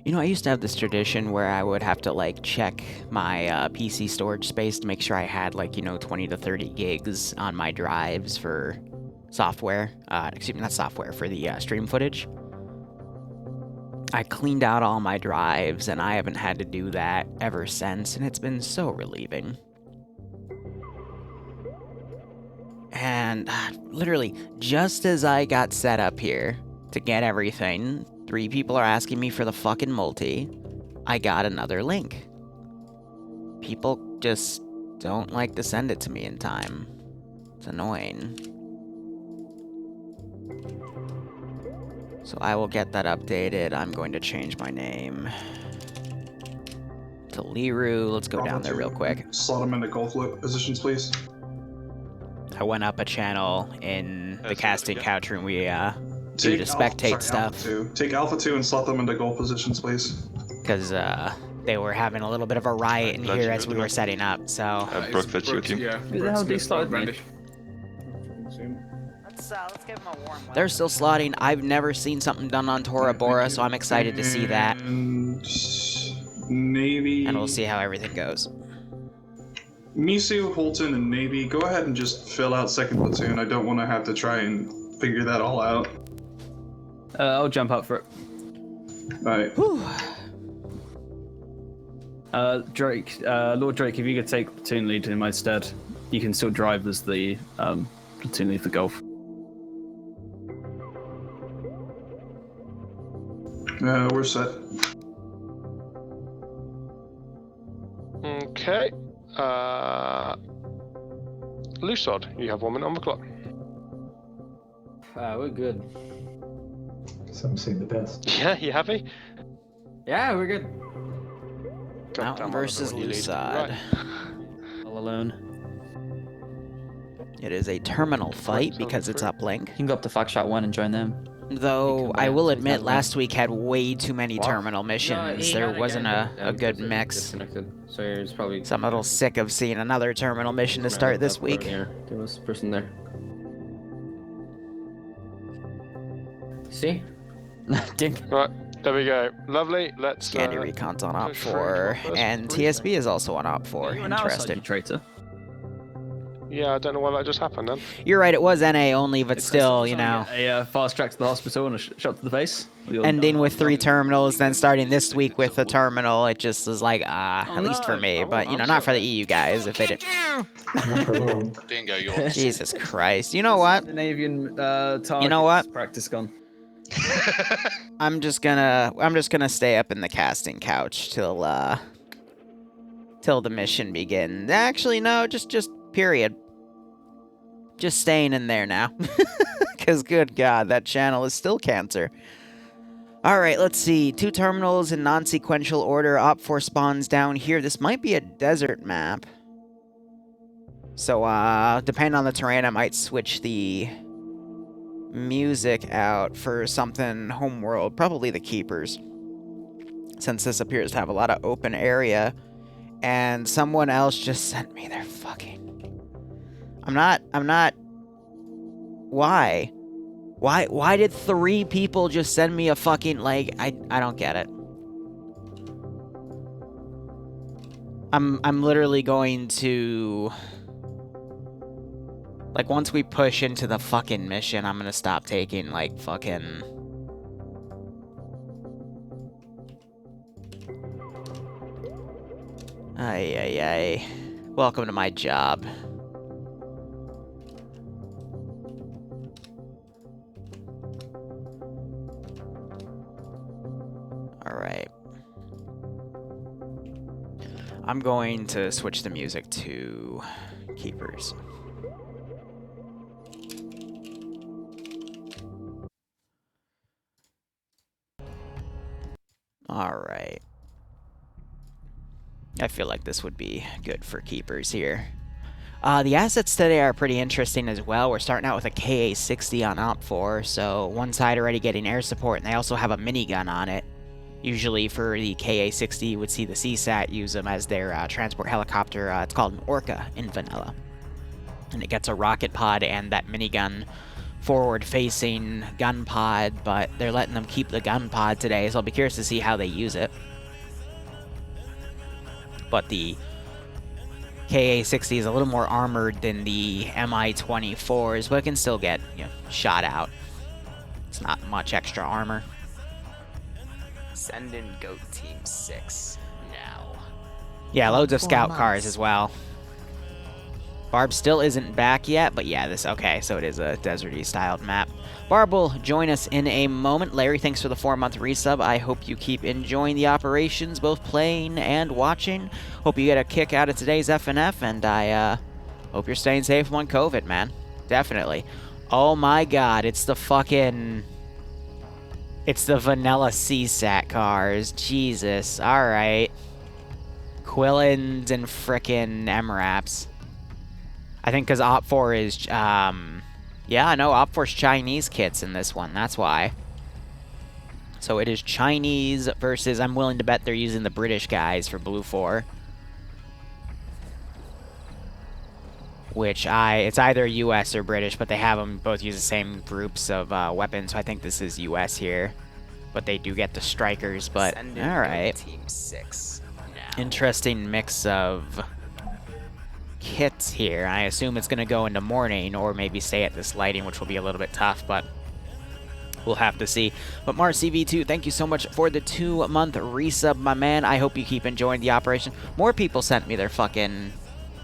You know, I used to have this tradition where I would have to, like, check my PC storage space to make sure I had, like, 20 to 30 gigs on my drives for software. Excuse me, not software, for the stream footage. I cleaned out all my drives, and I haven't had to do that ever since, and it's been so relieving. And literally, just as I got set up here to get everything, 3 people are asking me for the fucking multi. I got another link. People just don't like to send it to me in time. It's annoying. So I will get that updated. I'm going to change my name to Liru. Let's go down there real quick. Slot them into golf positions, please. I went up a channel in the casting couch room. We do the spectate stuff. Take Alpha 2 and slot them into goal positions, please. Because they were having a little bit of a riot in here as we were setting up, so... Brock, that's your team. Yeah. Who the hell deslotted me? Let's give them a warm They're still slotting. I've never seen something done on Tora Bora, so I'm excited to see that. And Navy... And we'll see how everything goes. Misu, Holton, and Navy, go ahead and just fill out second platoon. I don't want to have to try and figure that all out. I'll jump up for it. Alright. Drake, Lord Drake, if you could take platoon lead in my stead, you can still drive as the platoon lead for golf. We're set. Okay. Lusod, you have 1 minute on the clock. We're good. Some say the best. Yeah, you happy? Yeah, we're good. Mountain versus Lusod. Right. All alone. It is a terminal fight because it's uplink. You can go up to Foxtrot 1 and join them. Though, I will admit, last week had way too many terminal missions. There wasn't a good mix. So it's probably... So I'm a little sick of seeing another terminal mission to start this week. There was a person there. See? Right, there we go. Lovely, let's... Scanny Recon's on Op 4, and TSB is also on Op 4. Interesting. Traitor. Yeah, I don't know why that just happened then. You're right, it was NA only, but still, you know. A fast track to the hospital and a shot to the face. Ending with 3 terminals, then starting this week with a terminal, it just was like, at least for me. But, you know, not for the EU guys, if they didn't. Bingo, yours. Jesus Christ. You know what? Scandinavian You know what? Practice gone. I'm just gonna stay up in the casting couch till the mission begins. Actually, no, just period. Just staying in there now. Because, good God, that channel is still cancer. Alright, let's see. 2 terminals in non-sequential order. Op 4 spawns down here. This might be a desert map. So, depending on the terrain, I might switch the music out for something homeworld. Probably the Keepers. Since this appears to have a lot of open area. And someone else just sent me their fucking... I'm not... Why? Why did 3 people just send me a fucking, like, I don't get it. I'm literally going to... Like, once we push into the fucking mission, I'm gonna stop taking, like, fucking... Ay. Welcome to my job. Alright. I'm going to switch the music to Keepers. Alright. I feel like this would be good for Keepers here. The assets today are pretty interesting as well. We're starting out with a KA-60 on Op 4, so one side already getting air support, and they also have a minigun on it. Usually for the KA-60, you would see the CSAT use them as their transport helicopter. It's called an Orca in vanilla. And it gets a rocket pod and that minigun forward-facing gun pod, but they're letting them keep the gun pod today, so I'll be curious to see how they use it. But the KA-60 is a little more armored than the MI-24s, but it can still get, you know, shot out. It's not much extra armor. Send in Goat Team 6 now. Yeah, loads of 4 scout months. cars as well. Barb still isn't back yet, but yeah, okay, so it is a deserty styled map. Barb will join us in a moment. Larry, thanks for the 4-month resub. I hope you keep enjoying the operations, both playing and watching. Hope you get a kick out of today's FNF, and I hope you're staying safe on COVID, man. Definitely. Oh my god, it's the vanilla CSAT cars. Jesus. Alright. Quillins and frickin' MRAPs. I think because OPFOR is, yeah, no, OPFOR's Chinese kits in this one, that's why. So it is Chinese versus, I'm willing to bet they're using the British guys for Blue 4. Which it's either US or British, but they have them both use the same groups of weapons, so I think this is US here. But they do get the strikers, but alright. Team 6 now. Interesting mix of kits here. I assume it's going to go into morning or maybe stay at this lighting, which will be a little bit tough, but we'll have to see. But Mars CV2, thank you so much for the 2-month resub, my man. I hope you keep enjoying the operation. More people sent me their fucking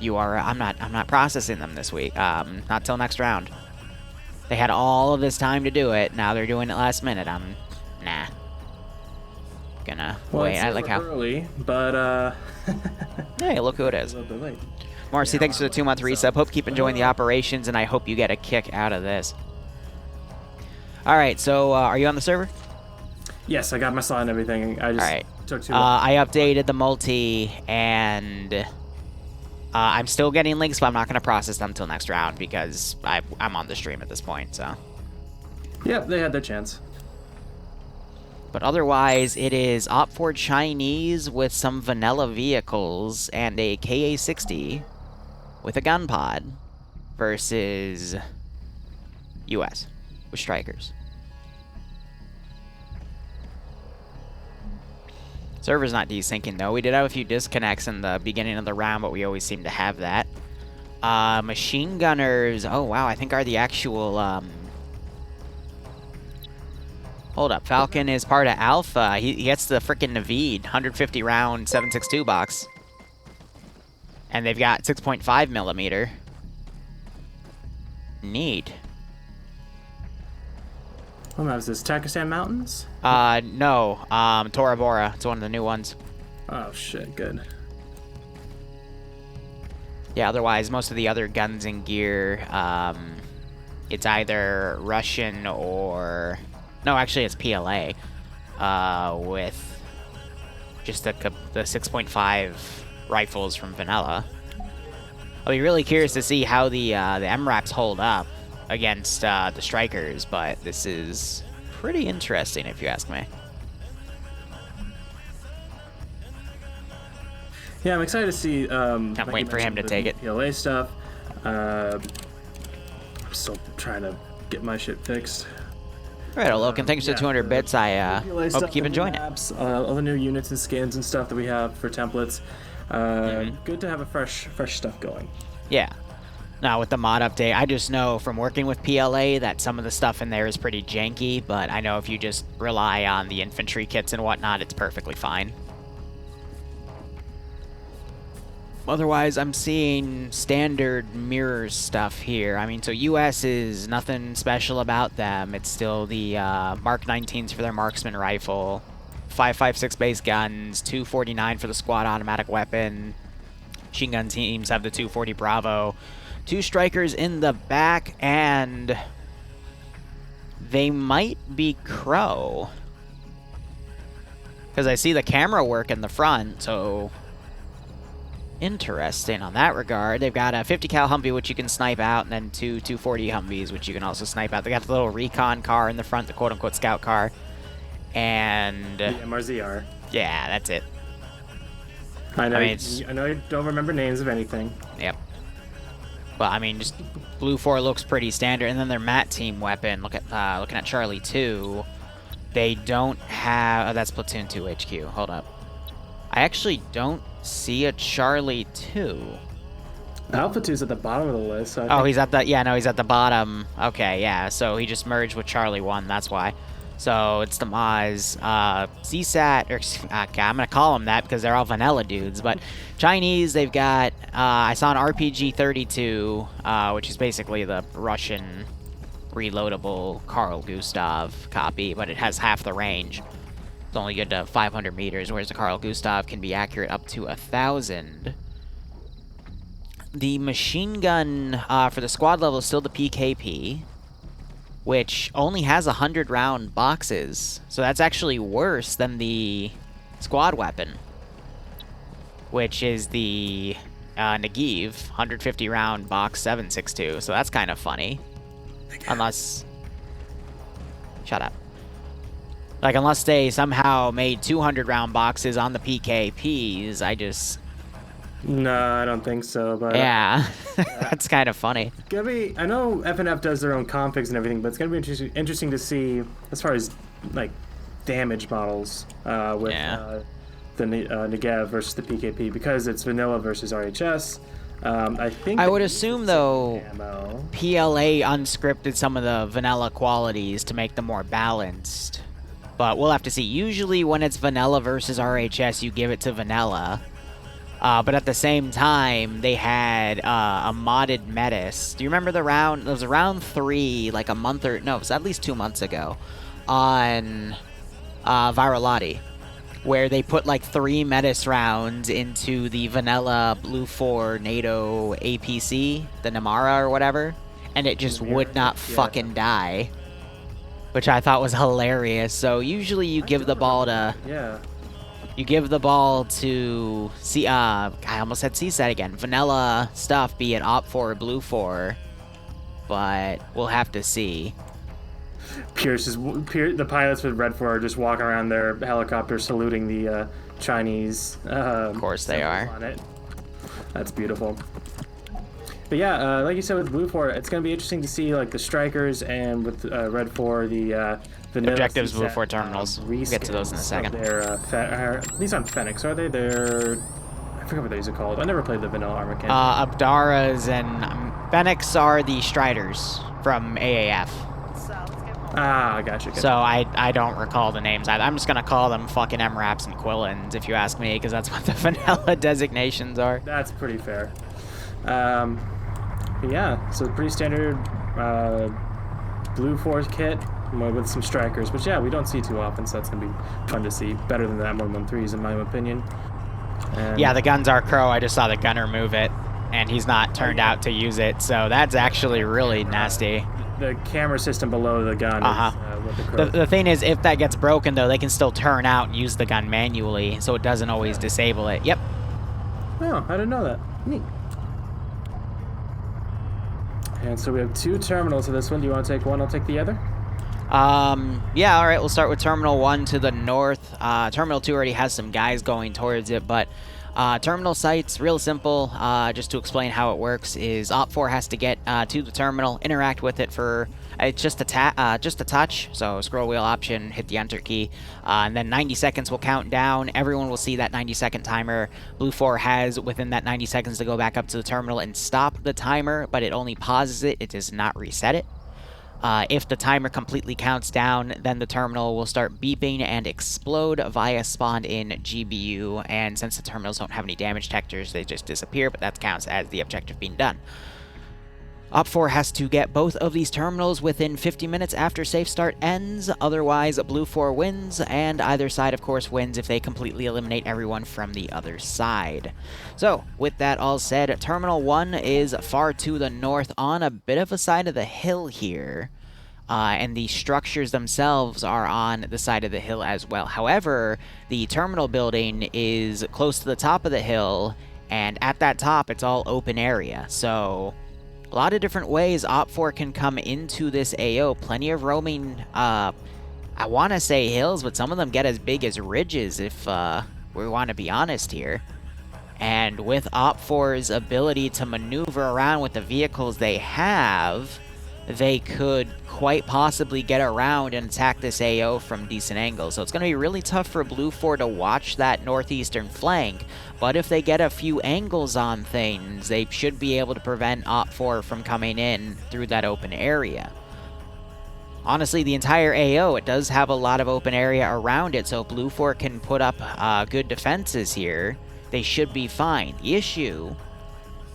URL. I'm not processing them this week. Not till next round. They had all of this time to do it. Now they're doing it last minute. I'm nah. Gonna wait. I like how early, but hey, look who it is. a little bit late. Marcy, thanks for the 2-month resub. Hope you keep enjoying the operations, and I hope you get a kick out of this. Alright, so are you on the server? Yes, I got my slot and everything. I just took too long. I updated the multi, and I'm still getting links, but I'm not going to process them until next round because I'm on the stream at this point, so. Yep, they had their chance. But otherwise, it is OPFOR Chinese with some vanilla vehicles and a KA-60 with a gun pod versus US with strikers. Server's not desyncing though. We did have a few disconnects in the beginning of the round, but we always seem to have that. Machine gunners, oh wow, I think are the actual, hold up, Falcon is part of Alpha. He gets the frickin' Naveed, 150 round 7.62 box. And they've got 6.5 millimeter. Neat. What map is this? Takistan Mountains? No, Tora Bora. It's one of the new ones. Oh shit, good. Yeah, otherwise, most of the other guns and gear, it's either Russian or... No, actually, it's PLA, with just the 6.5 rifles from Vanilla. I'll be really curious to see how the MRAPs hold up against the strikers, but this is pretty interesting if you ask me. Yeah, I'm excited to see. Can't wait for him to take it. PLA stuff. I'm still trying to get my shit fixed. All right, Logan, thanks for the 200 bits. I hope you keep enjoying it. All the new units and skins and stuff that we have for templates. Good to have a fresh stuff going. Yeah. Now, with the mod update, I just know from working with PLA that some of the stuff in there is pretty janky, but I know if you just rely on the infantry kits and whatnot, it's perfectly fine. Otherwise, I'm seeing standard mirrors stuff here. I mean, so US is nothing special about them. It's still the Mark 19s for their marksman rifle, 5.56 base guns, 249 for the squad automatic weapon. Machine gun teams have the 240 Bravo. 2 strikers in the back, and they might be Crow. Because I see the camera work in the front, so... Interesting on that regard. They've got a 50 cal Humvee, which you can snipe out, and then 2 240 Humvees, which you can also snipe out. They got the little recon car in the front, the quote-unquote scout car. And... The MRZR. Yeah, that's it. I know, I mean, I know you don't remember names of anything. Yep. But I mean, just Blue 4 looks pretty standard, and then their Mat team weapon. Looking at Charlie 2, they don't have. Oh, that's Platoon 2 HQ. Hold up. I actually don't see a Charlie 2. Alpha 2's at the bottom of the list. So Oh, he's at the. Yeah, no, he's at the bottom. Okay, yeah. So he just merged with Charlie 1. That's why. So it's the Maz, CSAT, or I'm gonna call them that because they're all vanilla dudes. But Chinese, they've got. I saw an RPG-32, which is basically the Russian reloadable Carl Gustav copy, but it has half the range. It's only good to 500 meters, whereas the Carl Gustav can be accurate up to 1,000. The machine gun for the squad level is still the PKP, which only has 100-round boxes. So that's actually worse than the squad weapon, which is the Negev 150-round box 7.62. So that's kind of funny. Unless... Shut up. Like, unless they somehow made 200-round boxes on the PKPs, I just... No, I don't think so. But yeah, that's kind of funny. Gonna be. I know FNF does their own configs and everything, but it's gonna be interesting to see as far as like damage models with the Negev versus the PKP, because it's vanilla versus RHS. I think I would assume though PLA unscripted some of the vanilla qualities to make them more balanced, but we'll have to see. Usually when it's vanilla versus RHS, you give it to vanilla. But at the same time, they had a modded Metis. Do you remember the round? It was round 3, like a month or... No, it was at least 2 months ago. On Viralati. Where they put like 3 Metis rounds into the vanilla Blue 4 NATO APC, the Namara or whatever. And it just would not fucking die. Which I thought was hilarious. So usually you give the ball to... Yeah. You give the ball to I almost said CSAT again. Vanilla stuff, be it Op 4 or Blue 4, but we'll have to see. The pilots with Red 4 are just walking around their helicopter saluting the Chinese. Of course they are. On it. That's beautiful. But yeah, like you said with Blue 4, it's going to be interesting to see like the strikers, and with Red 4, the objectives Blue 4 terminals. We'll get to those in a second. These aren't Fenix, are they? They're... I forget what these are called. I never played the vanilla armor can. Abdaras and Fenix are the Striders from AAF. Ah, gotcha. So I don't recall the names. I'm just going to call them fucking MRAPs and Quillins, if you ask me, because that's what the vanilla designations are. That's pretty fair. Yeah, so pretty standard Blue 4 kit with some strikers, which yeah, we don't see too often, so that's gonna be fun to see. Better than the M113s in my opinion. And yeah, the guns are Crow. I just saw the gunner move it, and he's not turned out to use it, so that's actually really nasty. The camera system below the gun is what the Crow... The thing is, if that gets broken though, they can still turn out and use the gun manually, so it doesn't always disable it. Yep. Oh, I didn't know that. Neat. And so we have 2 terminals of this one. Do you want to take one? I'll take the other. Yeah, all right. We'll start with Terminal 1 to the north. Terminal 2 already has some guys going towards it, but terminal sites, real simple. Just to explain how it works is Op 4 has to get to the terminal, interact with it for it's just a touch. So scroll wheel option, hit the enter key, and then 90 seconds will count down. Everyone will see that 90-second timer. Blue 4 has within that 90 seconds to go back up to the terminal and stop the timer, but it only pauses it. It does not reset it. If the timer completely counts down, then the terminal will start beeping and explode via spawned-in GBU, and since the terminals don't have any damage detectors, they just disappear, but that counts as the objective being done. Op 4 has to get both of these terminals within 50 minutes after safe start ends, otherwise Blue 4 wins, and either side, of course, wins if they completely eliminate everyone from the other side. So, with that all said, Terminal 1 is far to the north on a bit of a side of the hill here, and the structures themselves are on the side of the hill as well. However, the terminal building is close to the top of the hill, and at that top, it's all open area, so... a lot of different ways Op 4 can come into this AO. Plenty of roaming, I want to say hills, but some of them get as big as ridges if we want to be honest here. And with Op4's ability to maneuver around with the vehicles they have, they could quite possibly get around and attack this AO from decent angles. So it's going to be really tough for Blue 4 to watch that northeastern flank, but if they get a few angles on things, they should be able to prevent Op4 from coming in through that open area. Honestly, the entire AO, it does have a lot of open area around it, so if Blue 4 can put up good defenses here, they should be fine. The issue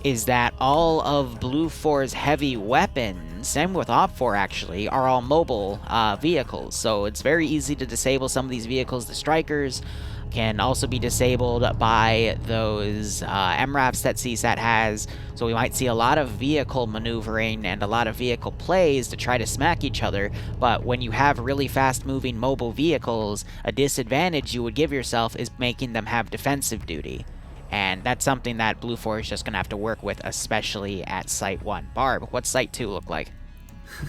is that all of Blue 4's heavy weapons, same with Op 4 actually, are all mobile vehicles. So it's very easy to disable some of these vehicles. The Strikers can also be disabled by those MRAPs that CSAT has. So we might see a lot of vehicle maneuvering and a lot of vehicle plays to try to smack each other. But when you have really fast-moving mobile vehicles, a disadvantage you would give yourself is making them have defensive duty. And that's something that Blue 4 is just going to have to work with, especially at Site 1. Barb, what's Site 2 look like?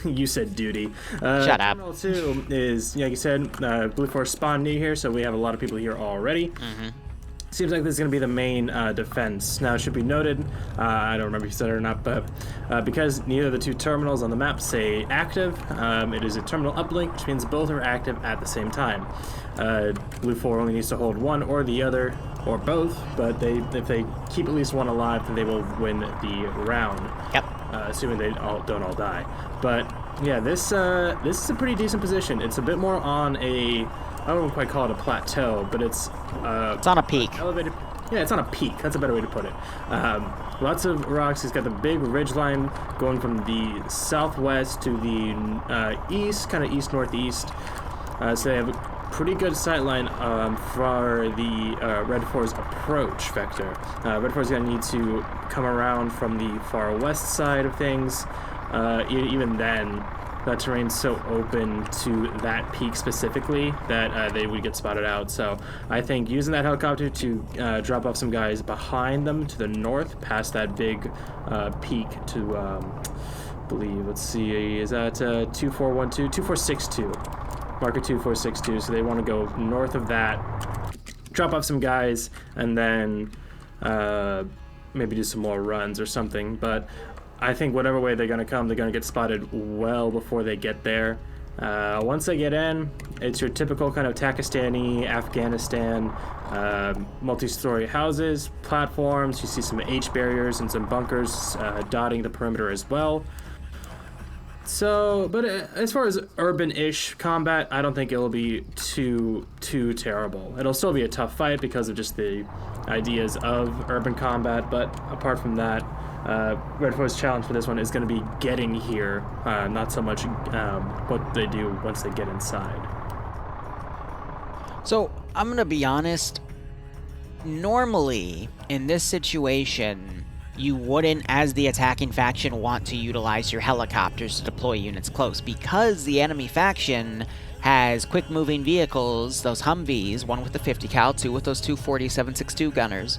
You said duty. Shut up. Terminal 2 is, like you said, Blue 4 spawned near here, so we have a lot of people here already. Seems like this is going to be the main defense. Now, it should be noted, I don't remember if you said it or not, but because neither of the two terminals on the map say active, it is a terminal uplink, which means both are active at the same time. Blue 4 only needs to hold one or the other, or both, but if they keep at least one alive, then they will win the round. Yep. Assuming they don't all die. But yeah, this is a pretty decent position. It's a bit more on a, I don't quite call it a plateau, but it's on a peak. Elevated. Yeah, it's on a peak. That's a better way to put it. Lots of rocks. He's got the big ridge line going from the southwest to the east, kind of east-northeast. So they have a pretty good sight line for the Red 4's approach vector. Red 4's going to need to come around from the far west side of things. Even then, that terrain's so open to that peak specifically that they would get spotted out. So I think using that helicopter to drop off some guys behind them to the north, past that big peak to, believe, let's see, is that 2412, 2462. Marker 2462, so they want to go north of that, drop off some guys, and then maybe do some more runs or something. But I think whatever way they're going to come, they're going to get spotted well before they get there. Once they get in, it's your typical kind of Pakistani, Afghanistan, multi-story houses, platforms. You see some H barriers and some bunkers dotting the perimeter as well. So, but as far as urban-ish combat, I don't think it'll be too terrible. It'll still be a tough fight because of just the ideas of urban combat, but apart from that, Red 4's challenge for this one is going to be getting here, not so much what they do once they get inside. So, I'm going to be honest, normally, in this situation, you wouldn't, as the attacking faction, want to utilize your helicopters to deploy units close, because the enemy faction has quick-moving vehicles, those Humvees, one with the 50 cal, two with those 240 7.62 gunners.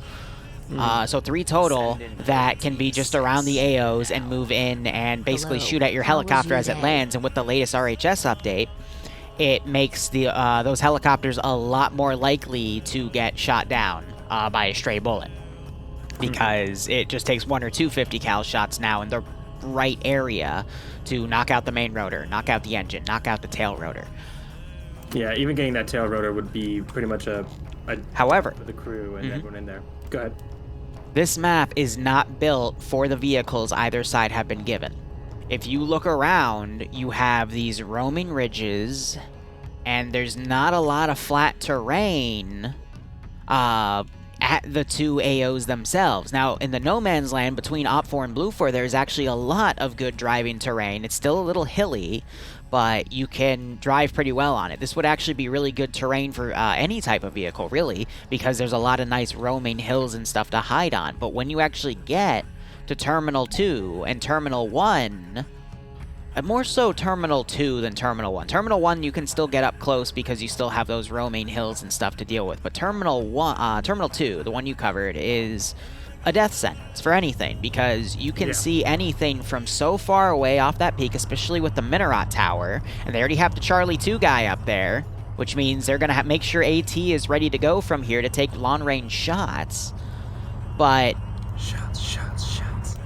So 3 total that can be just around the AOs and move in and basically shoot at your helicopter as it lands. And with the latest RHS update, it makes the those helicopters a lot more likely to get shot down by a stray bullet, because it just takes 1 or 2 50 cal shots now in the right area to knock out the main rotor, knock out the engine, knock out the tail rotor. Yeah, even getting that tail rotor would be pretty much a However, for the crew and everyone in there. Go ahead. This map is not built for the vehicles either side have been given. If you look around, you have these roaming ridges, and there's not a lot of flat terrain at the two AOs themselves. Now, in the no man's land between Op 4 and Blue 4, there's actually a lot of good driving terrain. It's still a little hilly, but you can drive pretty well on it. This would actually be really good terrain for any type of vehicle, really, because there's a lot of nice roaming hills and stuff to hide on. But when you actually get to Terminal 2 and Terminal 1, more so Terminal 2 than Terminal 1. Terminal 1 you can still get up close because you still have those roaming hills and stuff to deal with. But Terminal 2, the one you covered, is a death sentence for anything, because you can see anything from so far away off that peak, especially with the Minaret Tower, and they already have the Charlie 2 guy up there, which means they're going to make sure AT is ready to go from here to take long-range shots. But Shots.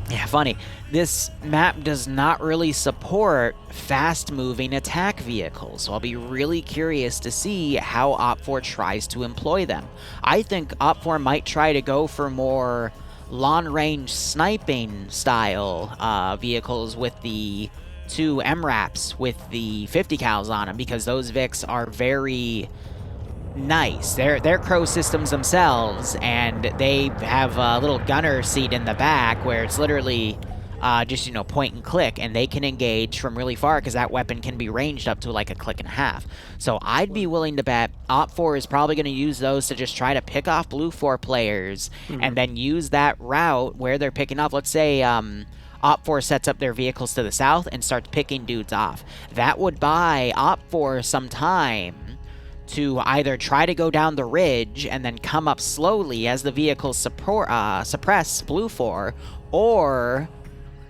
yeah, funny. This map does not really support fast-moving attack vehicles, so I'll be really curious to see how OPFOR tries to employ them. I think OPFOR might try to go for more long-range sniping style vehicles with the 2 MRAPs with the 50 cals on them, because those Vics are very nice. They're Crow systems themselves, and they have a little gunner seat in the back where it's literally just, you know, point and click, and they can engage from really far because that weapon can be ranged up to like a click and a half. So I'd be willing to bet OPFOR is probably going to use those to just try to pick off Blue 4 players, and then use that route where they're picking off. Let's say OPFOR sets up their vehicles to the south and starts picking dudes off. That would buy OPFOR some time to either try to go down the ridge and then come up slowly as the vehicles suppress Blue 4, or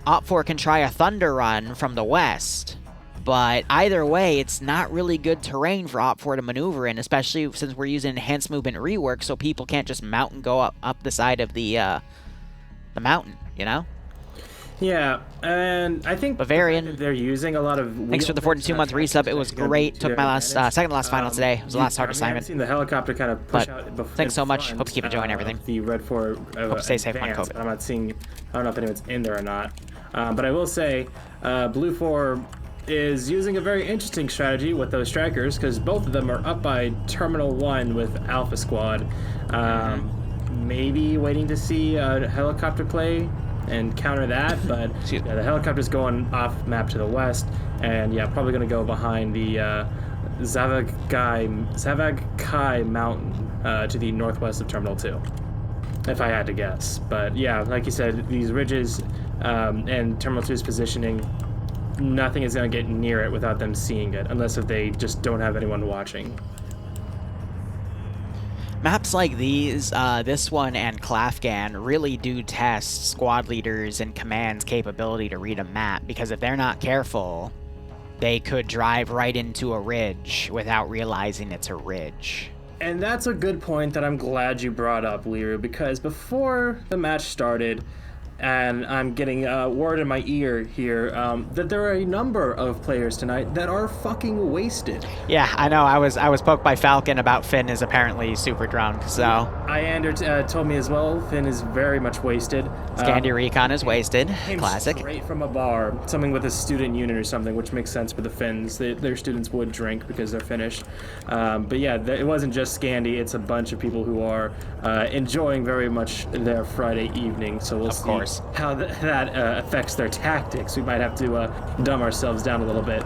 OPFOR can try a thunder run from the west. But either way, it's not really good terrain for OPFOR to maneuver in, especially since we're using enhanced movement rework, so people can't just mount and go up the side of the mountain, you know? Yeah, and I think Bavarian, they're using a lot of. Thanks for the 42-month resub. It was great. Took my second to last final today. It was the last hard assignment. I've seen the helicopter kind of push out. Thanks so much. Hope you keep enjoying everything. The Red 4. Hope you stay safe on COVID. I'm not seeing. I don't know if anyone's in there or not. But I will say, Blue 4 is using a very interesting strategy with those strikers, because both of them are up by Terminal 1 with Alpha Squad. Maybe waiting to see a helicopter play and counter that, but yeah, the helicopter's going off map to the west, and yeah, probably going to go behind the Zavagkai Mountain to the northwest of Terminal 2, if I had to guess. But yeah, like you said, these ridges and Terminal 2's positioning, nothing is going to get near it without them seeing it, unless if they just don't have anyone watching. Maps like these, this one and Klafgan, really do test squad leaders and command's capability to read a map, because if they're not careful, they could drive right into a ridge without realizing it's a ridge. And that's a good point that I'm glad you brought up, Liru, because before the match started, and I'm getting word in my ear here that there are a number of players tonight that are fucking wasted. Yeah, I know. I was poked by Falcon about Finn is apparently super drunk, so... Iander told me as well, Finn is very much wasted. Scandi Recon is wasted. Came Classic. Straight from a bar, something with a student unit or something, which makes sense for the Finns. Their students would drink because they're Finnish. But yeah, it wasn't just Scandi, it's a bunch of people who are enjoying very much their Friday evening, so we'll see how that affects their tactics. We might have to dumb ourselves down a little bit.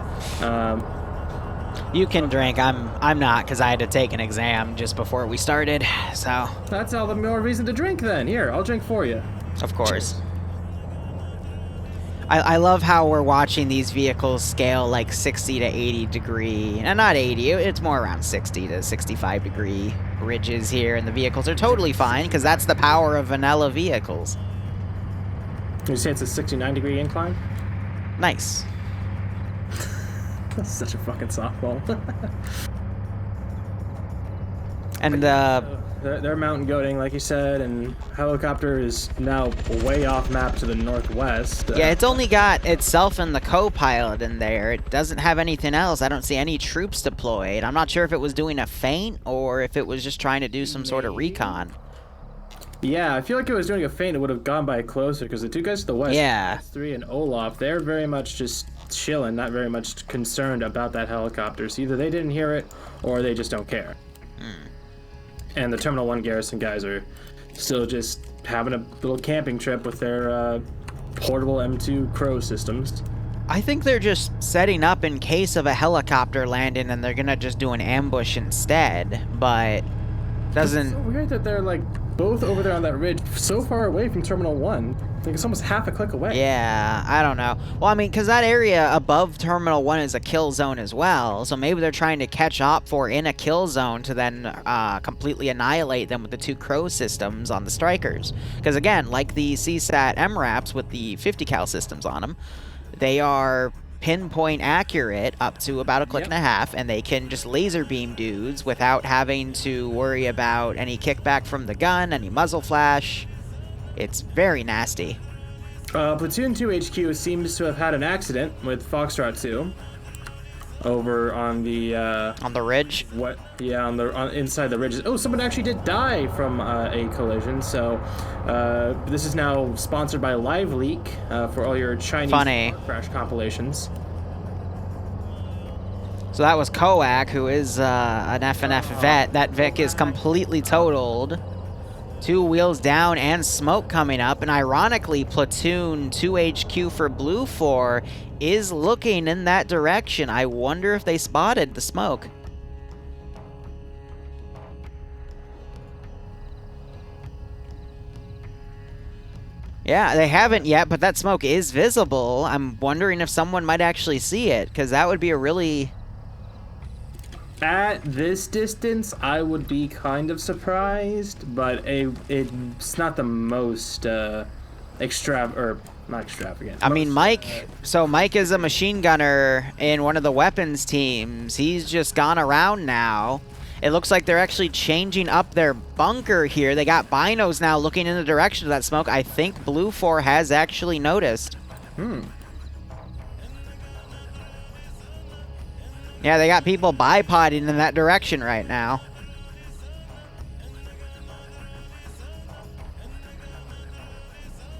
You can drink. I'm not, because I had to take an exam just before we started, so... That's all the more reason to drink then. Here, I'll drink for you. Of course. I love how we're watching these vehicles scale like 60 to 80 degree, and not 80, it's more around 60 to 65 degree ridges here, and the vehicles are totally fine, because that's the power of vanilla vehicles. You say it's a 69 degree incline? Nice. That's such a fucking softball. And they're mountain goating, like you said, and helicopter is now way off map to the northwest. Yeah, it's only got itself and the co-pilot in there. It doesn't have anything else. I don't see any troops deployed. I'm not sure if it was doing a feint or if it was just trying to do some sort of recon. Yeah, I feel like if it was doing a feint, it would have gone by closer, because the two guys to the west, yeah, 3 and Olaf, they're very much just chilling, not very much concerned about that helicopter. So either they didn't hear it, or they just don't care. And the Terminal 1 garrison guys are still just having a little camping trip with their portable M2 Crow systems. I think they're just setting up in case of a helicopter landing, and they're gonna just do an ambush instead, but doesn't... It's so weird that they're like both over there on that ridge, so far away from Terminal 1. Like it's almost half a click away. Yeah, I don't know. Well, I mean, because that area above Terminal 1 is a kill zone as well, so maybe they're trying to catch OPFOR in a kill zone to then completely annihilate them with the 2 Crow systems on the strikers. Because again, like the CSAT MRAPs with the 50 cal systems on them, they are pinpoint accurate up to about a click and a half, and they can just laser beam dudes without having to worry about any kickback from the gun, any muzzle flash. It's very nasty. Platoon 2 HQ seems to have had an accident with Foxtrot 2 over on the ridge. What? Yeah, inside the ridges. Oh, someone actually did die from a collision. So this is now sponsored by Live Leak for all your Chinese car crash compilations. So that was Koak, who is an FNF vet. That Vic is completely totaled. 2 wheels down and smoke coming up. And ironically, Platoon 2 HQ for Blue 4 is looking in that direction. I wonder if they spotted the smoke. Yeah, they haven't yet, but that smoke is visible. I'm wondering if someone might actually see it, because that would be a really... At this distance, I would be kind of surprised, but it's not the most not extravagant. I mean, Mike, so Mike is a machine gunner in one of the weapons teams. He's just gone around now. It looks like they're actually changing up their bunker here. They got binos now looking in the direction of that smoke. I think Blue 4 has actually noticed. Yeah, they got people bipoding in that direction right now.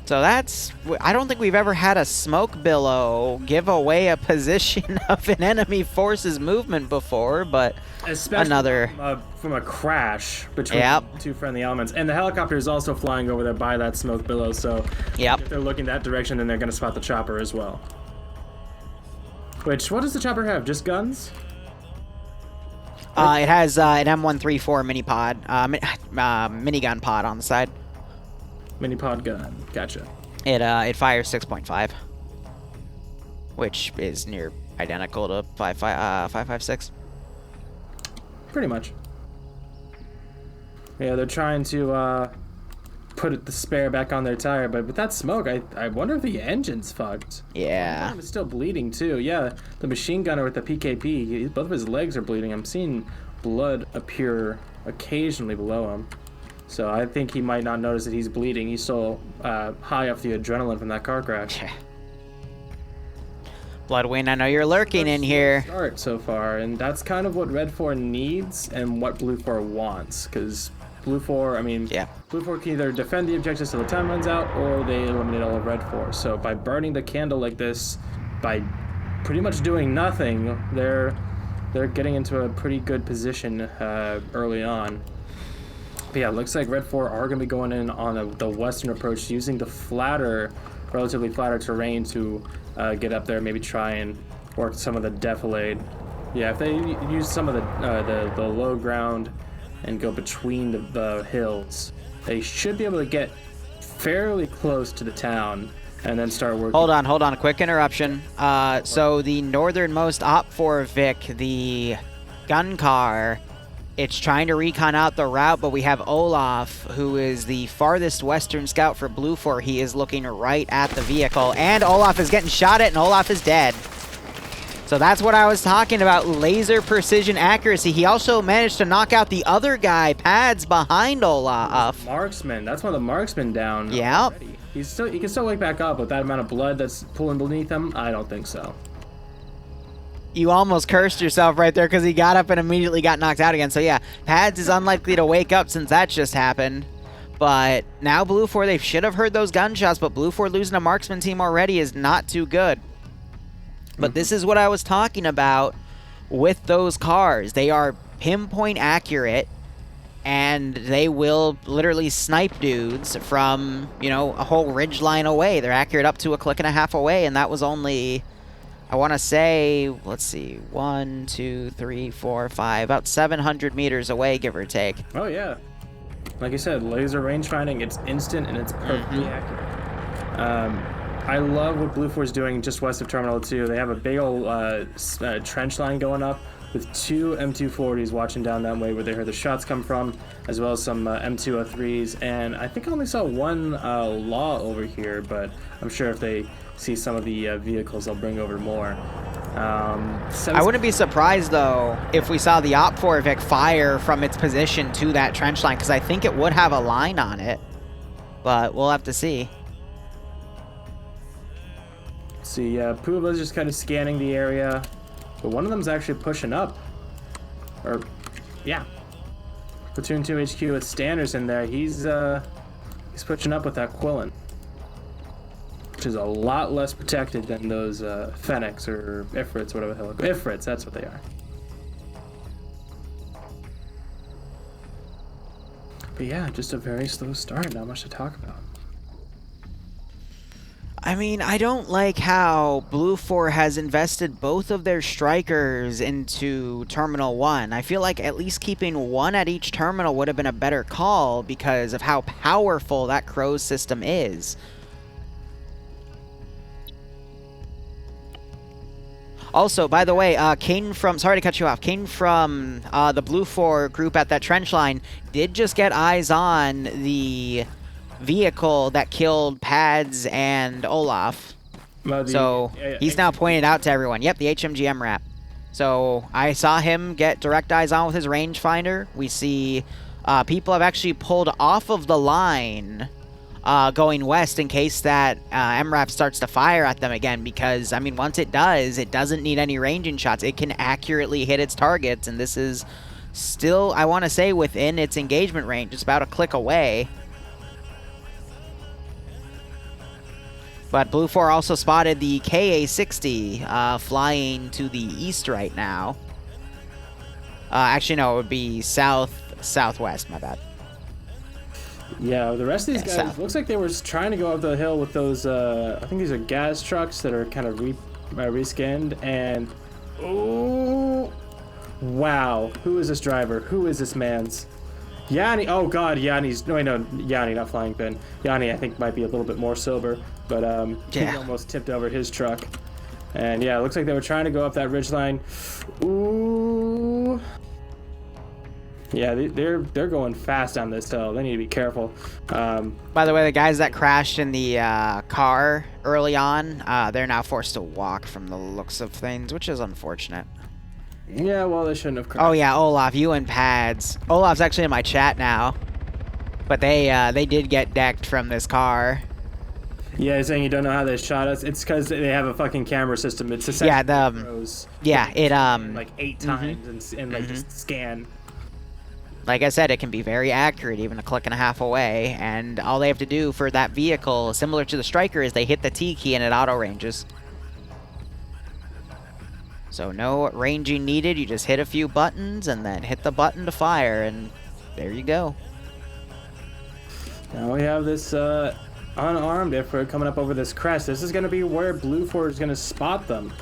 So that's... I don't think we've ever had a smoke billow give away a position of an enemy force's movement before, but especially another... from a crash between two friendly elements. And the helicopter is also flying over there by that smoke billow, so if they're looking that direction, then they're going to spot the chopper as well. Which, what does the chopper have? Just guns? It has an M134 mini pod, minigun pod on the side. Mini pod gun, gotcha. It fires 6.5, which is near identical to 5.56. Pretty much. Yeah, they're trying to put the spare back on their tire, but with that smoke, I wonder if the engine's fucked. Yeah. It's still bleeding too. Yeah, the machine gunner with the PKP, both of his legs are bleeding. I'm seeing blood appear occasionally below him. So I think he might not notice that he's bleeding. He's still high off the adrenaline from that car crash. Bloodwind, I know you're lurking in here. Start so far, and that's kind of what Red 4 needs and what Blue 4 wants, because Blue 4, Blue 4 can either defend the objectives till the time runs out, or they eliminate all of Red 4. So by burning the candle like this, by pretty much doing nothing, they're getting into a pretty good position early on. But yeah, it looks like Red 4 are going to be going in on the western approach, using the relatively flatter terrain to get up there, maybe try and work some of the defilade. Yeah, if they use some of the low ground and go between the hills, they should be able to get fairly close to the town and then start working. Hold on, a quick interruption. So the northernmost Op4 Vic, the gun car, it's trying to recon out the route, but we have Olaf, who is the farthest western scout for Blue 4. He is looking right at the vehicle, and Olaf is getting shot at, and Olaf is dead. So that's what I was talking about, laser precision accuracy. He also managed to knock out the other guy, Pads, behind Olaf. Marksman, that's one of the marksmen down. Yeah. He can still wake back up with that amount of blood that's pooling beneath him. I don't think so. You almost cursed yourself right there because he got up and immediately got knocked out again. So yeah, Pads is unlikely to wake up since that just happened. But now Blue 4, they should have heard those gunshots, but Blue 4 losing a marksman team already is not too good. But this is what I was talking about with those cars. They are pinpoint accurate, and they will literally snipe dudes from, a whole ridge line away. They're accurate up to a click and a half away, and that was only... I want to say, let's see, 1, 2, 3, 4, 5, about 700 meters away, give or take. Oh, yeah. Like you said, laser range finding, it's instant and it's perfectly accurate. I love what Blue 4 is doing just west of Terminal 2. They have a big old trench line going up with 2 M240s watching down that way where they heard the shots come from, as well as some M203s. And I think I only saw one Law over here, but I'm sure if they see some of the vehicles, they'll bring over more. I wouldn't be surprised, though, if we saw the Op4 Vic fire from its position to that trench line, because I think it would have a line on it. but we'll have to see. See, Puva's just kind of scanning the area, but one of them's actually pushing up. Or, yeah. Platoon 2 HQ with Standers in there. He's pushing up with that Quillen, which is a lot less protected than those Fennecs or Ifrits, whatever the hell. Ifrits, that's what they are. But yeah, just a very slow start. Not much to talk about. I mean, I don't like how Blue 4 has invested both of their strikers into Terminal 1. I feel like at least keeping one at each terminal would have been a better call because of how powerful that Crows system is. Also, by the way, Kane from, sorry to cut you off, Kane from the Blue 4 group at that trench line did just get eyes on the vehicle that killed Pads and Olaf. So he's now pointed out to everyone. Yep, the HMGM wrap. So I saw him get direct eyes on with his rangefinder. We see people have actually pulled off of the line going west in case that MRAP starts to fire at them again, because, I mean, once it does, it doesn't need any ranging shots. It can accurately hit its targets, and this is still, I want to say, within its engagement range. It's about a click away. But Blue 4 also spotted the KA-60 flying to the east right now. Actually, no, it would be southwest, my bad. Yeah, the rest of these guys, south. looks like they were trying to go up the hill with those, I think these are gas trucks that are kind of reskinned, and, oh, wow, who is this driver? Who is this man's? Yanni, oh god, Yanni's, no, wait, no, Yanni, not Flying Pin. Yanni, I think, might be a little bit more sober, but he almost tipped over his truck. And yeah, it looks like they were trying to go up that ridgeline. Ooh. Yeah, they're going fast on this hill. They need to be careful. By the way, the guys that crashed in the car early on, they're now forced to walk from the looks of things, which is unfortunate. Yeah, well, they shouldn't have crashed. Oh yeah, Olaf, you and Pads. Olaf's actually in my chat now, but they did get decked from this car. Yeah, saying you don't know how they shot us. It's because they have a fucking camera system. It's essentially it like 8 times and like just scan. Like I said, it can be very accurate, even a click and a half away, and all they have to do for that vehicle, similar to the Striker, is they hit the T key and it auto ranges. So no ranging needed, you just hit a few buttons and then hit the button to fire, and there you go. Now we have this unarmed Ifrit coming up over this crest. This is going to be where Blue 4 is going to spot them.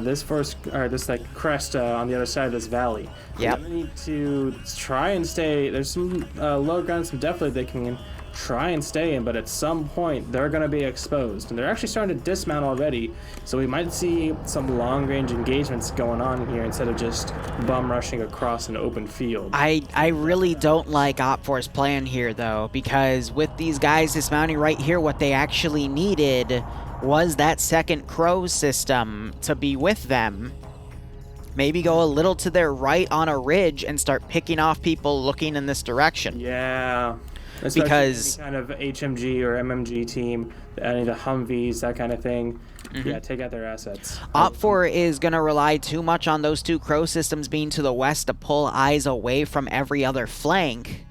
This like crest on the other side of this valley. Yep. They need to try and stay. There's some low ground, some definitely they can try and stay in, but at some point they're going to be exposed, and they're actually starting to dismount already. So we might see some long range engagements going on here instead of just bum rushing across an open field. I really don't like Op4's plan here though, because with these guys dismounting right here, what they actually needed was that second Crow system to be with them. Maybe go a little to their right on a ridge and start picking off people looking in this direction. Yeah. Especially because any kind of HMG or MMG team, any of the Humvees, that kind of thing. Yeah, take out their assets. Op4 is going to rely too much on those two Crow systems being to the west to pull eyes away from every other flank.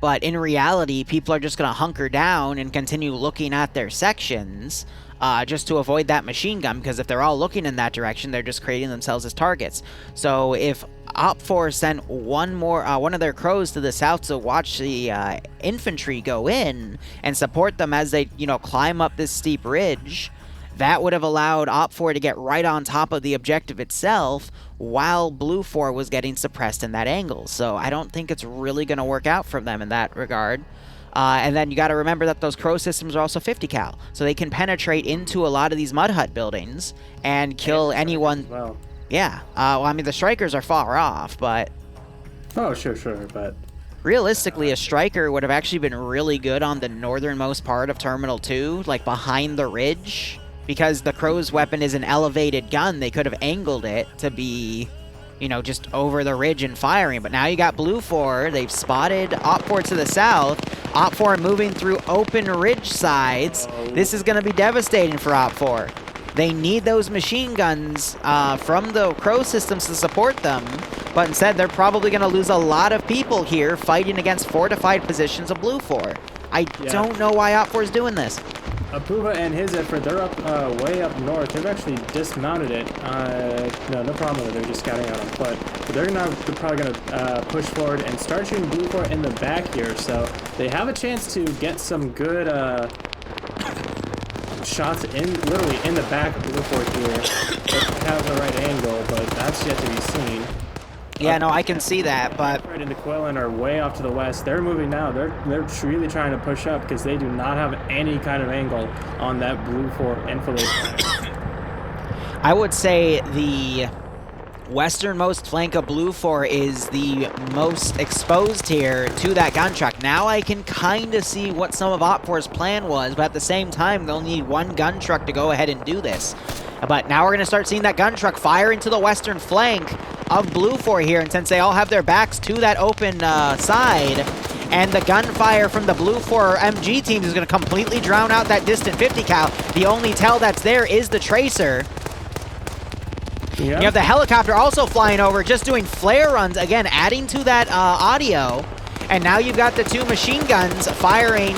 But in reality, people are just going to hunker down and continue looking at their sections just to avoid that machine gun, because if they're all looking in that direction, they're just creating themselves as targets. So if Op4 sent one of their Crows to the south to watch the infantry go in and support them as they, climb up this steep ridge, that would have allowed Op4 to get right on top of the objective itself while Blue 4 was getting suppressed in that angle. So I don't think it's really going to work out for them in that regard. And then you got to remember that those Crow systems are also 50 cal, so they can penetrate into a lot of these mud hut buildings and kill anyone. Well. Yeah. Well, I mean, the Strikers are far off, but... Oh, sure, but... Realistically, a Striker would have actually been really good on the northernmost part of Terminal 2, like behind the ridge. Because the Crow's weapon is an elevated gun, they could have angled it to be, you know, just over the ridge and firing. But now you got Blue 4. They've spotted Op 4 to the south. Op 4 moving through open ridge sides. This is going to be devastating for Op 4. They need those machine guns from the Crow systems to support them, but instead they're probably going to lose a lot of people here fighting against fortified positions of Blue 4. I don't know why Op 4 is doing this. Apuva and his effort, they're up way up north. They've actually dismounted it. No problem with it. They're just scouting out on foot. But they're probably going to push forward and start shooting Blue 4 in the back here. So they have a chance to get some good shots literally in the back of Blue 4 here. They have the right angle, but that's yet to be seen. Yeah, no, I can see that, but... Right into Quillen are way off to the west. They're moving now. They're really trying to push up because they do not have any kind of angle on that Blue 4 enfilade. I would say the westernmost flank of Blue 4 is the most exposed here to that gun truck. Now I can kind of see what some of Op 4's plan was, but at the same time, they'll need one gun truck to go ahead and do this. But now we're going to start seeing that gun truck fire into the western flank of Blue 4 here, and since they all have their backs to that open side, and the gunfire from the Blue 4 MG teams is going to completely drown out that distant 50 cal. The only tell that's there is the tracer. Yep. You have the helicopter also flying over, just doing flare runs, again, adding to that audio. And now you've got the two machine guns firing.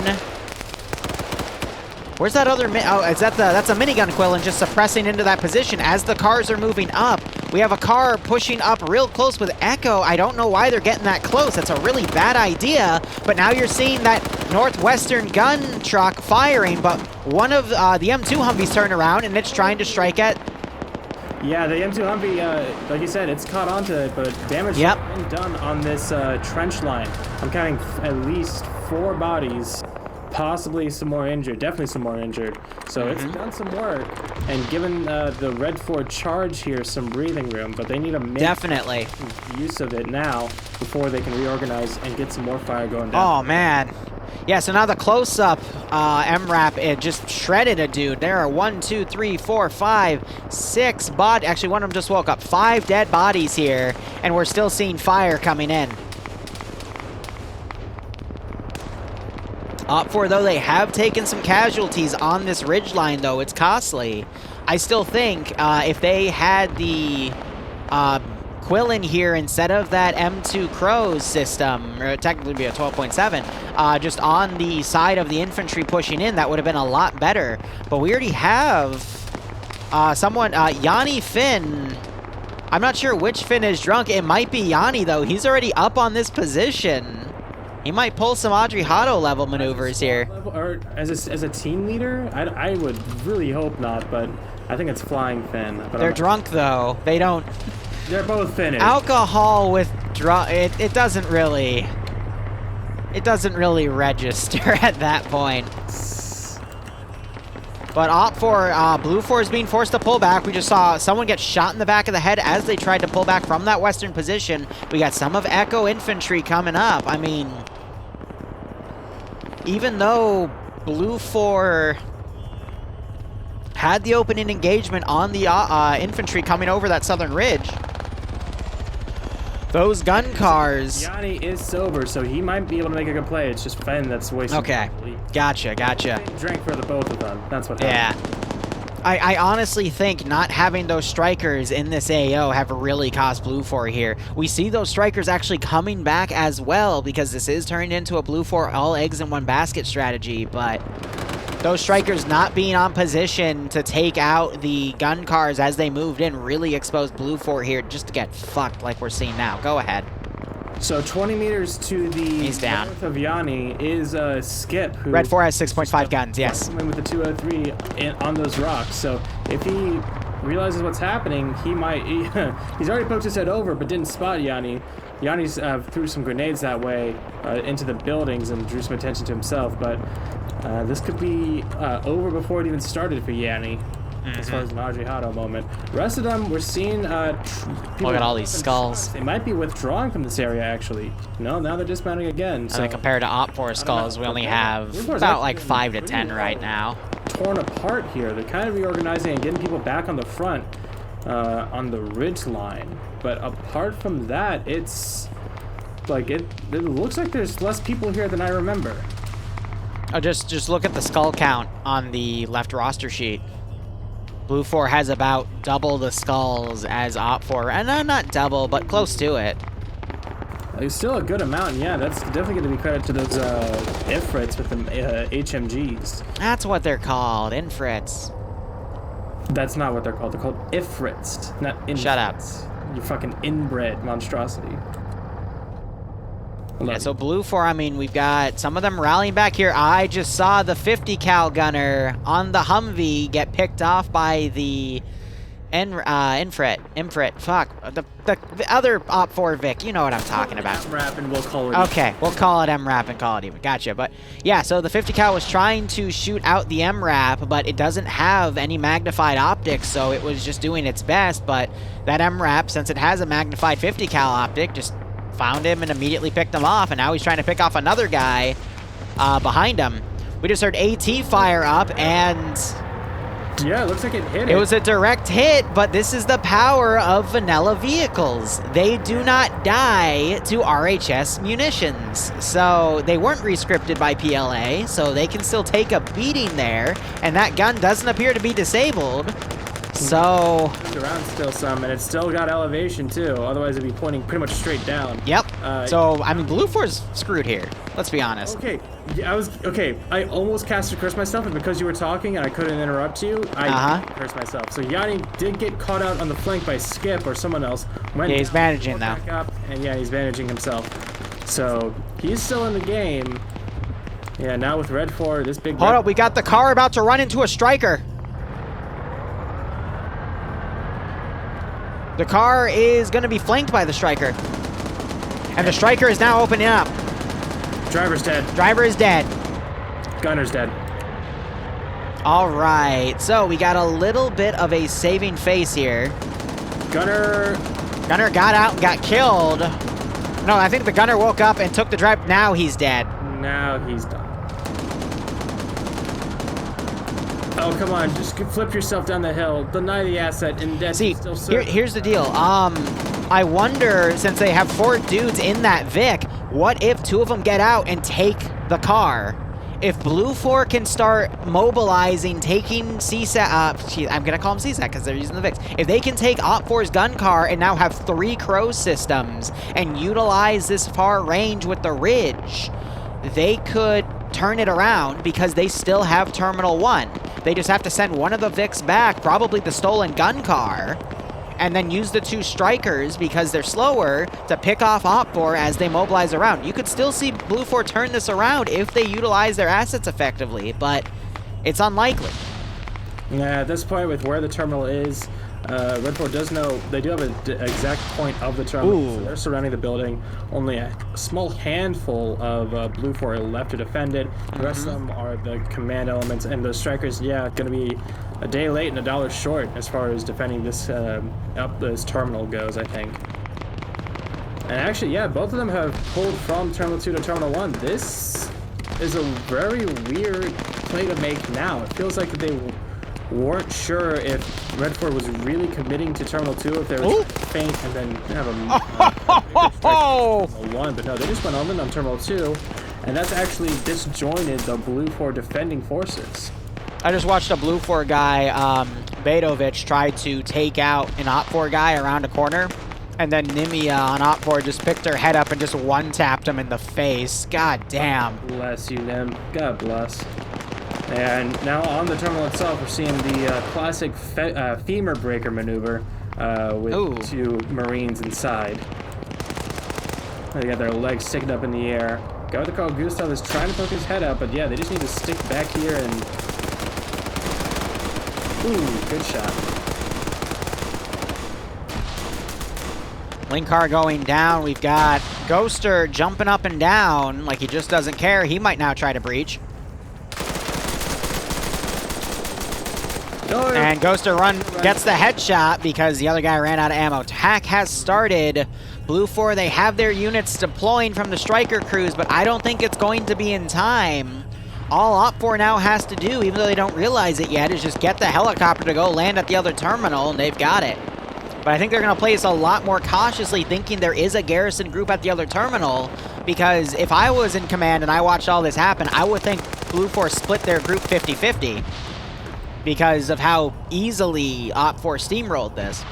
Where's that other that's a minigun, Quillen, just suppressing into that position as the cars are moving up. We have a car pushing up real close with Echo. I don't know why they're getting that close. That's a really bad idea. But now you're seeing that northwestern gun truck firing, but one of the M2 Humvees turned around and it's trying to strike at... Yeah, the M2 Humvee, like you said, it's caught onto it, but damage has been done on this trench line. I'm counting at least 4 bodies. Possibly some more injured, definitely some more injured. So it's done some work, and given the Red 4 charge here some breathing room, but they need to make use of it now before they can reorganize and get some more fire going down. Oh, man. Yeah, so now the close-up MRAP, it just shredded a dude. There are 1, 2, 3, 4, 5, 6 bodies. Actually, one of them just woke up. 5 dead bodies here, and we're still seeing fire coming in. Op 4, though, they have taken some casualties on this ridgeline, though. It's costly. I still think if they had the Quillen here instead of that M2 Crows system, or technically be a 12.7, just on the side of the infantry pushing in, that would have been a lot better. But we already have someone, Yanni Finn. I'm not sure which Finn is drunk. It might be Yanni, though. He's already up on this position. He might pull some Audrey Hotto level maneuvers here. Or as a team leader, I would really hope not, but I think it's Flying Finn. But they're drunk, though. They don't... They're both finished. Alcohol with drunk... It doesn't really... It doesn't really register at that point. But Op 4, Blue 4 is being forced to pull back. We just saw someone get shot in the back of the head as they tried to pull back from that western position. We got some of Echo infantry coming up. I mean, even though Blue 4 had the opening engagement on the infantry coming over that southern ridge, those gun cars... Yanni is sober, so he might be able to make a good play. It's just Fenn that's wasting. Okay, gotcha. Drank for the both of them. That's what happened. Yeah. I honestly think not having those strikers in this AO have really cost Blue 4 here. We see those strikers actually coming back as well, because this is turned into a Blue 4 all eggs in one basket strategy, but those strikers not being on position to take out the gun cars as they moved in really exposed Blue 4 here just to get fucked like we're seeing now. Go ahead. So 20 meters to the north of Yanni is Skip. Who Red 4 has 6.5 guns, yes. With the 203 on those rocks. So if he realizes what's happening, he might... he's already poked his head over, but didn't spot Yanni. Yanni's threw some grenades that way into the buildings and drew some attention to himself, but this could be over before it even started for Yanni. As far as an Audrey Hotto moment. The rest of them, we're seeing people... Look at all these skulls. They might be withdrawing from this area, actually. No, now they're dismounting again. So, I mean, compared to Op 4 skulls, we only have about like 5 to 10 right now. Torn apart here. They're kind of reorganizing and getting people back on the front. on the ridge line. But apart from that, it's like it looks like there's less people here than I remember. Oh, just look at the skull count on the left roster sheet. Blue 4 has about double the skulls as Op 4, and not double, but close to it. It's still a good amount, and yeah, that's definitely going to be credit to those Ifrits with the HMGs. That's what they're called, Infrits. That's not what they're called. They're called Ifrits, not Infrits. Shut up. You fucking inbred monstrosity. Yeah, so Blue 4, I mean, we've got some of them rallying back here. I just saw the 50 cal gunner on the Humvee get picked off by the Infrit. Fuck. The other Op 4 Vic. You know what I'm talking about. MRAP and we'll call it. Okay, we'll call it MRAP and call it even. Gotcha. But yeah, so the 50 cal was trying to shoot out the MRAP, but it doesn't have any magnified optics, so it was just doing its best. But that MRAP, since it has a magnified 50 cal optic, just found him and immediately picked him off, and now he's trying to pick off another guy behind him. We just heard AT fire up, and yeah, it looks like it hit. It was a direct hit, but this is the power of vanilla vehicles. They do not die to RHS munitions, so they weren't rescripted by PLA, so they can still take a beating there, and that gun doesn't appear to be disabled. So around still some, and it's still got elevation too. Otherwise, it'd be pointing pretty much straight down. Yep. So I mean, Blue 4's screwed here. Let's be honest. Okay, yeah, I almost cast a curse myself, and because you were talking and I couldn't interrupt you, I did curse myself. So Yanni did get caught out on the flank by Skip or someone else. Yeah, he's managing now. And yeah, he's managing himself. So he's still in the game. Yeah, now with Red 4, this big. Hold up, we got the car about to run into a striker. The car is going to be flanked by the striker. And the striker is now opening up. Driver's dead. Driver is dead. Gunner's dead. All right, so we got a little bit of a saving face here. Gunner got out and got killed. No, I think the gunner woke up and took the drive. Now he's dead. Now he's done. Oh, come on, just flip yourself down the hill, deny the asset, and that's still here's the deal. I wonder, since they have 4 dudes in that Vic, what if 2 of them get out and take the car? If Blue 4 can start mobilizing, taking CSAT, I'm gonna call them CSAT because they're using the Vics. If they can take Op 4's gun car and now have 3 Crow systems and utilize this far range with the Ridge, they could turn it around because they still have Terminal 1. They just have to send one of the Vics back, probably the stolen gun car, and then use the 2 strikers because they're slower to pick off Op 4 as they mobilize around. You could still see Blue 4 turn this around if they utilize their assets effectively, but it's unlikely. Yeah, at this point with where the terminal is, Red 4 does know, they do have an exact point of the terminal, so they're surrounding the building. Only a small handful of Blue 4 are left to defend it. The rest of them are the command elements, and the strikers, yeah, going to be a day late and $1 short as far as defending this this terminal goes, I think. And actually, yeah, both of them have pulled from Terminal 2 to Terminal 1. This is a very weird play to make now. It feels like they weren't sure if Red 4 was really committing to Terminal 2, if they were faint and then have a Terminal 1, but no, they just went all in on Terminal 2, and that's actually disjointed the Blue 4 defending forces. I just watched a Blue 4 guy, Bedovic, try to take out an Op 4 guy around a corner, and then Nimia on Op 4 just picked her head up and just one-tapped him in the face. God damn. Bless you, Nim. God bless. And now on the terminal itself, we're seeing the classic femur breaker maneuver with 2 Marines inside. They got their legs sticking up in the air. Guy with the Carl Gustav is trying to poke his head up, but yeah, they just need to stick back here and... Ooh, good shot. Link car going down. We've got Ghoster jumping up and down like he just doesn't care. He might now try to breach. And Ghoster gets the headshot because the other guy ran out of ammo. Attack has started. Blue 4, they have their units deploying from the striker crews, but I don't think it's going to be in time. All Op 4 now has to do, even though they don't realize it yet, is just get the helicopter to go land at the other terminal, and they've got it. But I think they're going to play this a lot more cautiously, thinking there is a garrison group at the other terminal, because if I was in command and I watched all this happen, I would think Blue Force split their group 50-50 because of how easily Op 4 steamrolled this.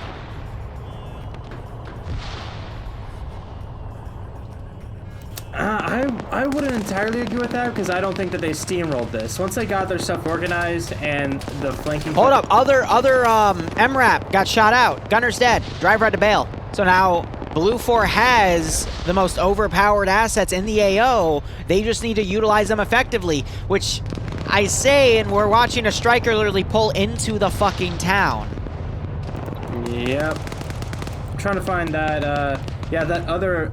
I wouldn't entirely agree with that because I don't think that they steamrolled this. Once they got their stuff organized and the flanking... Hold up, other MRAP got shot out. Gunner's dead. Driver had to bail. So now Blue 4 has the most overpowered assets in the AO. They just need to utilize them effectively, which I say, and we're watching a striker literally pull into the fucking town. Yep. I'm trying to find that, yeah, that other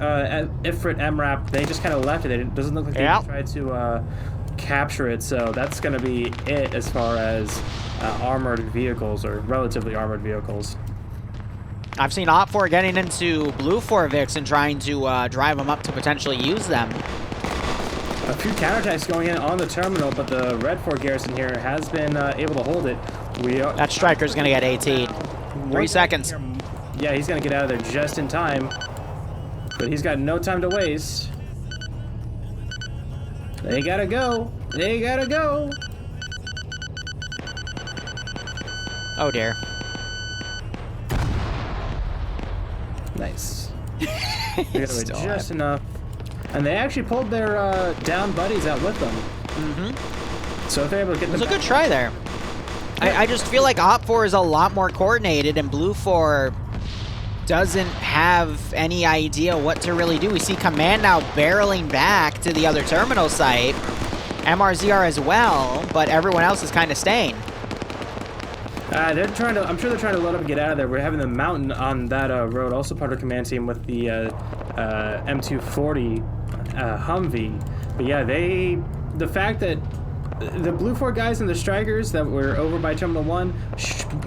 Ifrit MRAP, they just kind of left it. It doesn't look like they tried to capture it, so that's going to be it as far as armored vehicles, or relatively armored vehicles. I've seen Op 4 getting into Blue 4 Vix and trying to drive them up to potentially use them. A few counterattacks going in on the terminal, but the Red 4 garrison here has been able to hold it. That striker's going to get AT'd. 3 seconds. Yeah, he's going to get out of there just in time. But he's got no time to waste. They gotta go. They gotta go. Oh dear. Nice. They got away just enough. And they actually pulled their down buddies out with them. Mm-hmm. So if they're able to get them... It was a good try there. I just feel like Op 4 is a lot more coordinated, and Blue 4 doesn't have any idea what to really do. We see Command now barreling back to the other terminal site. MRZR as well, but everyone else is kind of staying. They're trying to... I'm sure they're trying to let them get out of there. We're having the Mountain on that road, also part of the command team with the M240 Humvee. But yeah, the fact that the Blue 4 guys and the Strikers that were over by Terminal 1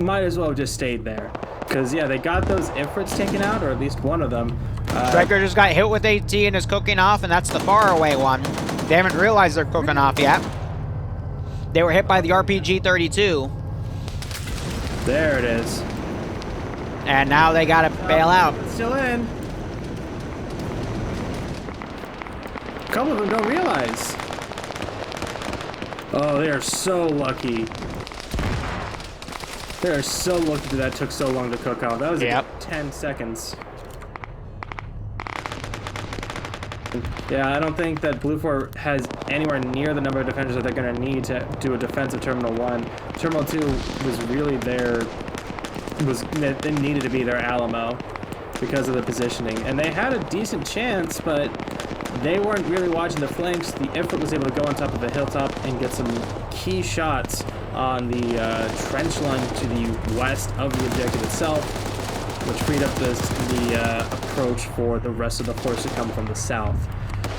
might as well have just stayed there. Because, yeah, they got those Ifrits taken out, or at least one of them. Striker just got hit with AT and is cooking off, and that's the faraway one. They haven't realized they're cooking off yet. They were hit by the RPG-32. There it is. And now they gotta bail out. It's still in. A couple of them don't realize. Oh, they are so lucky. They are so lucky that took so long to cook off. That was like 10 seconds. Yeah, I don't think that Blue 4 has anywhere near the number of defenders that they're going to need to do a defensive Terminal 1. Terminal 2 was really they needed to be their Alamo because of the positioning. And they had a decent chance, but they weren't really watching the flanks. The Ifrit was able to go on top of a hilltop and get some key shots on the trench line to the west of the objective itself, which freed up the approach for the rest of the force to come from the south.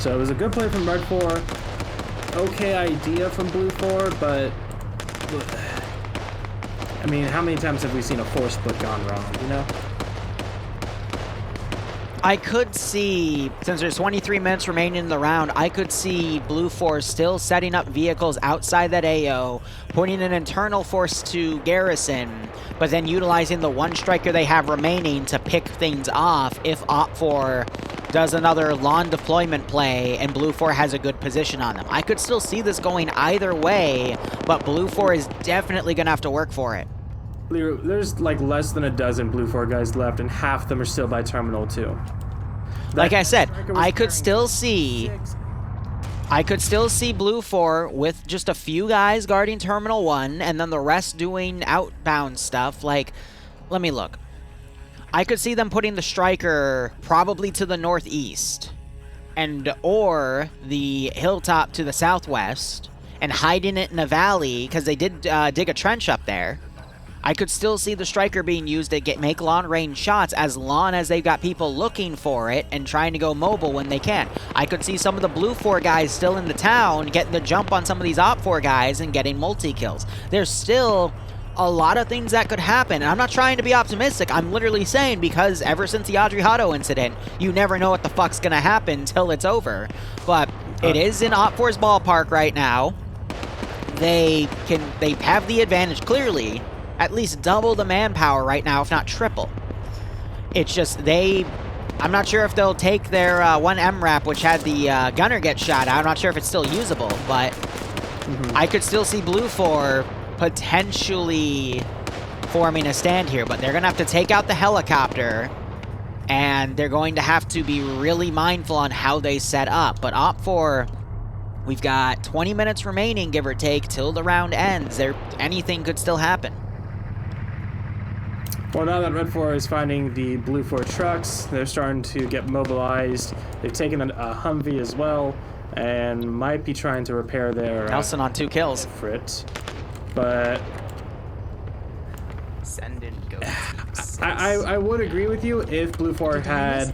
So it was a good play from Red 4. Okay idea from Blue 4, but I mean, how many times have we seen a force split gone wrong, you know? I could see, since there's 23 minutes remaining in the round, I could see Blue 4 still setting up vehicles outside that AO, putting an internal force to garrison, but then utilizing the one striker they have remaining to pick things off if Op 4 does another lawn deployment play and Blue 4 has a good position on them. I could still see this going either way, but Blue 4 is definitely going to have to work for it. Liru, there's like less than a dozen Blue 4 guys left, and half of them are still by Terminal 2. Like I said, I could still see Blue 4 with just a few guys guarding Terminal 1, and then the rest doing outbound stuff. Like, let me look. I could see them putting the Striker probably to the northeast, or the hilltop to the southwest, and hiding it in a valley, because they did dig a trench up there. I could still see the Striker being used to make long-range shots as long as they've got people looking for it and trying to go mobile when they can. I could see some of the Blue 4 guys still in the town getting the jump on some of these Op 4 guys and getting multi-kills. There's still a lot of things that could happen, and I'm not trying to be optimistic. I'm literally saying because ever since the Audrey Hotto incident, you never know what the fuck's gonna happen till it's over. But it is in Op 4's ballpark right now. They have the advantage clearly. At least double the manpower right now, if not triple. It's just I'm not sure if they'll take their one MRAP, which had the gunner get shot out. I'm not sure if it's still usable, but I could still see Blue 4 potentially forming a stand here. But they're going to have to take out the helicopter, and they're going to have to be really mindful on how they set up. But Op 4, we've got 20 minutes remaining, give or take, till the round ends. Anything could still happen. Well, now that Red 4 is finding the Blue 4 trucks, they're starting to get mobilized. They've taken a Humvee as well, and might be trying to repair their... Nelson on 2 kills. Frit. But... Send in go team 6. I would agree with you if Blue 4 had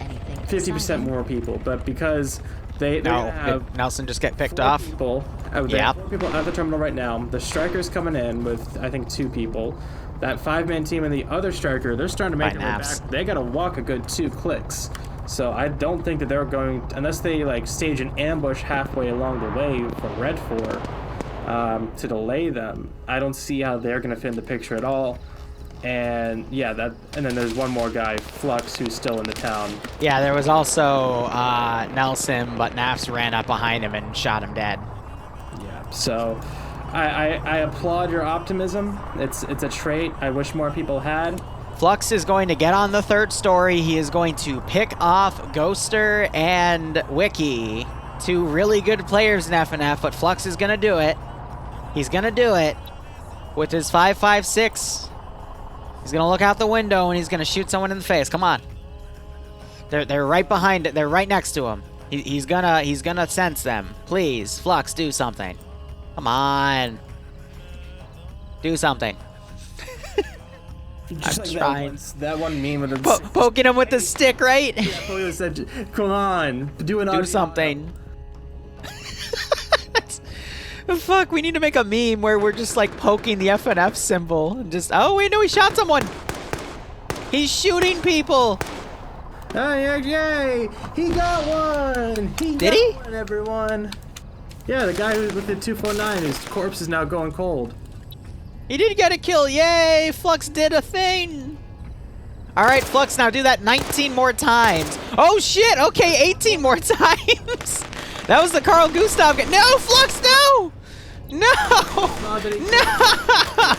50% more people, but because they have... Did Nelson just get picked off? People, they have 4 people at the terminal right now. The Striker's coming in with, I think, 2 people. That 5-man team and the other Striker, they're starting to make their way back. They gotta walk a good 2 clicks. So I don't think that they're going, unless they like stage an ambush halfway along the way for Red 4 to delay them. I don't see how they're gonna fit in the picture at all. And yeah, and then there's one more guy, Flux, who's still in the town. Yeah, there was also Nelson, but Nafs ran up behind him and shot him dead. Yeah, so I applaud your optimism. It's a trait I wish more people had. Flux is going to get on the 3rd story. He is going to pick off Ghoster and Wiki, 2 really good players in FNF, but Flux is going to do it. He's going to do it with his 5.56. He's going to look out the window and he's going to shoot someone in the face. Come on. They're right behind it. They're right next to him. He's gonna sense them. Please, Flux, do something. Come on. Do something. Just I'm like trying. That one meme with him poking him with the stick, right? Yeah, Polio said, "Come on, do something." Fuck, we need to make a meme where we're just like poking the FNF symbol and just, oh wait, no, he shot someone. He's shooting people. Oh, yeah, yay! He got one! Did he? One, everyone. Yeah, the guy who's with the 249, his corpse is now going cold. He did get a kill. Yay! Flux did a thing. All right, Flux, now do that 19 more times. Oh, shit. Okay, 18 more times. That was the Carl Gustav. No, Flux, no! No!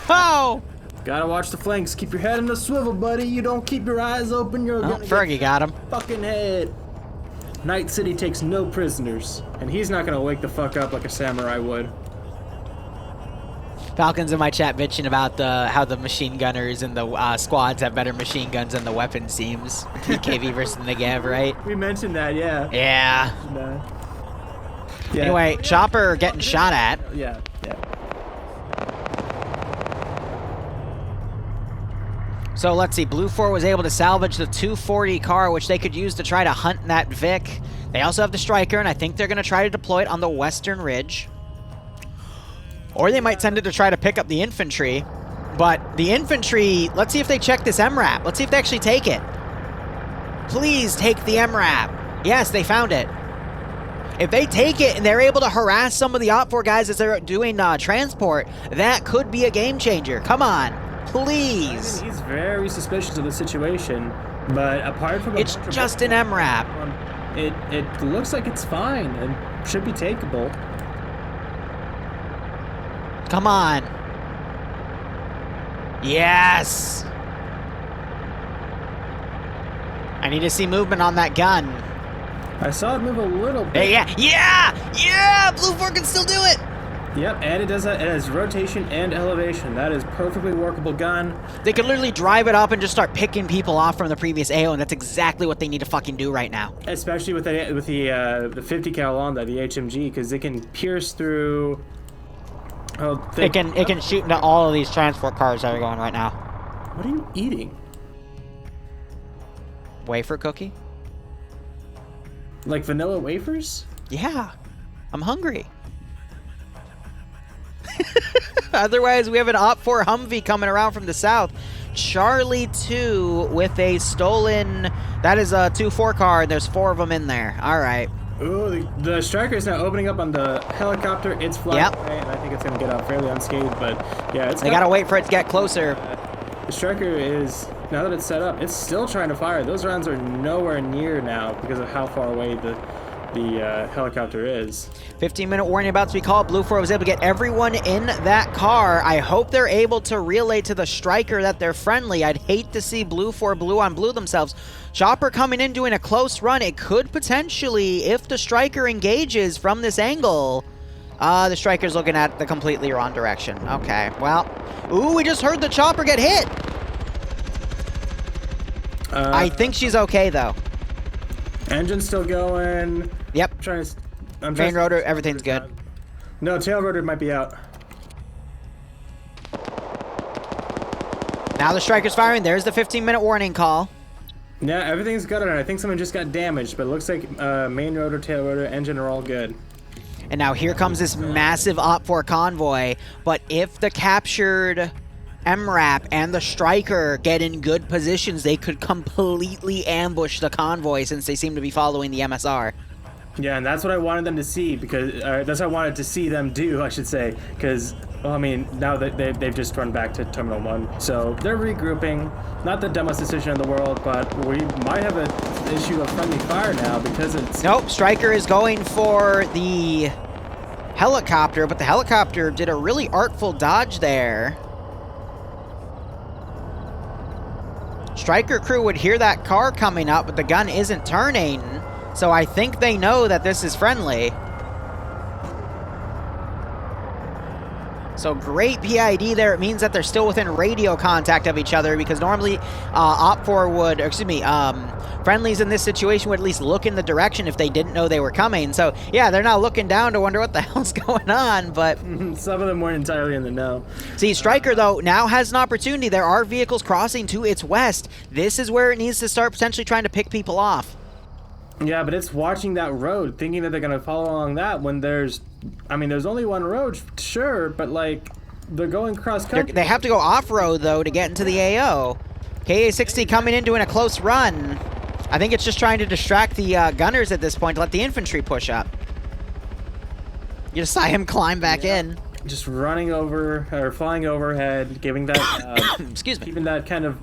No! Gotta watch the flanks. Keep your head in the swivel, buddy. You don't keep your eyes open, you're gonna Fergie got him. Fucking head. Night City takes no prisoners, and he's not gonna wake the fuck up like a samurai would. Falcon's in my chat bitching about how the machine gunners and the squads have better machine guns than the weapons teams. PKV versus the Negev, right? We mentioned that, yeah. Yeah. Yeah. Anyway, Chopper getting shot at. Yeah. So let's see, Blue 4 was able to salvage the 240 car, which they could use to try to hunt that Vic. They also have the Striker, and I think they're going to try to deploy it on the western ridge. Or they might send it to try to pick up the infantry. But the infantry, let's see if they check this MRAP. Let's see if they actually take it. Please take the MRAP. Yes, they found it. If they take it and they're able to harass some of the Op4 guys as they're doing transport, that could be a game changer. Come on, please. He's very suspicious of the situation, but apart from it's just an MRAP. It looks like it's fine and should be takeable. Come on. Yes. I need to see movement on that gun. I saw it move a little bit. Yeah! Blue 4 can still do it! Yep, and it does that. It has rotation and elevation. That is perfectly workable gun. They could literally drive it up and just start picking people off from the previous AO, and that's exactly what they need to fucking do right now. Especially with the 50 cal on that, the HMG, because they can pierce through. Oh, it can shoot into all of these transport cars that are going right now. What are you eating? Wafer cookie? Like vanilla wafers? Yeah, I'm hungry. Otherwise, we have an Op4 Humvee coming around from the south. Charlie 2 with a stolen... That is a 2-4 car, and there's 4 of them in there. All right. Ooh, the Striker is now opening up on the helicopter. It's flying away, and I think it's going to get out fairly unscathed, but yeah, They got to wait for it to get closer. The Striker is now that it's set up, it's still trying to fire. Those rounds are nowhere near now because of how far away the helicopter is. 15-minute warning about to be called. Blue 4 was able to get everyone in that car. I hope they're able to relay to the striker that they're friendly. I'd hate to see Blue 4 blue on blue themselves. Chopper coming in doing a close run. It could potentially, if the striker engages from this angle, the striker's looking at the completely wrong direction. Okay, well, ooh, we just heard the chopper get hit. I think she's okay though. Engine's still going. Yep. Main rotor, everything's good. No, tail rotor might be out. Now the striker's firing. There's the 15-minute warning call. Yeah, everything's good on it. I think someone just got damaged, but it looks like main rotor, tail rotor, engine are all good. And now here comes this massive OPFOR convoy. But if the captured MRAP and the striker get in good positions, they could completely ambush the convoy since they seem to be following the MSR. Yeah, and that's what I wanted them to see, because that's what I wanted to see them do, I should say, because, well, I mean, now that they've just run back to Terminal 1, so they're regrouping. Not the dumbest decision in the world, but we might have an issue of friendly fire now because it's... Nope, striker is going for the helicopter, but the helicopter did a really artful dodge there. Striker crew would hear that car coming up, but the gun isn't turning, so I think they know that this is friendly. So great PID there. It means that they're still within radio contact of each other, because normally OPFOR would, or excuse me, friendlies in this situation would at least look in the direction if they didn't know they were coming. So yeah, they're now looking down to wonder what the hell's going on, but... Some of them weren't entirely in the know. See, Striker, though, now has an opportunity. There are vehicles crossing to its west. This is where it needs to start potentially trying to pick people off. Yeah, but it's watching that road, thinking that they're going to follow along that when there's... I mean, there's only one road, sure, but, like, they're going cross-country. They have to go off-road, though, to get into the AO. KA-60 coming in doing a close run. I think it's just trying to distract the gunners at this point to let the infantry push up. You just saw him climb back in. Just running over, or flying overhead, giving that... excuse me. Keeping that kind of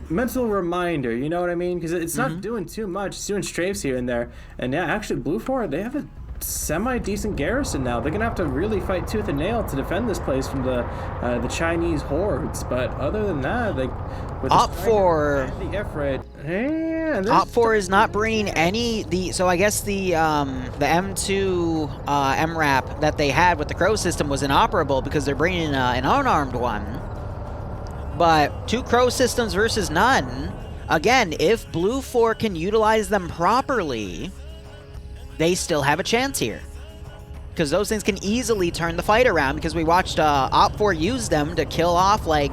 mental reminder, you know what I mean? Because it's not doing too much. It's doing strafes here and there. And yeah, actually, Blue 4, they have a semi-decent garrison now. They're going to have to really fight tooth and nail to defend this place from the Chinese hordes. But other than that, like... OPFOR... The Ifrit... Yeah, OPFOR is not bringing any... So I guess the M2 MRAP that they had with the Crow system was inoperable because they're bringing an unarmed one. But 2 Crow systems versus none. Again, if Blue 4 can utilize them properly, they still have a chance here. Because those things can easily turn the fight around, because we watched OPFOR use them to kill off like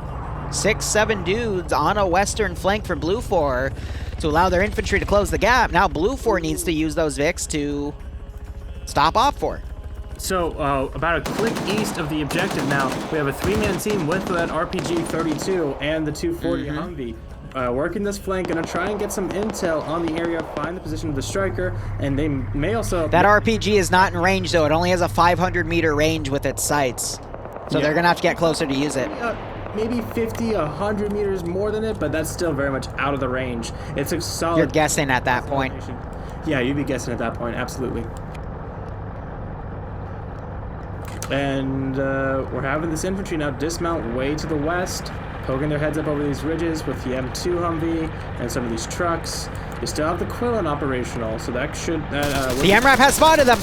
6-7 dudes on a western flank for Blue 4 to allow their infantry to close the gap. Now Blue 4 needs to use those Vics to stop OPFOR. So, about a click east of the objective now, we have a 3-man team with that RPG-32 and the 240 Humvee. Working this flank, gonna try and get some intel on the area, find the position of the striker, and they may also... That RPG is not in range, though. It only has a 500-meter range with its sights. So they're gonna have to get closer to use it. Maybe 50, 100 meters more than it, but that's still very much out of the range. It's a solid... You're guessing at that point. Yeah, you'd be guessing at that point, absolutely. And we're having this infantry now dismount way to the west, poking their heads up over these ridges with the M2 Humvee and some of these trucks. They still have the Quillen operational, so that should... the MRAP has spotted them!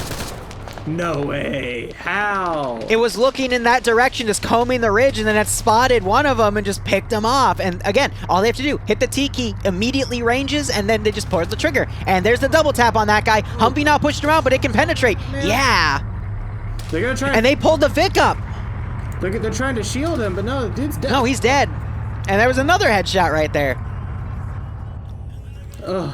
No way! How? It was looking in that direction, just combing the ridge, and then it spotted one of them and just picked them off. And again, all they have to do, hit the T key, immediately ranges, and then they just pull the trigger. And there's the double tap on that guy. Humvee now pushed around, but it can penetrate. Man. Yeah! They're gonna try and they pulled the Vic up. They're trying to shield him, but no, the dude's dead. No, he's dead. And there was another headshot right there. Ugh.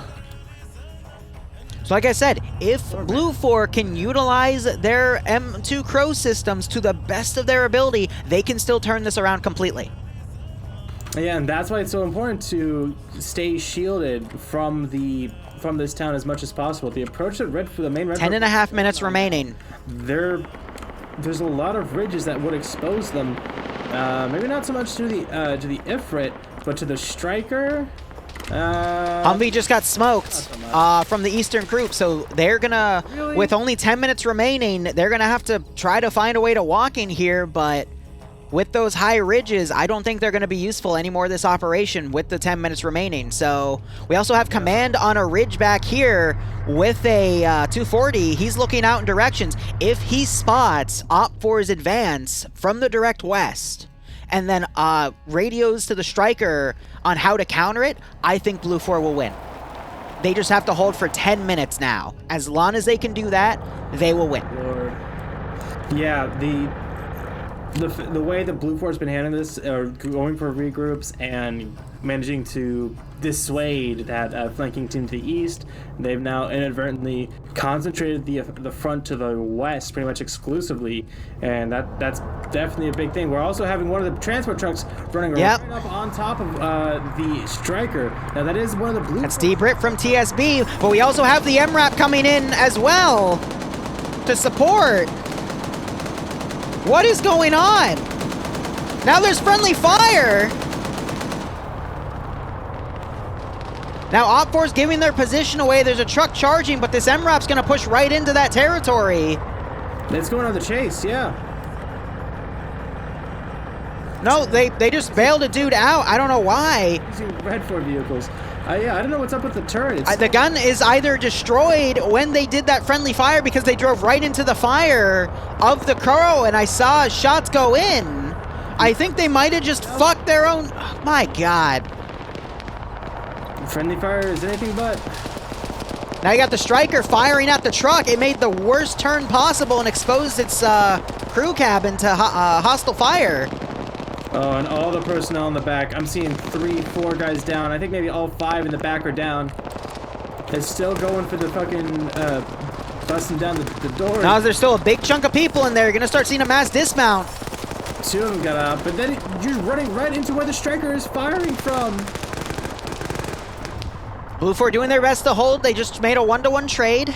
So like I said, if Blue 4 can utilize their M2 Crow systems to the best of their ability, they can still turn this around completely. Yeah, and that's why it's so important to stay shielded from this town as much as possible. The approach that the main red... 10.5 minutes remaining. There's a lot of ridges that would expose them. Maybe not so much to the Ifrit, But to the striker, Humvee just got smoked from the eastern group, so they're gonna, Really? with only 10 minutes remaining, they're gonna have to try to find a way to walk in here, but with those high ridges, I don't think they're gonna be useful anymore this operation with the 10 minutes remaining. So we also have command on a ridge back here with a 240. He's looking out in directions. If he spots Op4's advance from the direct west, and then radios to the striker on how to counter it, I think Blue 4 will win. They just have to hold for 10 minutes now. As long as they can do that, they will win. Lord. Yeah, the way that Blue 4's been handling this, going for regroups and managing to dissuade that flanking team to the east, they've now inadvertently concentrated the front to the west pretty much exclusively, and that's definitely a big thing. We're also having one of the transport trucks running right up on top of the striker. Now that is one of the Blue. That's D-Brit from TSB, but we also have the MRAP coming in as well to support. What is going on? Now there's friendly fire. Now Op4's giving their position away. There's a truck charging, but this MRAP's gonna push right into that territory. It's going on the chase, yeah. No, they just bailed a dude out. I don't know why. Using Red 4 vehicles. Yeah, I don't know what's up with the turret. The gun is either destroyed when they did that friendly fire because they drove right into the fire of the Crow, and I saw shots go in. I think they might have just fucked their own. Oh, my God. Friendly fire is anything but. Now you got the striker firing at the truck. It made the worst turn possible and exposed its crew cabin to hostile fire. Oh, and all the personnel in the back. I'm seeing 3, 4 guys down. I think maybe all 5 in the back are down. It's still going for the fucking busting down the door. Now there's still a big chunk of people in there. You're gonna start seeing a mass dismount. 2 of them got out, but then you're running right into where the striker is firing from. Blue 4 doing their best to hold. They just made a 1-to-1 trade.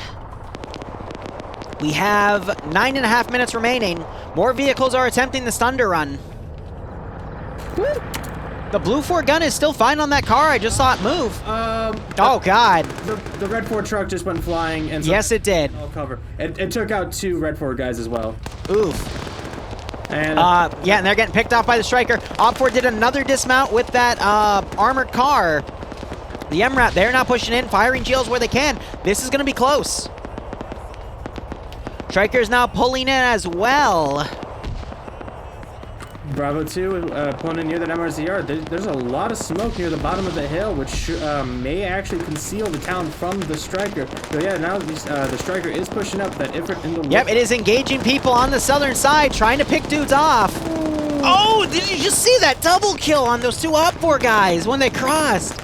We have 9.5 minutes remaining. More vehicles are attempting the Thunder run. The Blue 4 gun is still fine on that car. I just saw it move. Oh, God. The Red 4 truck just went flying. And so yes, it did. All cover. It took out 2 Red 4 guys as well. Oof. And yeah, and they're getting picked off by the striker. Op4 did another dismount with that armored car. The MRAP, they're now pushing in, firing GLs where they can. This is going to be close. Striker's now pulling in as well. Bravo 2 pulling in near that MRZR. There's a lot of smoke near the bottom of the hill, which may actually conceal the town from the striker. So yeah, now the striker is pushing up that Ifrit in the Yep, it is engaging people on the southern side, trying to pick dudes off. Ooh. Oh, did you just see that double kill on those 2 Op4 guys when they crossed?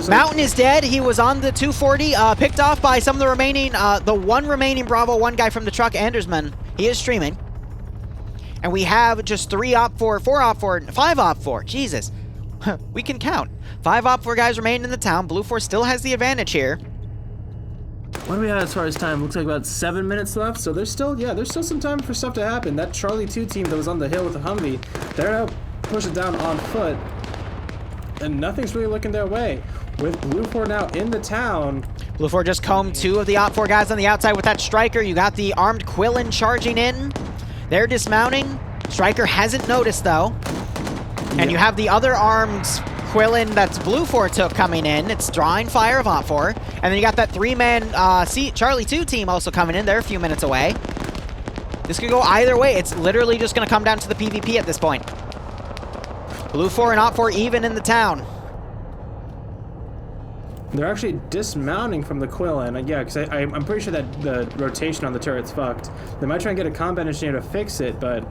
Mountain is dead. He was on the 240, picked off by some of the remaining, the 1 remaining Bravo 1 guy from the truck, Andersman. He is streaming. And we have just 3 Op4, 4 Op4, 5 Op4. Jesus. We can count. 5 Op4 guys remain in the town. Blue 4 still has the advantage here. What do we have as far as time? Looks like about 7 minutes left. So there's still some time for stuff to happen. That Charlie 2 team that was on the hill with the Humvee, they're now pushing down on foot. And nothing's really looking their way. With Blue 4 now in the town. Blue 4 just combed 2 of the Op4 guys on the outside with that striker. You got the armed Quillen charging in. They're dismounting. Striker hasn't noticed, though. And you have the other armed Quillen that's Blue 4 took coming in. It's drawing fire of Op4. And then you got that 3-man Charlie 2 team also coming in. They're a few minutes away. This could go either way. It's literally just going to come down to the PvP at this point. Blue 4 and Op4 even in the town. They're actually dismounting from the Quillen. Yeah, because I'm pretty sure that the rotation on the turret's fucked. They might try and get a combat engineer to fix it, but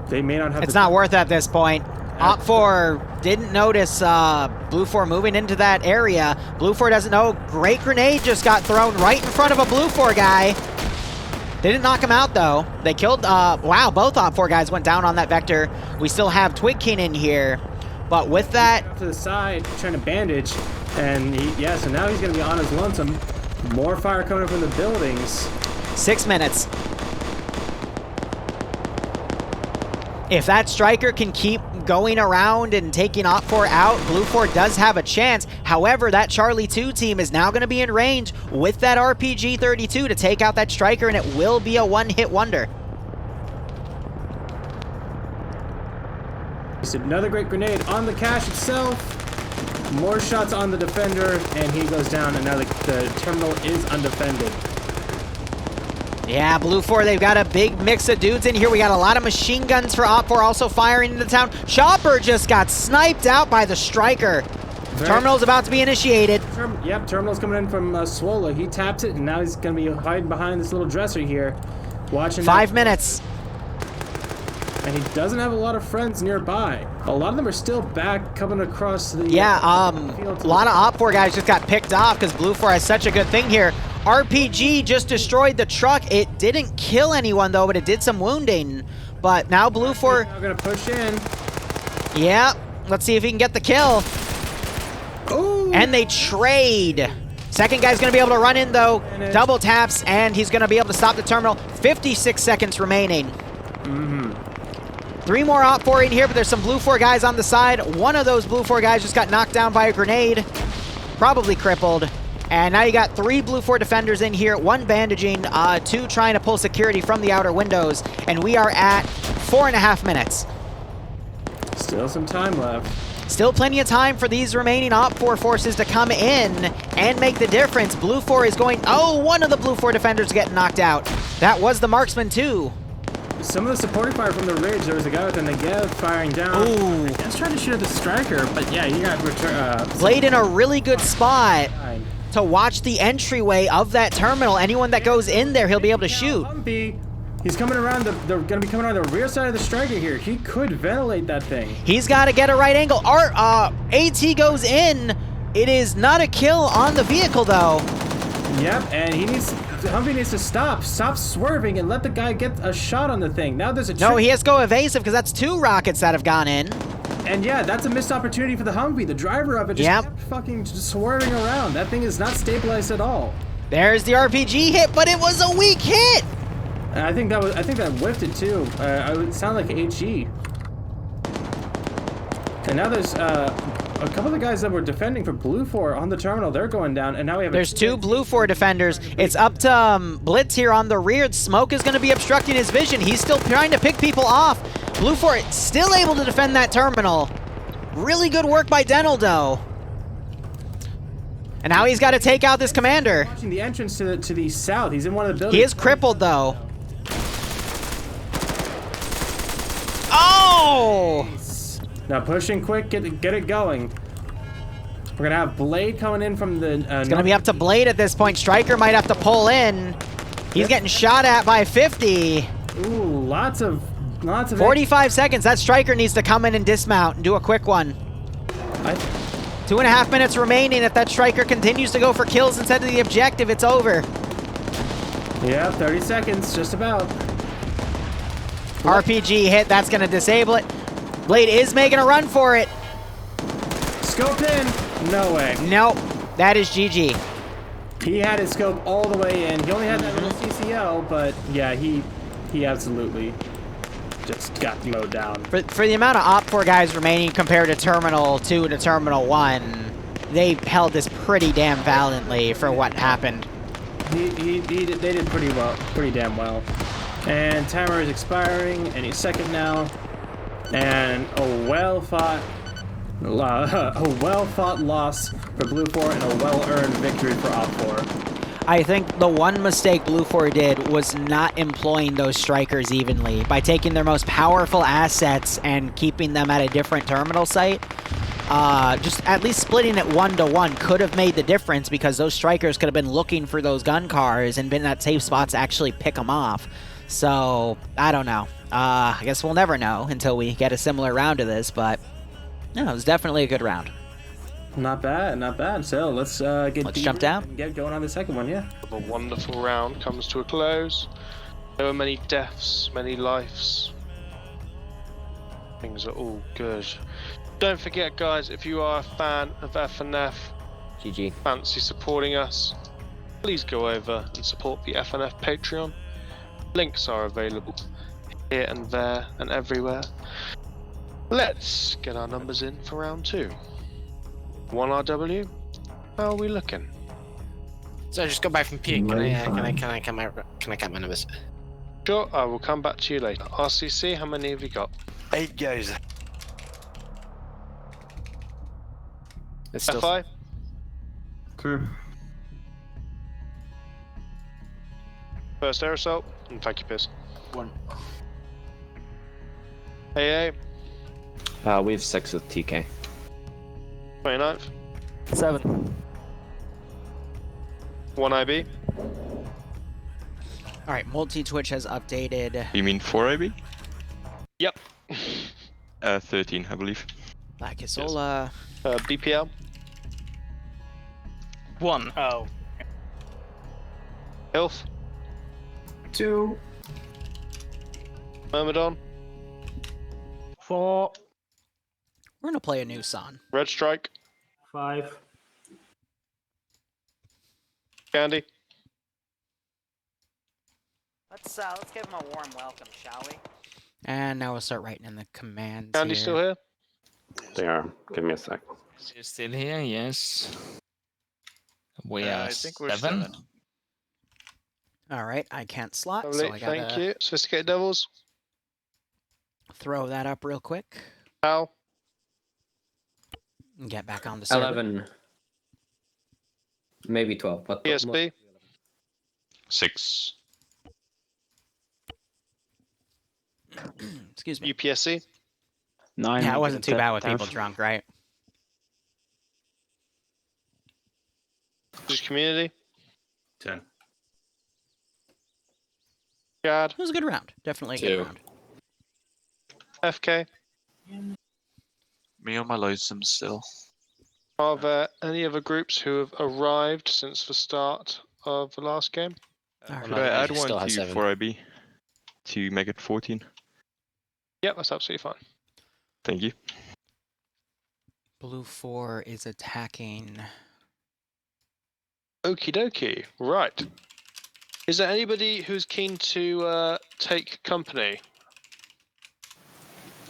they may not have. It's not worth it at this point. Op4 didn't notice Blue 4 moving into that area. Blue 4 doesn't know. Great grenade just got thrown right in front of a Blue 4 guy. They didn't knock him out, though. They killed, wow, both Op4 guys went down on that vector. We still have Twigkin in here. But with that... To the side, trying to bandage. And, so now he's going to be on his lonesome. More fire coming from the buildings. 6 minutes. If that striker can keep going around and taking Op4 out, Blue 4 does have a chance. However, that Charlie 2 team is now going to be in range with that RPG-32 to take out that striker, and it will be a one-hit wonder. Just another great grenade on the cache itself. More shots on the defender, and he goes down, and now the terminal is undefended. Yeah, Blue 4, they've got a big mix of dudes in here. We got a lot of machine guns for Op4 also firing into town. Chopper just got sniped out by the striker. Terminal's about to be initiated. Yep, terminal's coming in from Swola. He taps it, and now he's going to be hiding behind this little dresser here. Watching 5 minutes. And he doesn't have a lot of friends nearby. A lot of them are still back coming across the Yeah, field. a lot of Op4 guys just got picked off because Blue 4 has such a good thing here. RPG just destroyed the truck. It didn't kill anyone, though, but it did some wounding. But now Blue 4... Now going to push in. Yeah, let's see if he can get the kill. Ooh. And they trade. Second guy's going to be able to run in, though. Double taps, and he's going to be able to stop the terminal. 56 seconds remaining. Mm-hmm. 3 more Op4 in here, but there's some Blue 4 guys on the side. One of those Blue 4 guys just got knocked down by a grenade. Probably crippled. And now you got 3 Blue 4 defenders in here, 1 bandaging, 2 trying to pull security from the outer windows. And we are at 4.5 minutes. Still some time left. Still plenty of time for these remaining Op4 forces to come in and make the difference. Blue 4 is going... Oh, one of the Blue 4 defenders getting knocked out. That was the marksman, too. Some of the supporting fire from the ridge, there was a guy with a Negev firing down. Ooh. I guess trying to shoot at the striker, but yeah, you got return. Played in a really good spot to watch the entryway of that terminal. Anyone that goes in there, he'll be able to shoot. Humvee, he's coming around they're going to be coming around the rear side of the striker here. He could ventilate that thing. He's got to get a right angle. AT goes in. It is not a kill on the vehicle, though. Yep, and Humvee needs to stop swerving, and let the guy get a shot on the thing. Now there's a No, he has to go evasive because that's 2 rockets that have gone in. And yeah, that's a missed opportunity for the Humvee. The driver of it just kept fucking just swerving around. That thing is not stabilized at all. There's the RPG hit, but it was a weak hit. And I think that whiffed it too. It would sound like HE. And now there's a couple of the guys that were defending for Blue 4 on the terminal. They're going down, and now we have. There's 2 Blue 4 defenders. It's up to Blitz here on the rear. Smoke is going to be obstructing his vision. He's still trying to pick people off. Blue 4 still able to defend that terminal. Really good work by Denaldo. And now he's got to take out this commander. Watching the entrance to the south. He's in one of the buildings. He is crippled, though. Oh! Now pushing quick, get it going. We're gonna have Blade coming in from the. It's gonna be up to Blade at this point. Striker might have to pull in. He's getting shot at by 50. Ooh, lots of. 45 seconds. That Striker needs to come in and dismount and do a quick one. 2.5 minutes remaining. If that Striker continues to go for kills instead of the objective, it's over. Yeah, 30 seconds, just about. RPG hit. That's gonna disable it. Blade is making a run for it. Scoped in. No way. Nope. That is GG. He had his scope all the way in. He only had that little CCL, but yeah, he absolutely just got mowed down. For the amount of Op4 guys remaining compared to Terminal 2 to Terminal 1, they held this pretty damn valiantly for what happened. They did pretty damn well. And timer is expiring any second now. And a well-fought loss for Blue 4 and a well-earned victory for Op4. I think the one mistake Blue 4 did was not employing those strikers evenly by taking their most powerful assets and keeping them at a different terminal site. Just at least splitting it 1-to-1 could have made the difference because those strikers could have been looking for those gun cars and been at safe spots to actually pick them off. So, I don't know. I guess we'll never know until we get a similar round to this, but no, it was definitely a good round. Not bad, not bad. So let's jump down and get going on the second one, yeah. The wonderful round comes to a close. There were many deaths, many lives. Things are all good. Don't forget, guys, if you are a fan of FNF, GG. fancy supporting us, please go over and support the FNF Patreon. Links are available here and there and everywhere. Let's get our numbers in for round 2. 1 RW. How are we looking? So just go back from P. Can I count my numbers? Sure, I will come back to you later. RCC, how many have you got? 8 guys. It's still FI? 2. First air assault, and thank you, Piers. 1. AA, We have 6 with TK. 29th. 7. 1 IB. All right, multi-twitch has updated. You mean 4 AB? Yep. 13, I believe. La Casola. BPL. 1. Oh. Health. 2. Myrmidon. 4. We're gonna play a new song. Red Strike. 5. Candy. Let's give him a warm welcome, shall we? And now we'll start writing in the commands. Candy still here? They are. Give me a sec. You're still here, yes. We are I think we're 7. All right, I can't slot, Lovely, so I gotta thank you. Sophisticated Devils. throw that up real quick Al. and get back on the server. 11. Maybe 12. But PSB. 6. Excuse me. UPSC. 9. Yeah, it wasn't too bad with people drunk, right? Just community. 10. GAD. It was a good round. Definitely a 2. good round. FK. Me on my lonesome still. Are there any other groups who have arrived since the start of the last game? All Could right. I add still one has to 7. 4 AB to make it 14? Yep, that's absolutely fine. Thank you. Blue 4 is attacking. Okie dokie. Right. Is there anybody who's keen to take company?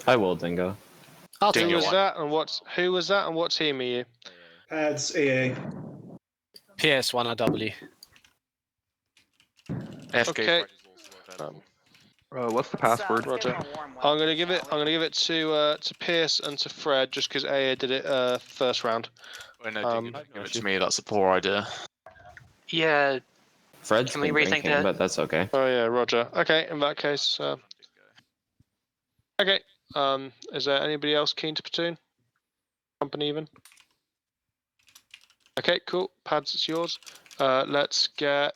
I will, Dingo. I'll Who take was it. that and what team are you? Pads AA. PS1 RW. Okay. What's the password? Roger. I'm gonna give it to Pierce and to Fred just because AA did it first round. Wait, no, give it to me. That's a poor idea. Yeah. Fred's Can we been rethink drinking, that? but that's okay. Oh yeah, Roger. Okay, in that case, okay. Is there anybody else keen to platoon? Company even? Okay, cool. Pads, it's yours. Let's get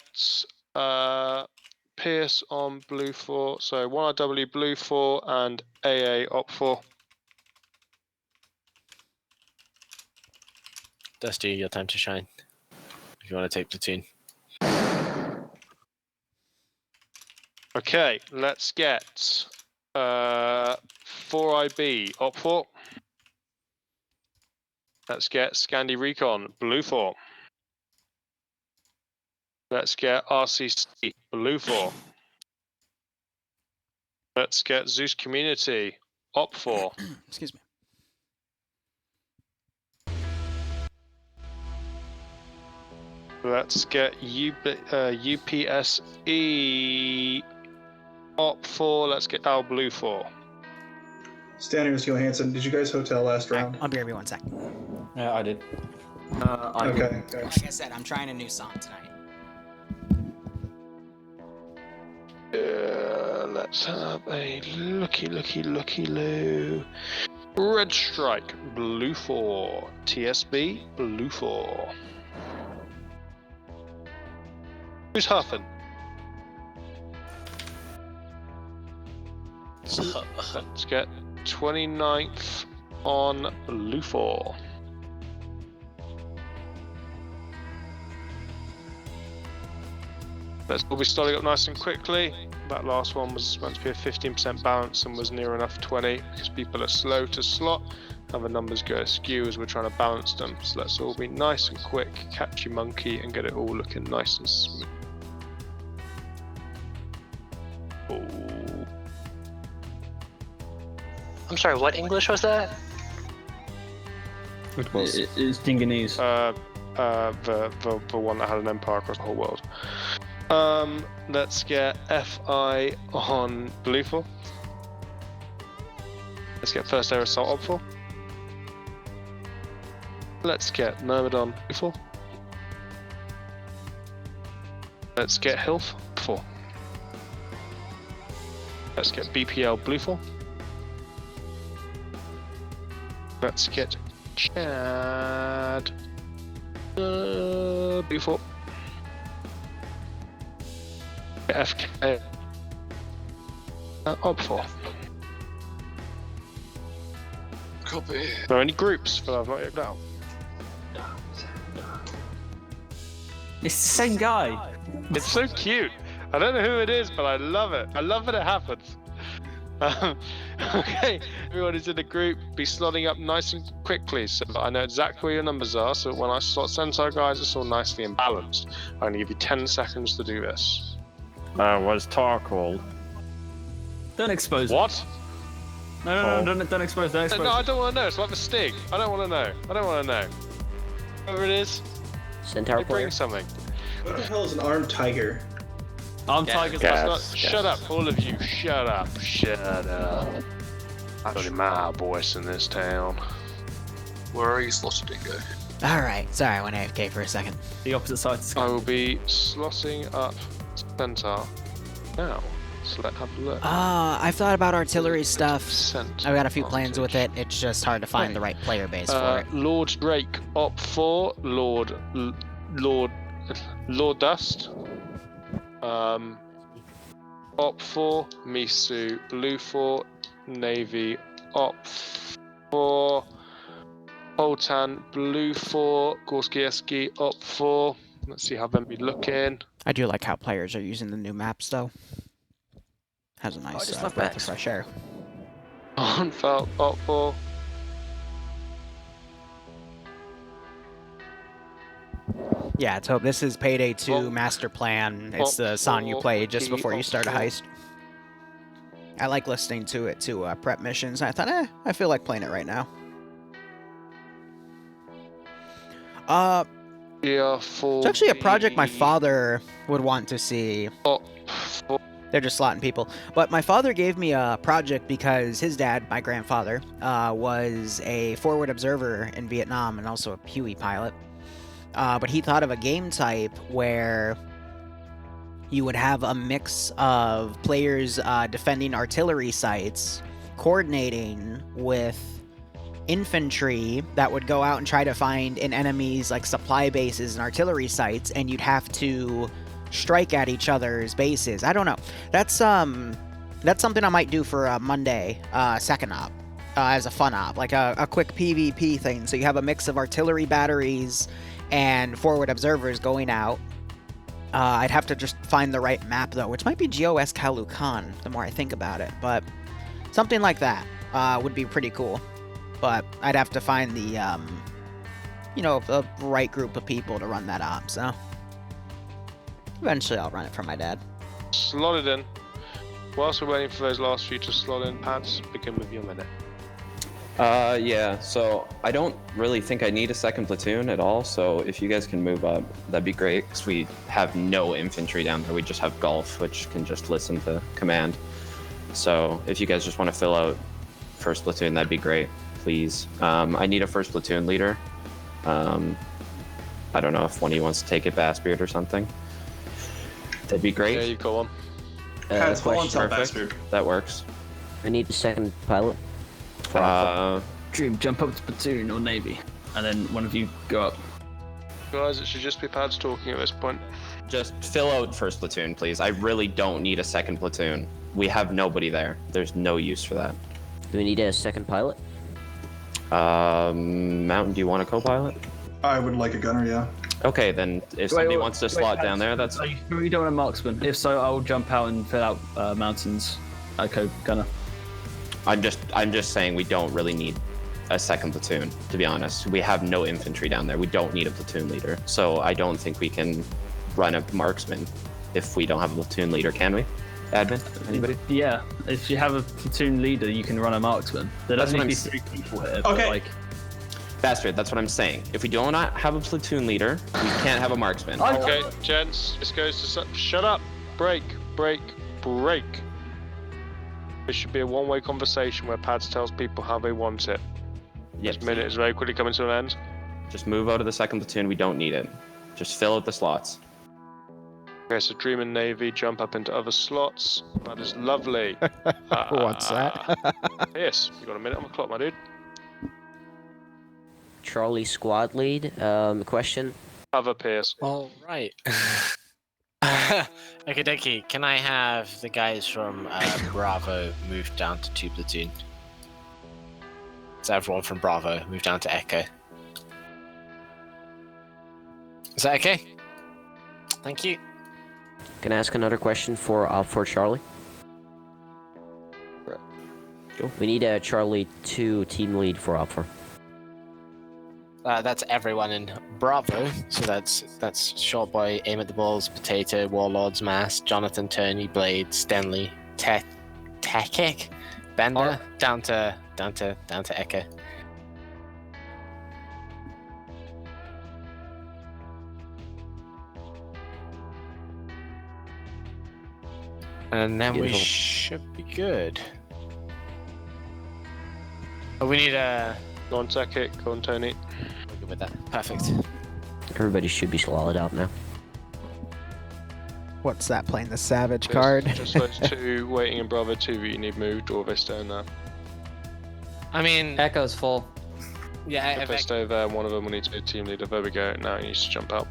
Pierce on blue 4. So 1RW blue 4 and AA op 4. Dusty, your time to shine. If you want to take platoon. Okay, let's get 4IB op 4. Let's get Scandi Recon blue 4. Let's get RCC blue 4. Let's get Zeus Community op 4. Excuse me. Let's get UPSE op 4. Let's get Al blue 4. Standing with Johansson, did you guys hotel last round? I'll be right 1 sec. Yeah, I did. Okay. Like I said, I'm trying a new song tonight. Let's have a looky. Red Strike, blue 4. TSB, blue 4. Who's huffing? Let's get 29th on blue 4. Let's all be starting up nice and quickly. That last one was meant to be a 15% balance and was near enough 20 because people are slow to slot and the numbers go askew as we're trying to balance them. So let's all be nice and quick, catchy monkey, and get it all looking nice and smooth. Oh. I'm sorry, what English was that? It's Dinganese. The one that had an empire across the whole world. Let's get FI on Blue 4. Let's get First Air Assault on 4. Let's get Myrmidon Blue 4. Let's get Hilf 4. Let's get BPL Blue 4. Let's get Chad Blue 4. FK Op 4. Copy. Are there any groups that I've not yet out? It's the same guy. It's so cute. I don't know who it is, but I love it. I love that it happens. Okay, everyone is in the group. Be slotting up nice and quickly so that I know exactly where your numbers are. So when I slot Centaur guys, it's all nicely and balanced. I'm going to give you 10 seconds to do this. What's Tar called? Don't expose it. What? No, don't expose. Don't expose. No, I don't want to know. It's like the Stig. I don't want to know. I don't want to know. Whoever it is, Centaur player. bring something. What the hell is an armed tiger? Armed tigers. Shut up, all of you. Shut up. Shut up. That's only my voice in this town. Where are you slotted, Dingo? Alright, sorry, I went AFK for a second. The opposite side. I will be slotting up Centaur now. So let's have a look. I've thought about artillery stuff. Centaur I've got a few plans with it. It's just hard to find the right player base for it. Lord Drake, Op 4. Lord Dust. Op 4. Misu, Blue 4. Navy, Op 4. Poltan, Blue 4. Gorskieski, Op 4. Let's see how them be looking. I do like how players are using the new maps, though. Has a nice breath of fresh air. On felt, Op 4. Yeah, let's hope this is Payday 2 Master Plan. It's the song you play just before you start a heist. I like listening to it to prep missions. I thought, I feel like playing it right now. It's actually a project my father would want to see. They're just slotting people. But my father gave me a project because his dad, my grandfather, was a forward observer in Vietnam and also a Huey pilot. But he thought of a game type where you would have a mix of players defending artillery sites, coordinating with infantry that would go out and try to find an enemy's like supply bases and artillery sites, and you'd have to strike at each other's bases. I don't know. That's something I might do for a Monday second op as a fun op, like a quick PvP thing. So you have a mix of artillery batteries and forward observers going out. I'd have to just find the right map though, which might be GOS Kalukan, the more I think about it. But something like that would be pretty cool. But I'd have to find the, you know, the right group of people to run that op, so eventually I'll run it for my dad. Slot it in. Whilst we're waiting for those last few to slot in, Pads, begin with your minute. Yeah, so I don't really think I need a second platoon at all, so if you guys can move up, that'd be great, because we have no infantry down there. We just have Golf, which can just listen to command. So if you guys just want to fill out first platoon, that'd be great, please. I need a first platoon leader. I don't know if one of you wants to take it, Bassbeard or something. That'd be great. Yeah, you go on. Perfect. That works. I need a second pilot. Dream, jump up to platoon or navy, and then one of you go up. Guys, it should just be Pads talking at this point. Just fill out first platoon, please. I really don't need a second platoon. We have nobody there. There's no use for that. Do we need a second pilot? Mountain, do you want a co-pilot? I would like a gunner, yeah. Okay, then if somebody wants to slot down there, that's... Are you sure you don't want a marksman? If so, I'll jump out and fill out mountains. Gunner. I'm just saying we don't really need a second platoon, to be honest. We have no infantry down there. We don't need a platoon leader. So I don't think we can run a marksman if we don't have a platoon leader, can we? Admin? Anybody? Yeah, if you have a platoon leader, you can run a marksman. There That's doesn't what need to I'm be 3 people here. Okay. But like, Bastard, that's what I'm saying. If we do not have a platoon leader, we can't have a marksman. Okay, gents, this goes to shut up. Break. It should be a one-way conversation where Pads tells people how they want it. Yep. This minute is very quickly coming to an end. Just move out of the second platoon. We don't need it. Just fill out the slots. Okay, so Dream and Navy jump up into other slots. That is lovely. What's that? Yes, you got a minute on the clock, my dude. Charlie squad lead. Question. Other Pierce. All right. Okay, dokie. Can I have the guys from Bravo move down to 2 platoon? So everyone from Bravo move down to Echo. Is that okay? Thank you. Can I ask another question for Charlie? Go. We need a Charlie 2 team lead for Alpha. That's everyone in Bravo. So that's Shortboy, Aim at the Balls, Potato, Warlords, Mass, Jonathan, Turney, Blade, Stenley, Tekik, Bender, down to Echo. And then Beautiful. we should be good. Oh, we need a. Go on, Tekik. Go on, Tony. We're good with that. Perfect. Everybody should be swallowed out now. What's that, playing the Savage Just- card? Just those 2 waiting in Bravo 2 that you need moved, or they stay in there. I mean, Echo's full. yeah. If they stay there, one of them will need to be a team leader. There we go. Now he needs to jump out.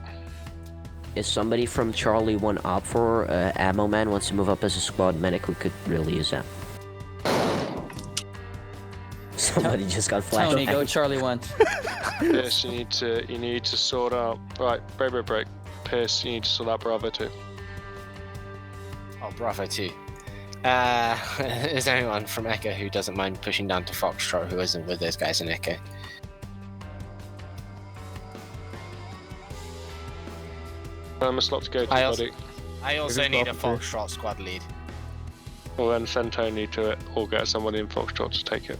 Is somebody from Charlie 1 up for Ammo Man wants to move up as a squad medic? We could really use that. Somebody just got flashed. Tony, go Charlie 1. Pierce, you need to sort out. Right, break. Pierce, you need to sort out Bravo 2. Oh, Bravo 2. Is there anyone from Echo who doesn't mind pushing down to Foxtrot who isn't with those guys in Echo? A slot to go to, I buddy. also need a Foxtrot squad lead. Well, then send Tony to it, or get someone in Foxtrot to take it.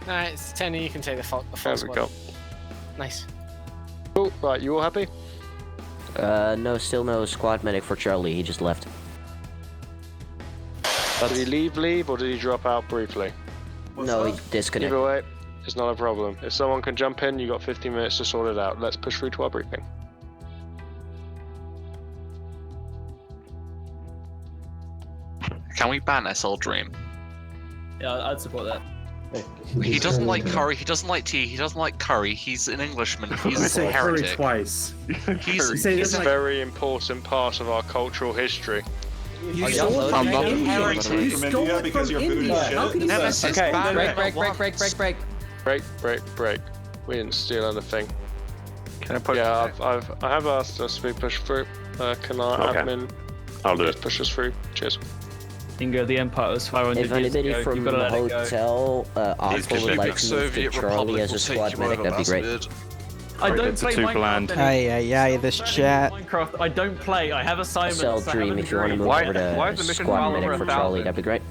Alright, it's Tony, you can take the Fox There we squad. go. Nice. Cool. Right, you all happy? No, still no squad medic for Charlie. He just left. Did he leave, or did he drop out briefly? No, he disconnected. Either way, it's not a problem. If someone can jump in, you got 15 minutes to sort it out. Let's push through to our briefing. Can we ban SL Dream? Yeah, I'd support that. He doesn't like curry, he doesn't like tea, he doesn't like curry, he's an Englishman, he's a Say heretic. curry twice. He's It's a very important part of our cultural history. You stole it from India. You stole it from India. How can you Nemesis, Okay, ban break. Break. We didn't steal anything. Can I push? Yeah, I have asked us to be pushed through. Can our Okay. admin I'll do just it. push us through? Cheers. Ingo, the Empire was 500 If years anybody ago. from You've the got to let it go. hotel Alpha would like to move to Soviet Charlie Republic as a will take squad you medic, over, that'd be great. bastard. I don't It's a play two Minecraft bland. anymore. Aye, this chat. Minecraft, I don't play. I have assignments. SL I Dream, have a if you want to degree. move Why- over why is to the mission squad file medic over for 1,000? Charlie, that'd be great.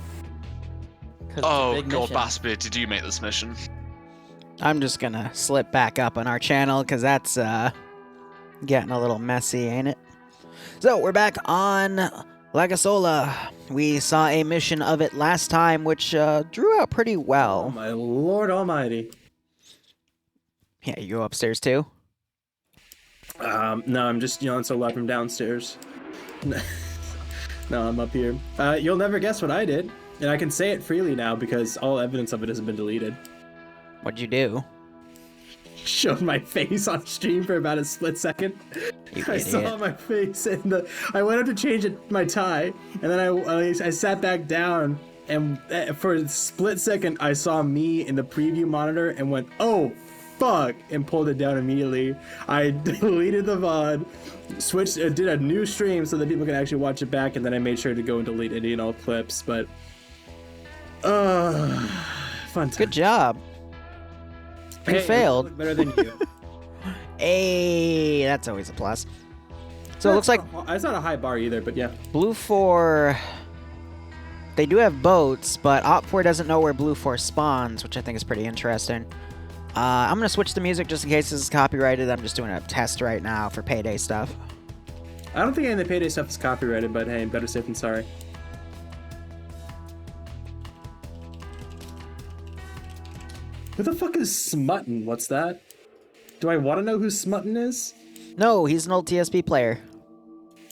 Oh god, Bassbeard, did you make this mission? I'm just gonna slip back up on our channel because that's getting a little messy, ain't it? So we're back on Lagasola. We saw a mission of it last time, which drew out pretty Oh well. my lord almighty. Yeah, you go upstairs too? No, I'm just yelling so loud from downstairs. No, I'm up here. You'll never guess what I did. And I can say it freely now because all evidence of it has been deleted. What'd you do? Showed my face on stream for about a split second. You I saw idiot. my face and I went up to change my tie, and then I sat back down, and for a split second I saw me in the preview monitor and went, "Oh, fuck!" and pulled it down immediately. I deleted the VOD, switched, did a new stream so that people can actually watch it back, and then I made sure to go and delete any and all clips. But, fun time. Good job. You Hey, failed. look better than you. Hey, that's always a plus. So it looks like It's not a high bar either, but yeah. blue for they do have boats, but Op4 doesn't know where Blue 4 spawns, which I think is pretty interesting. I'm going to switch the music just in case this is copyrighted. I'm just doing a test right now for payday stuff. I don't think any of the payday stuff is copyrighted, but hey, better safe than sorry. Who the fuck is Smutton? What's that? Do I want to know who Smutton is? No, he's an old TSP player.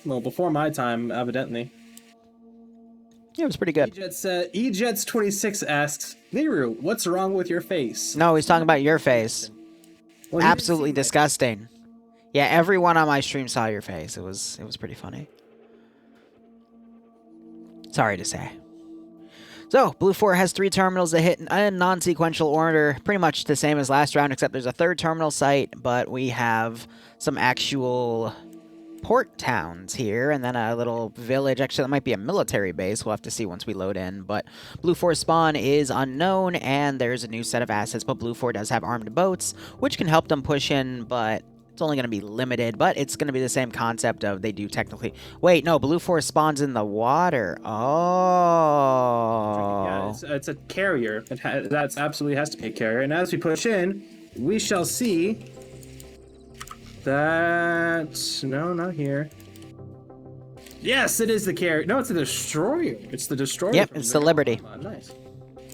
Well, before my time, evidently. Yeah, it was pretty good. Ejets26 asks, Liru, what's wrong with your face? No, he's talking about your face. Well, he Absolutely disgusting. Yeah, everyone on my stream saw your face. It was pretty funny. Sorry to say. So, Blue 4 has 3 terminals that hit in non-sequential order, pretty much the same as last round, except there's a 3rd terminal site, but we have some actual port towns here, and then a little village. Actually, that might be a military base. We'll have to see once we load in, but Blue 4 spawn is unknown, and there's a new set of assets, but Blue 4 does have armed boats, which can help them push in, but it's only going to be limited, but it's going to be the same concept of they do technically... Wait, no, Blue 4 spawns in the water. Oh. Yeah, it's a carrier. That absolutely has to be a carrier. And as we push in, we shall see that... No, not here. Yes, it is the carrier. No, it's the destroyer. It's the destroyer. Yep, it's the Liberty. Oh, nice.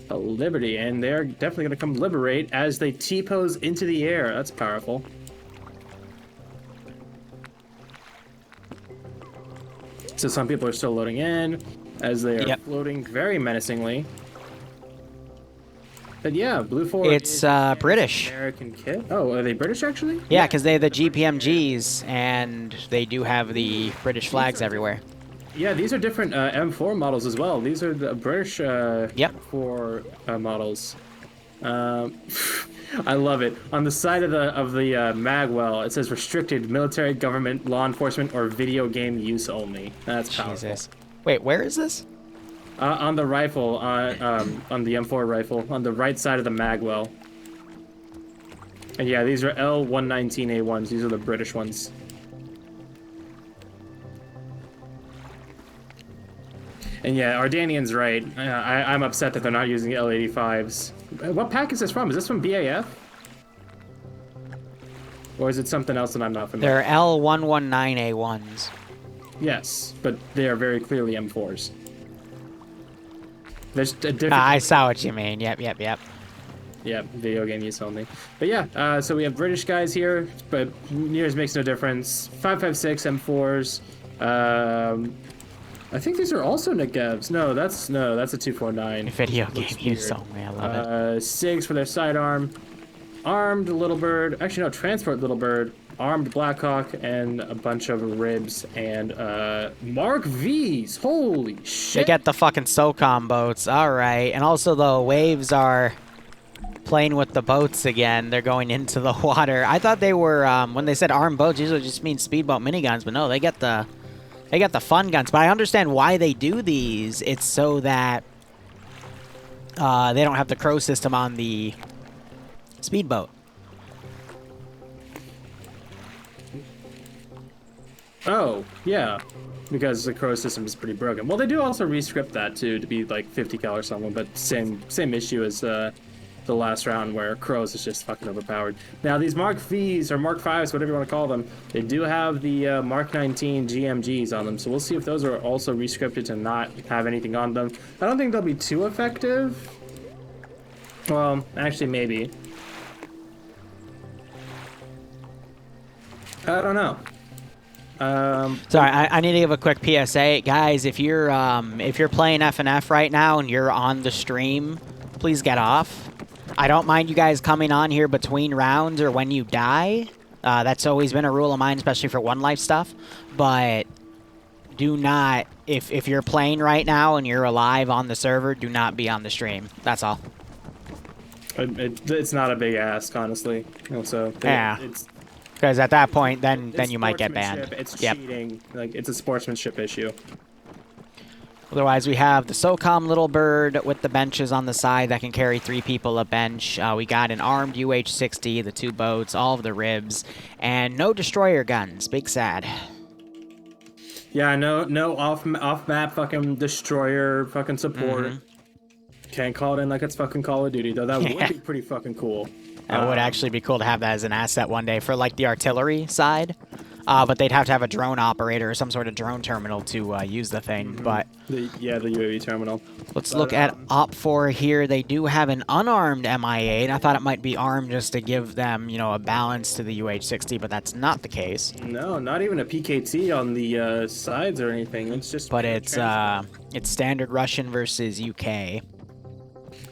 The Liberty, and they're definitely going to come liberate as they T-pose into the air. That's powerful. So some people are still loading in as they are floating very menacingly. But yeah, Blue 4 It's British. American kit. Oh, are they British actually? Yeah, because they have the GPMGs, and they do have the British flags everywhere. Yeah, these are different M4 models as well. These are the British M4 models. I love it. On the side of the magwell, it says restricted military, government, law enforcement, or video game use only. That's powerful. Jesus. Wait, where is this? On the rifle, on the M4 rifle, on the right side of the magwell. And yeah, these are L119A1s. These are the British ones. And yeah, Ardanian's right. I'm upset that they're not using L85s. What pack is this from? Is this from BAF? Or is it something else that I'm not familiar with? They're L119A1s. Yes, but they are very clearly M4s. There's a different... I saw what you mean. Yep. Yeah, video game use only. But yeah, so we have British guys here, but years makes no difference. 5.56 M4s. I think these are also Negevs. No, that's a 249. Video game use only. I love it. SIGs for their sidearm. Armed Little Bird. Actually, no, Transport Little Bird. Armed Blackhawk and a bunch of ribs and Mark V's. Holy shit! They get the fucking SOCOM boats. All right, and also the waves are playing with the boats again. They're going into the water. I thought they were when they said armed boats, usually just means speedboat miniguns, but no, they get the fun guns. But I understand why they do these. It's so that they don't have the crow system on the speedboat. Oh, yeah. Because the crow system is pretty broken. Well, they do also rescript that, too, to be like 50 cal or something, but same issue as the last round where crows is just fucking overpowered. Now, these Mark V's, or Mark 5s, whatever you want to call them, they do have the Mark 19 GMGs on them, so we'll see if those are also rescripted to not have anything on them. I don't think they'll be too effective. Well, actually, maybe. I don't know. Sorry, I need to give a quick PSA, guys. If you're playing FNF right now and you're on the stream, please get off. I don't mind you guys coming on here between rounds or when you die. That's always been a rule of mine, especially for one life stuff. But do not, if you're playing right now and you're alive on the server, do not be on the stream. That's all. It's not a big ask, honestly. Also, yeah. It's because at that point, then you might get banned. It's cheating. Like, it's a sportsmanship issue. Otherwise, we have the SOCOM Little Bird with the benches on the side that can carry 3 people a bench. We got an armed UH-60, the 2 boats, all of the ribs, and no destroyer guns. Big sad. Yeah, no off map fucking destroyer fucking support. Mm-hmm. Can't call it in like it's fucking Call of Duty though. That would be pretty fucking cool. That would actually be cool to have that as an asset one day for like the artillery side. But they'd have to have a drone operator or some sort of drone terminal to use the thing. But the UAV terminal. Let's look at Op4 here. They do have an unarmed MI8. I thought it might be armed just to give them, you know, a balance to the UH-60, but that's not the case. No, not even a PKT on the sides or anything. It's just. But it's standard Russian versus UK.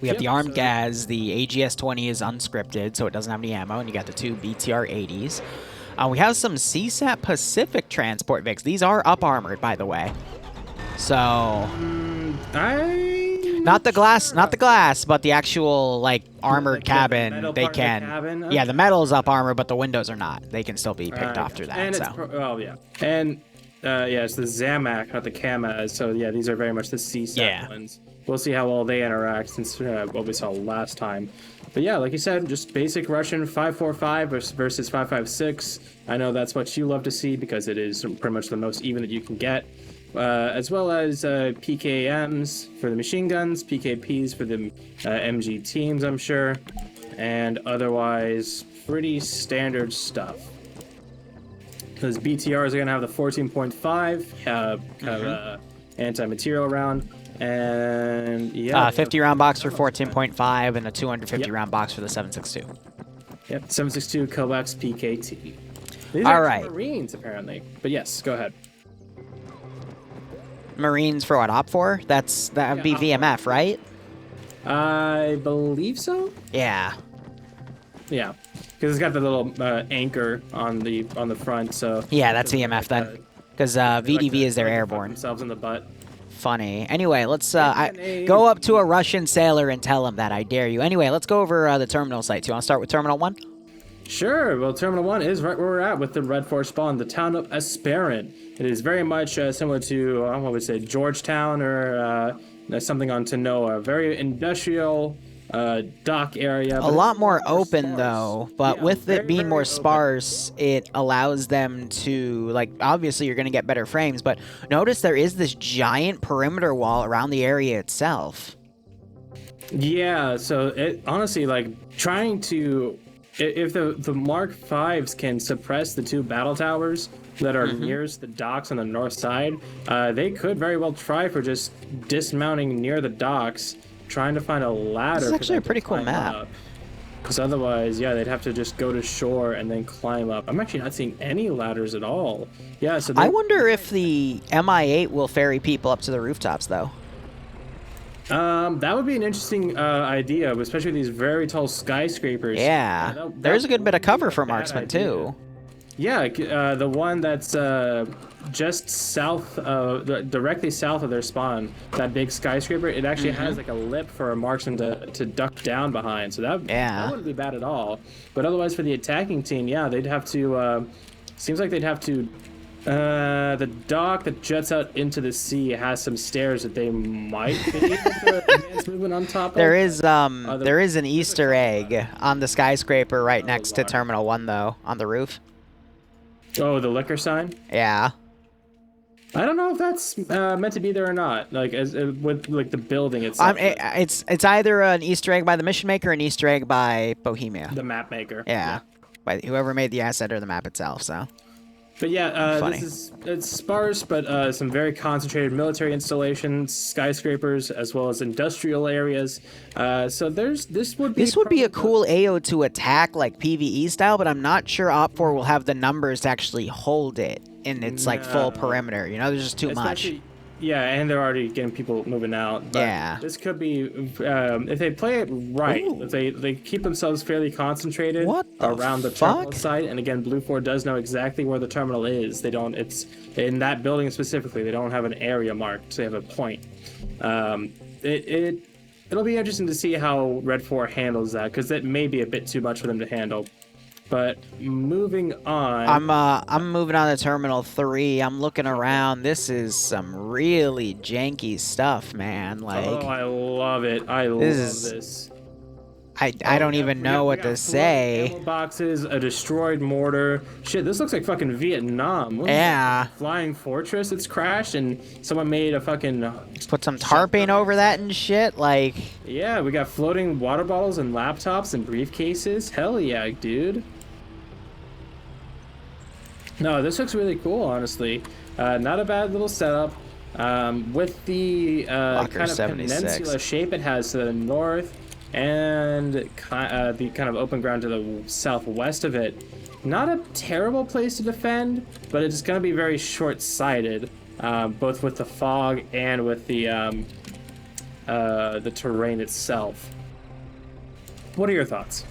We have the armed Gaz. The AGS-20 is unscripted, so it doesn't have any ammo, and you got the two BTR-80s. We have some CSAT Pacific transport Vics. These are up-armored, by the way. So... Not the glass, but the actual, like, armored cabin, they can... Yeah, the metal's up-armored, but the windows are not. They can still be picked off through that, and so... And, it's the Zamak, not the Kamaz, so yeah, these are very much the CSAT ones. We'll see how well they interact since what we saw last time. But yeah, like you said, just basic Russian 545 versus 556. I know that's what you love to see because it is pretty much the most even that you can get. As well as PKMs for the machine guns, PKPs for the MG teams, I'm sure. And otherwise, pretty standard stuff. Those BTRs are going to have the 14.5 anti-material round. And yeah, 50 round box for 14.5 and a 250 round box for the 7.62. Yep, 7.62 coax PKT. These All are right. Marines apparently, but yes, go ahead. Marines for what? Op4? That would be VMF, right? I believe so. Yeah. Yeah, because it's got the little anchor on the front. So yeah, that's VMF then, because VDV is their airborne. Themselves in the butt. Funny. Anyway, let's go up to a Russian sailor and tell him that. I dare you. Anyway, let's go over the terminal sites. You want to start with Terminal 1? Sure. Well, Terminal 1 is right where we're at with the Red 4 spawn, the town of Esperin. It is very much similar to, what would we say, Georgetown or something on Tanoa. Very industrial dock area. A lot more open, though. But with it being more sparse, it allows them to, like, obviously you're going to get better frames. But notice there is this giant perimeter wall around the area itself. Yeah, so it honestly, like, trying to... If the Mark 5s can suppress the two battle towers that are nearest the docks on the north side, they could very well try for just dismounting near the docks, trying to find a ladder. This is actually a pretty cool map. Because otherwise, yeah, they'd have to just go to shore and then climb up. I'm actually not seeing any ladders at all. Yeah, so I wonder if the MI8 will ferry people up to the rooftops, though. That would be an interesting idea, especially with these very tall skyscrapers. Yeah, there's a good bit of cover for marksmen too. Yeah, the one that's just south, directly south of their spawn, that big skyscraper, it actually has like a lip for a marksman to duck down behind. So that wouldn't be bad at all. But otherwise, for the attacking team, yeah, they'd have to. Seems like they'd have to. The dock that juts out into the sea has some stairs that they might be able to advance movement on top of. There is an Easter egg on the skyscraper right next to Terminal 1, though, on the roof. Oh, the liquor sign? Yeah. I don't know if that's meant to be there or not. Like, with like the building itself. It's either an Easter egg by the mission maker or an Easter egg by Bohemia. The map maker. Yeah. By whoever made the asset or the map itself, so. But yeah, it's sparse, but some very concentrated military installations, skyscrapers, as well as industrial areas. So this would be a cool AO to attack, like PvE style, but I'm not sure Op4 will have the numbers to actually hold it in its like full perimeter. You know, there's just too much. Yeah, and they're already getting people moving out. But yeah. This could be, if they play it right, if they keep themselves fairly concentrated around the terminal site, and again, Blue 4 does know exactly where the terminal is. It's in that building specifically, they don't have an area marked, so they have a point. It'll be interesting to see how Red 4 handles that, because that may be a bit too much for them to handle. But moving on, I'm moving on to Terminal 3. I'm looking around. This is some really janky stuff, man. Like, oh, I love it. I love this. I don't even know what to say. Ammo boxes, a destroyed mortar. Shit, this looks like fucking Vietnam. Yeah. Flying fortress that's crashed, and someone made a fucking... Put some tarping over that and shit, like... Yeah, we got floating water bottles and laptops and briefcases. Hell yeah, dude. No, this looks really cool, honestly. Not a bad little setup. With the kind of 76. peninsula shape it has to the north and the kind of open ground to the southwest of it. Not a terrible place to defend, but it's going to be very short-sighted, both with the fog and with the terrain itself. What are your thoughts?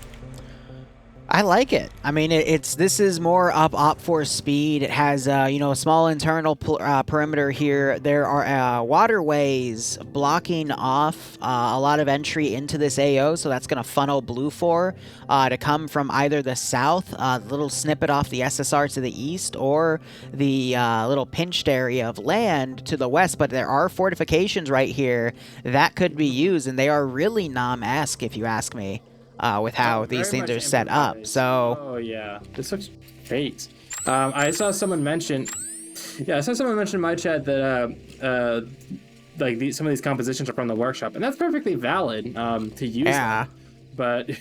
I like it. I mean, this is more up OPFOR speed. It has you know, a small internal perimeter here. There are waterways blocking off a lot of entry into this AO, so that's going to funnel Blue 4 to come from either the south, little snippet off the SSR to the east, or the little pinched area of land to the west. But there are fortifications right here that could be used, and they are really Nam-esque, if you ask me. With how these things are set up, so... Oh, yeah. This looks great. I saw someone mention... Yeah, I saw someone mention in my chat that, like, some of these compositions are from the workshop, and that's perfectly valid, to use them. But,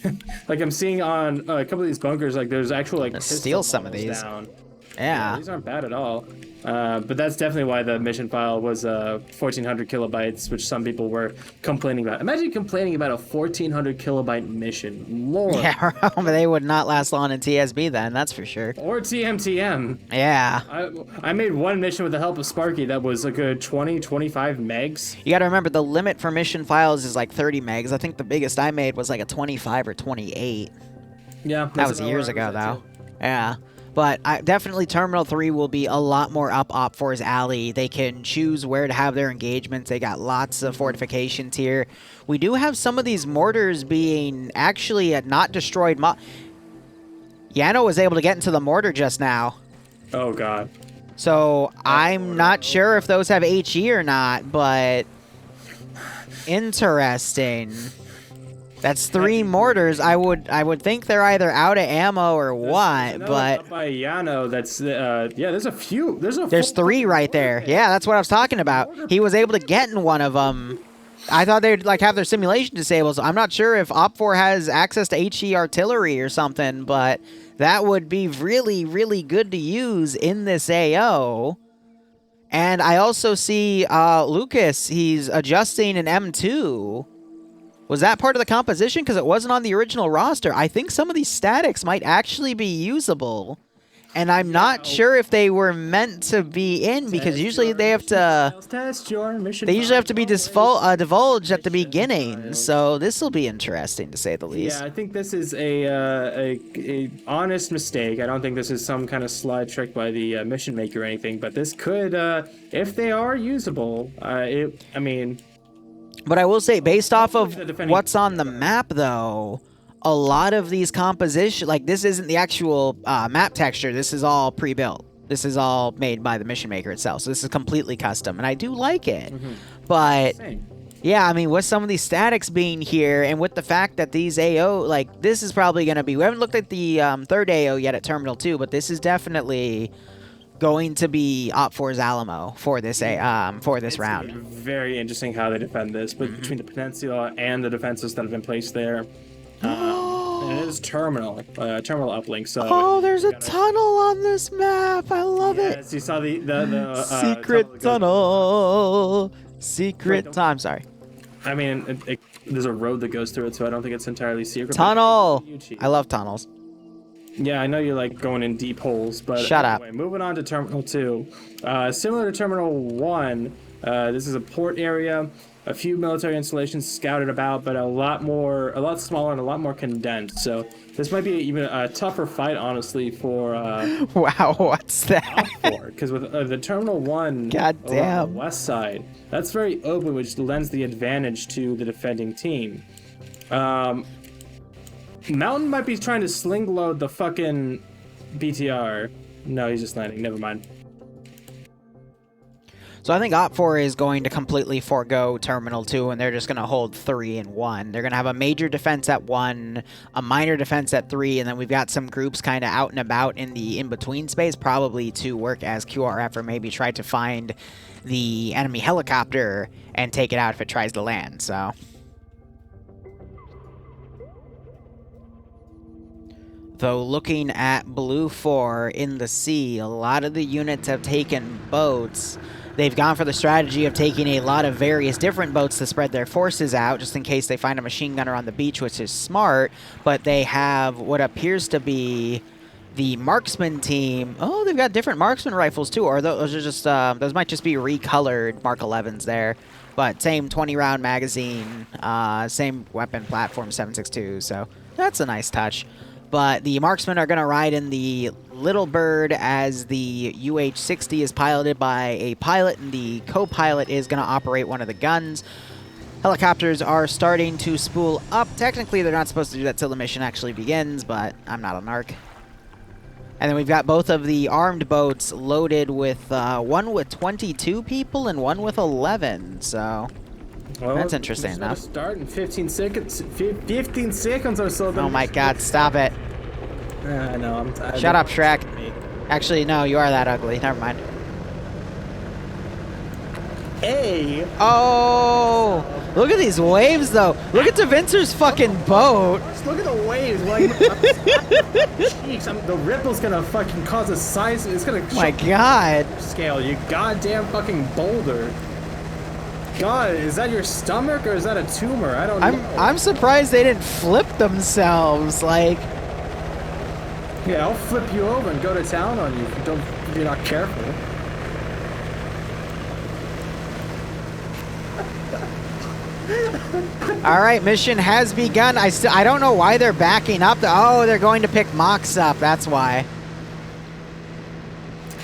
like, I'm seeing on a couple of these bunkers, like, there's actual, like... steal some of these. Down. Yeah. These aren't bad at all. But that's definitely why the mission file was 1,400 kilobytes, which some people were complaining about. Imagine complaining about a 1,400 kilobyte mission. Lord. Yeah, but they would not last long in TSB then, that's for sure. Or TMTM. Yeah. I made one mission with the help of Sparky that was a good 20, 25 megs. You gotta remember, the limit for mission files is like 30 megs. I think the biggest I made was like a 25 or 28. Yeah. That was years ago, though. Yeah. But definitely Terminal 3 will be a lot more up OPFOR's alley. They can choose where to have their engagements. They got lots of fortifications here. We do have some of these mortars being actually not destroyed. Yano was able to get into the mortar just now. Oh, God. So I'm not sure if those have HE or not, but interesting. That's 3 mortars. I would think they're either out of ammo or what, but up by Yano, that's yeah. There's a few. There's 3 right there. Yeah, that's what I was talking about. He was able to get in one of them. I thought they'd like have their simulation disabled. So I'm not sure if OPFOR has access to HE artillery or something, but that would be really, really good to use in this AO. And I also see Lucas. He's adjusting an M2. Was that part of the composition? Because it wasn't on the original roster. I think some of these statics might actually be usable. And I'm not sure if they were meant to be in, because usually they have to... They usually have to be divulged at the beginning. So this will be interesting, to say the least. Yeah, I think this is a honest mistake. I don't think this is some kind of slide trick by the mission maker or anything. But this could, if they are usable, I mean... But I will say, based off of what's on the map, though, a lot of these compositions, like this isn't the actual map texture. This is all pre-built. This is all made by the mission maker itself. So this is completely custom, and I do like it. But yeah, I mean, with some of these statics being here, and with the fact that these AO, like this is probably going to be. We haven't looked at the third AO yet at Terminal 2, but this is definitely going to be OPFOR's Alamo for this round. Very interesting how they defend this, but between the peninsula and the defenses that have been placed there, and it is terminal uplink. So oh, there's a tunnel on this map. I love it. You saw the secret tunnel. I'm sorry. I mean, there's a road that goes through it, so I don't think it's entirely secret. Tunnel. I love tunnels. Yeah, I know you like going in deep holes, but shut anyway, moving on to Terminal 2. Similar to Terminal 1, this is a port area, a few military installations scouted about, but a lot smaller and a lot more condensed. So this might be even a tougher fight, honestly, for wow, what's that? Because with the Terminal 1 God damn. on the west side, that's very open, which lends the advantage to the defending team. Mountain might be trying to sling load the fucking BTR. No, he's just landing. Never mind. So I think Op4 is going to completely forego Terminal 2, and they're just going to hold 3 and 1. They're going to have a major defense at 1, a minor defense at 3, and then we've got some groups kind of out and about in the in-between space, probably to work as QRF or maybe try to find the enemy helicopter and take it out if it tries to land, so... Though looking at Blue 4 in the sea, a lot of the units have taken boats. They've gone for the strategy of taking a lot of various different boats to spread their forces out, just in case they find a machine gunner on the beach, which is smart, but they have what appears to be the marksman team. Oh, they've got different marksman rifles too, or those are just, those might just be recolored Mark 11s there. But same 20-round magazine, same weapon platform 7.62, so that's a nice touch. But the marksmen are going to ride in the Little Bird as the UH-60 is piloted by a pilot, and the co-pilot is going to operate one of the guns. Helicopters are starting to spool up. Technically, they're not supposed to do that till the mission actually begins, but I'm not a narc. And then we've got both of the armed boats loaded with one with 22 people and one with 11, so... Well, that's interesting enough. Start in 15 seconds. 15 seconds or so. Oh my God! Stop it. I know. I'm tired. Shut up, Shrek. Actually, no. You are that ugly. Never mind. Hey. Oh! Look at these waves, though. Look at DaVincer's fucking boat. Just look at the waves. Like, cheeks. The ripple's gonna fucking cause a size. It's gonna. Oh my God. Scale. You goddamn fucking boulder. God, is that your stomach or is that a tumor? I don't know. I'm surprised they didn't flip themselves. Like, yeah, I'll flip you over and go to town on you if you're not careful. All right, mission has begun. I don't know why they're backing up. Oh, they're going to pick Mox up. That's why.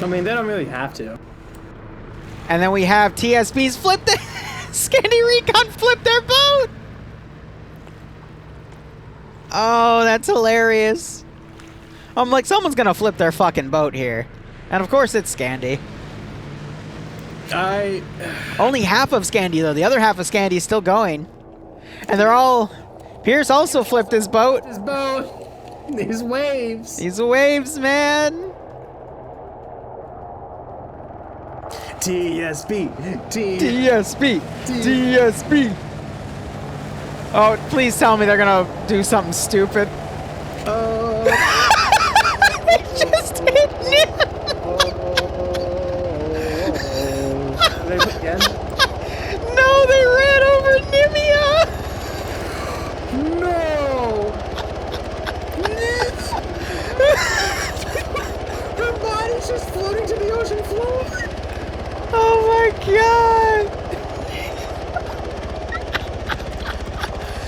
I mean, they don't really have to. And then we have TSBs flip the Scandi Recon flip their boat. Oh, that's hilarious. I'm like, someone's gonna flip their fucking boat here. And of course it's Scandi. Only half of Scandi though. The other half of Scandi is still going. And they're all... Pierce also flipped his boat. His boat. These waves. These waves, man. TSB. TSB. TSB. Oh, please tell me they're gonna do something stupid. They just hit Nim. They again? No, they ran over Nimia. No. Her body's just floating to the ocean floor. Oh my God.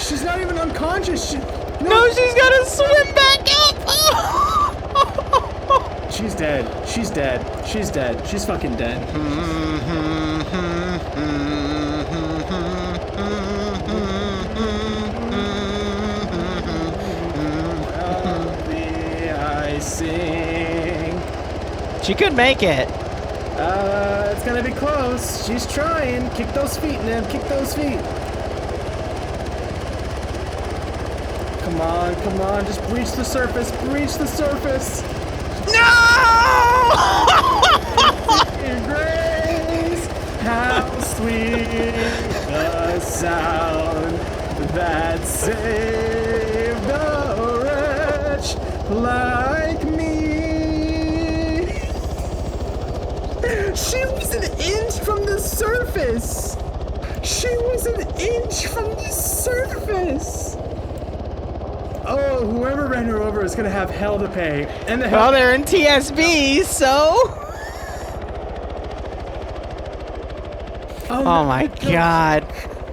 She's not even unconscious. No, she's gotta swim back up. She's dead. She's dead. She's dead. She's fucking dead. I sing. She could make it. It's gonna be close. She's trying. Kick those feet, man. Kick those feet. Come on, come on. Just breach the surface. Breach the surface. No! Grace, how sweet the sound that saved a wretch like me. She was an inch from the surface. She was an inch from the surface. Oh, whoever ran her over is gonna have hell to pay. And well, they're in TSB, so. Oh my God.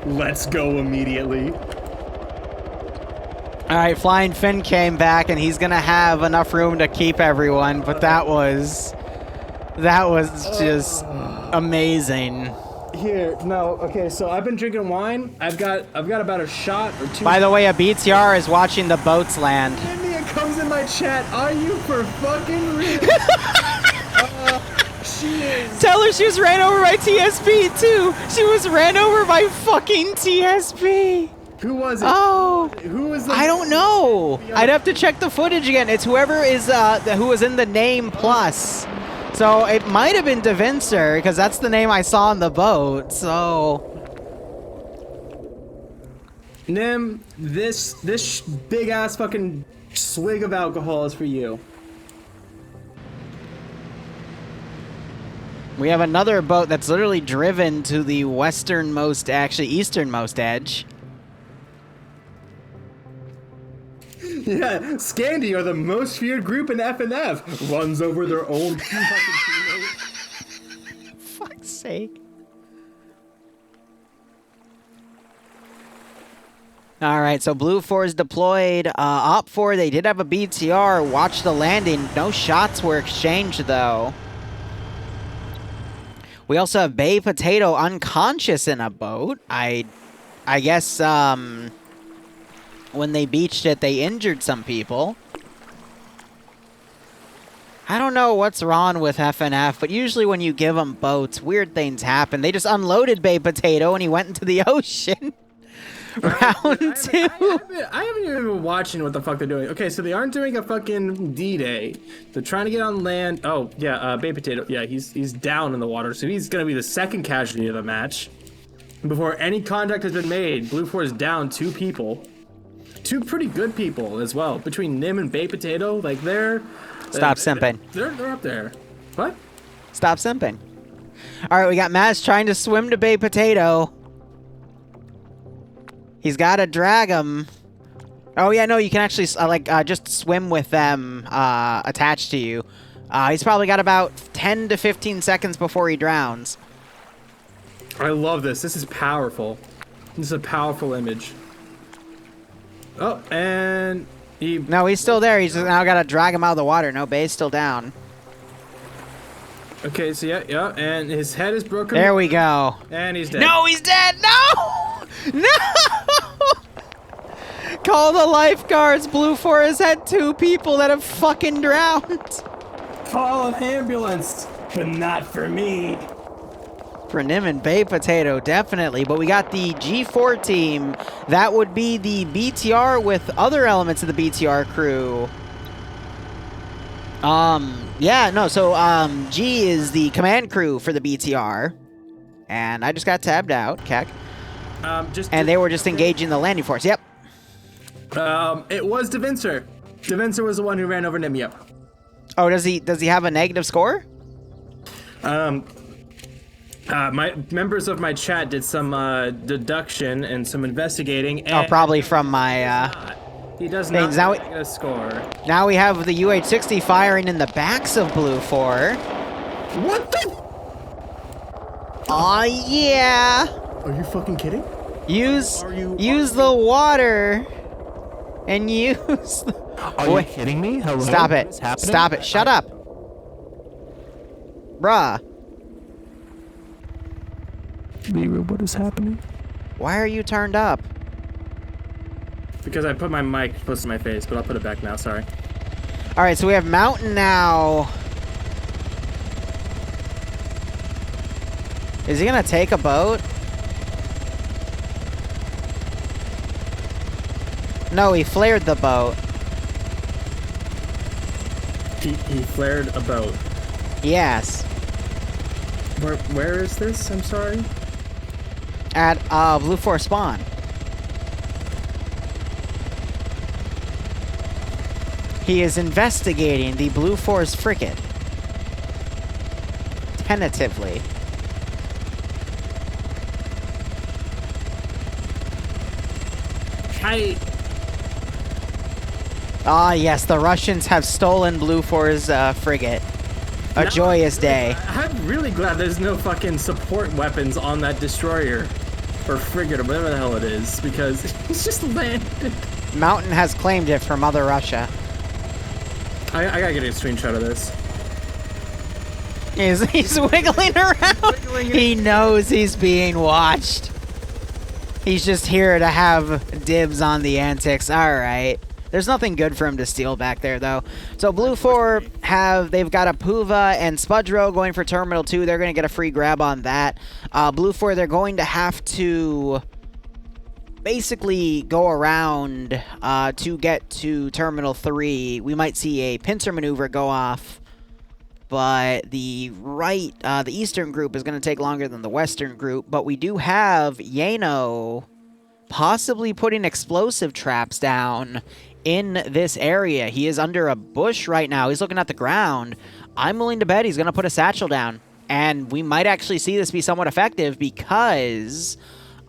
Let's go immediately. All right, Flying Finn came back, and he's gonna have enough room to keep everyone. But that was just amazing. Here, no, okay. So I've been drinking wine. I've got about a shot or two. By the way, a BTR is watching the boats land. India comes in my chat. Are you for fucking real? she is. Tell her she was ran over by TSP too. She was ran over by fucking TSP. Who was it? Oh, who was the? I don't know. I'd have to check the footage again. It's whoever is who was in the name plus. So it might have been Devincer because that's the name I saw on the boat. So. Nim, this big ass fucking swig of alcohol is for you. We have another boat that's literally driven to the westernmost, actually easternmost edge. Yeah, Scandi are the most feared group in FNF. Runs over their own fucking teammate. Fuck's sake. Alright, so Blue 4 is deployed. Op 4, they did have a BTR. Watch the landing. No shots were exchanged, though. We also have Bay Potato unconscious in a boat. I guess, when they beached it, they injured some people. I don't know what's wrong with FNF, but usually when you give them boats, weird things happen. They just unloaded Bay Potato and he went into the ocean. Round 2. I haven't even been watching what the fuck they're doing. Okay, so they aren't doing a fucking D-Day. They're trying to get on land. Oh, yeah, Bay Potato. Yeah, he's down in the water, so he's going to be the second casualty of the match. Before any contact has been made, Blue 4 is down 2 people. 2 pretty good people as well. Between Nim and Bay Potato, like they're... Stop simping. They're up there. What? Stop simping. Alright, we got Maz trying to swim to Bay Potato. He's got to drag him. Oh, yeah, no, you can actually, just swim with them attached to you. He's probably got about 10 to 15 seconds before he drowns. I love this. This is powerful. This is a powerful image. Oh, and he... No, he's still there. He's just now got to drag him out of the water. No, Bay's still down. Okay, so yeah, and his head is broken. There we go. And he's dead. No, he's dead! No! No! Call the lifeguards. Blue 4 has had 2 people that have fucking drowned. Call an ambulance, but not for me. For Nim and Bay Potato, definitely. But we got the G4 team. That would be the BTR with other elements of the BTR crew. Yeah, no, so, G is the command crew for the BTR. And I just got tabbed out, Keck. And they were just engaging the landing force, yep. It was Devincer. Devincer was the one who ran over Nim, yep. Oh, does he have a negative score? My members of my chat did some, deduction and some investigating. And probably from my, he does not get a score. Now we have the UH-60 firing in the backs of Blue 4. What the? Aw, yeah. Are you fucking kidding? Use the water. And use the... Are you kidding me? Hello? Stop it. Stop it. Shut up. Bruh. Liru, what is happening? Why are you turned up? Because I put my mic close to my face, but I'll put it back now, sorry. Alright, so we have Mountain now. Is he gonna take a boat? No, he flared the boat. He flared a boat. Yes. Where is this? I'm sorry. At Blue 4 spawn. He is investigating the Blue 4's frigate. Tentatively. Ah, yes, the Russians have stolen Blue 4's frigate. A joyous day. I'm really glad there's no fucking support weapons on that destroyer. Or frigate, or whatever the hell it is, because it's just landed. Mountain has claimed it from Mother Russia. I gotta get a screenshot of this. He's wiggling around. He knows he's being watched. He's just here to have dibs on the antics. Alright. There's nothing good for him to steal back there, though. So Blue 4 they've got a Puva and Spudro going for Terminal 2. They're going to get a free grab on that. Blue 4, they're going to have to basically go around to get to Terminal 3. We might see a pincer maneuver go off, but the Eastern group is going to take longer than the Western group. But we do have Yano possibly putting explosive traps down in this area. He is under a bush right now. He's looking at the ground. I'm willing to bet he's going to put a satchel down. And we might actually see this be somewhat effective because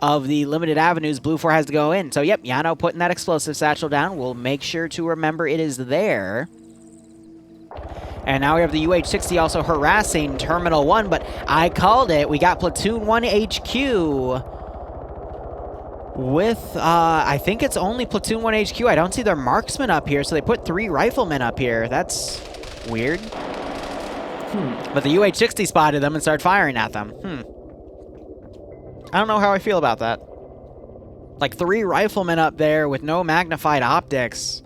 of the limited avenues Blue 4 has to go in. So, yep, Yano putting that explosive satchel down. We'll make sure to remember it is there. And now we have the UH-60 also harassing Terminal 1, but I called it. We got Platoon 1 HQ with, I think it's only Platoon 1 HQ. I don't see their marksman up here, so they put 3 riflemen up here. That's weird. But the UH-60 spotted them and started firing at them. I don't know how I feel about that. Like 3 riflemen up there with no magnified optics.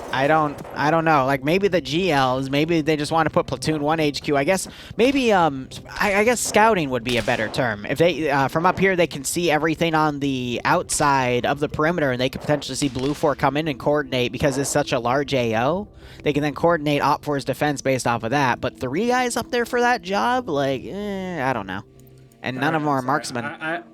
I don't know. Like maybe the GLs, maybe they just want to put Platoon 1 HQ. I guess maybe I guess scouting would be a better term. If they from up here they can see everything on the outside of the perimeter, and they could potentially see Blue 4 come in and coordinate because it's such a large AO. They can then coordinate Op 4's defense based off of that. But 3 guys up there for that job, like I don't know. And none of them are marksmen.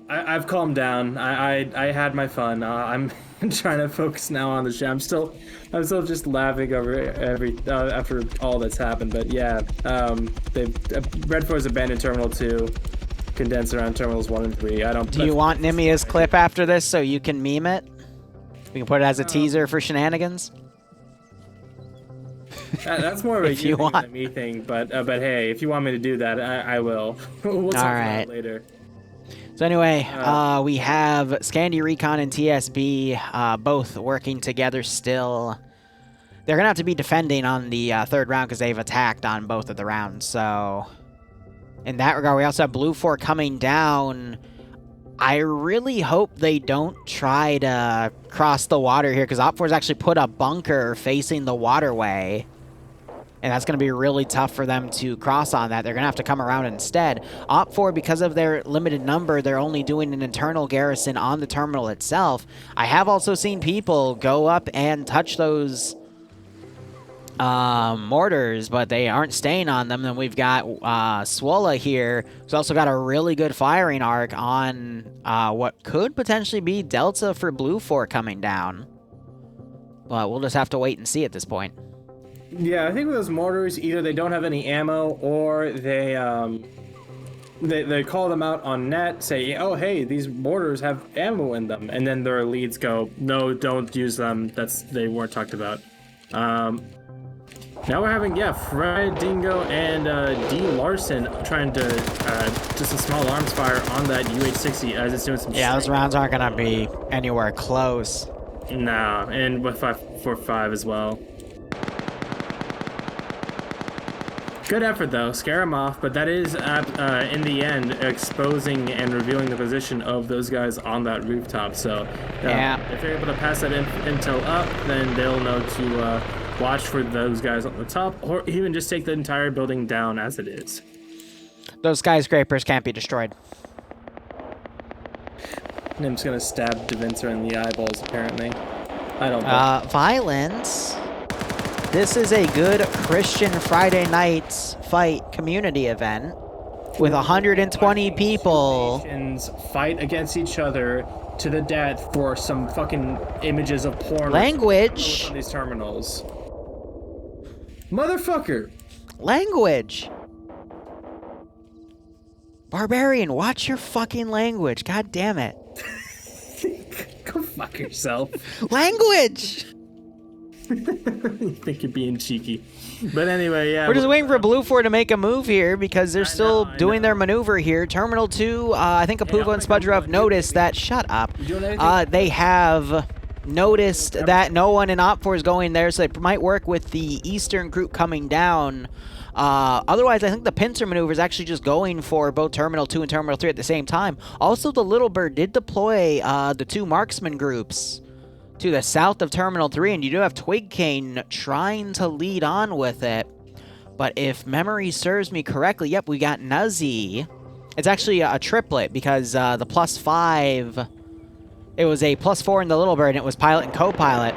I've calmed down. I had my fun. I'm trying to focus now on the show. I'm still just laughing over after all that's happened. But yeah, Red 4's abandoned Terminal 2, condensed around Terminals 1 and 3. Do you want Nimia's clip after this so you can meme it? We can put it as a teaser for shenanigans. That's more of a you thing than a me thing, but hey, if you want me to do that, I will. We'll talk about it later. So anyway, we have Scandi Recon and TSB both working together still. They're going to have to be defending on the 3rd round because they've attacked on both of the rounds. So in that regard, we also have Blue 4 coming down. I really hope they don't try to cross the water here because Op 4's actually put a bunker facing the waterway. And that's going to be really tough for them to cross on that. They're going to have to come around instead. Op 4, because of their limited number, they're only doing an internal garrison on the terminal itself. I have also seen people go up and touch those mortars, but they aren't staying on them. Then we've got Swola here, who's also got a really good firing arc on what could potentially be Delta for Blue 4 coming down. But we'll just have to wait and see at this point. Yeah, I think with those mortars, either they don't have any ammo, or they call them out on net, say, oh hey, these mortars have ammo in them, and then their leads go, no, don't use them. They weren't talked about. Now we're having Fred Dingo and D Larson trying to just a small arms fire on that UH-60 as it's doing some. Yeah, those rounds aren't gonna be anywhere close. Nah, and with 5.45 as well. Good effort, though. Scare them off, but that is, in the end, exposing and revealing the position of those guys on that rooftop. So, if they're able to pass that intel up, then they'll know to watch for those guys on the top, or even just take the entire building down as it is. Those skyscrapers can't be destroyed. Nim's gonna stab DaVincer in the eyeballs, apparently. I don't know. Violence. This is a good Christian Friday nights fight community event with 120 people. Nations fight against each other to the death for some fucking images of porn. Language. On these terminals. Motherfucker. Language. Barbarian, watch your fucking language. God damn it. Go fuck yourself. Language. You think you're being cheeky. But anyway, yeah. We're just waiting for Blue 4 to make a move here because they're still doing their maneuver here. Terminal 2, I think Apuva and Spudro have noticed that. Shut up. They have noticed that no one in Op 4 is going there, so they might work with the Eastern group coming down Otherwise, I think the pincer maneuver is actually just going for both Terminal 2 and Terminal 3 at the same time. Also, the Little Bird did deploy the 2 marksman groups to the south of Terminal 3, and you do have Twig Cane trying to lead on with it. But if memory serves me correctly, yep, we got Nuzzy. It's actually a triplet because the +5, it was a +4 in the Little Bird, and it was pilot and co-pilot.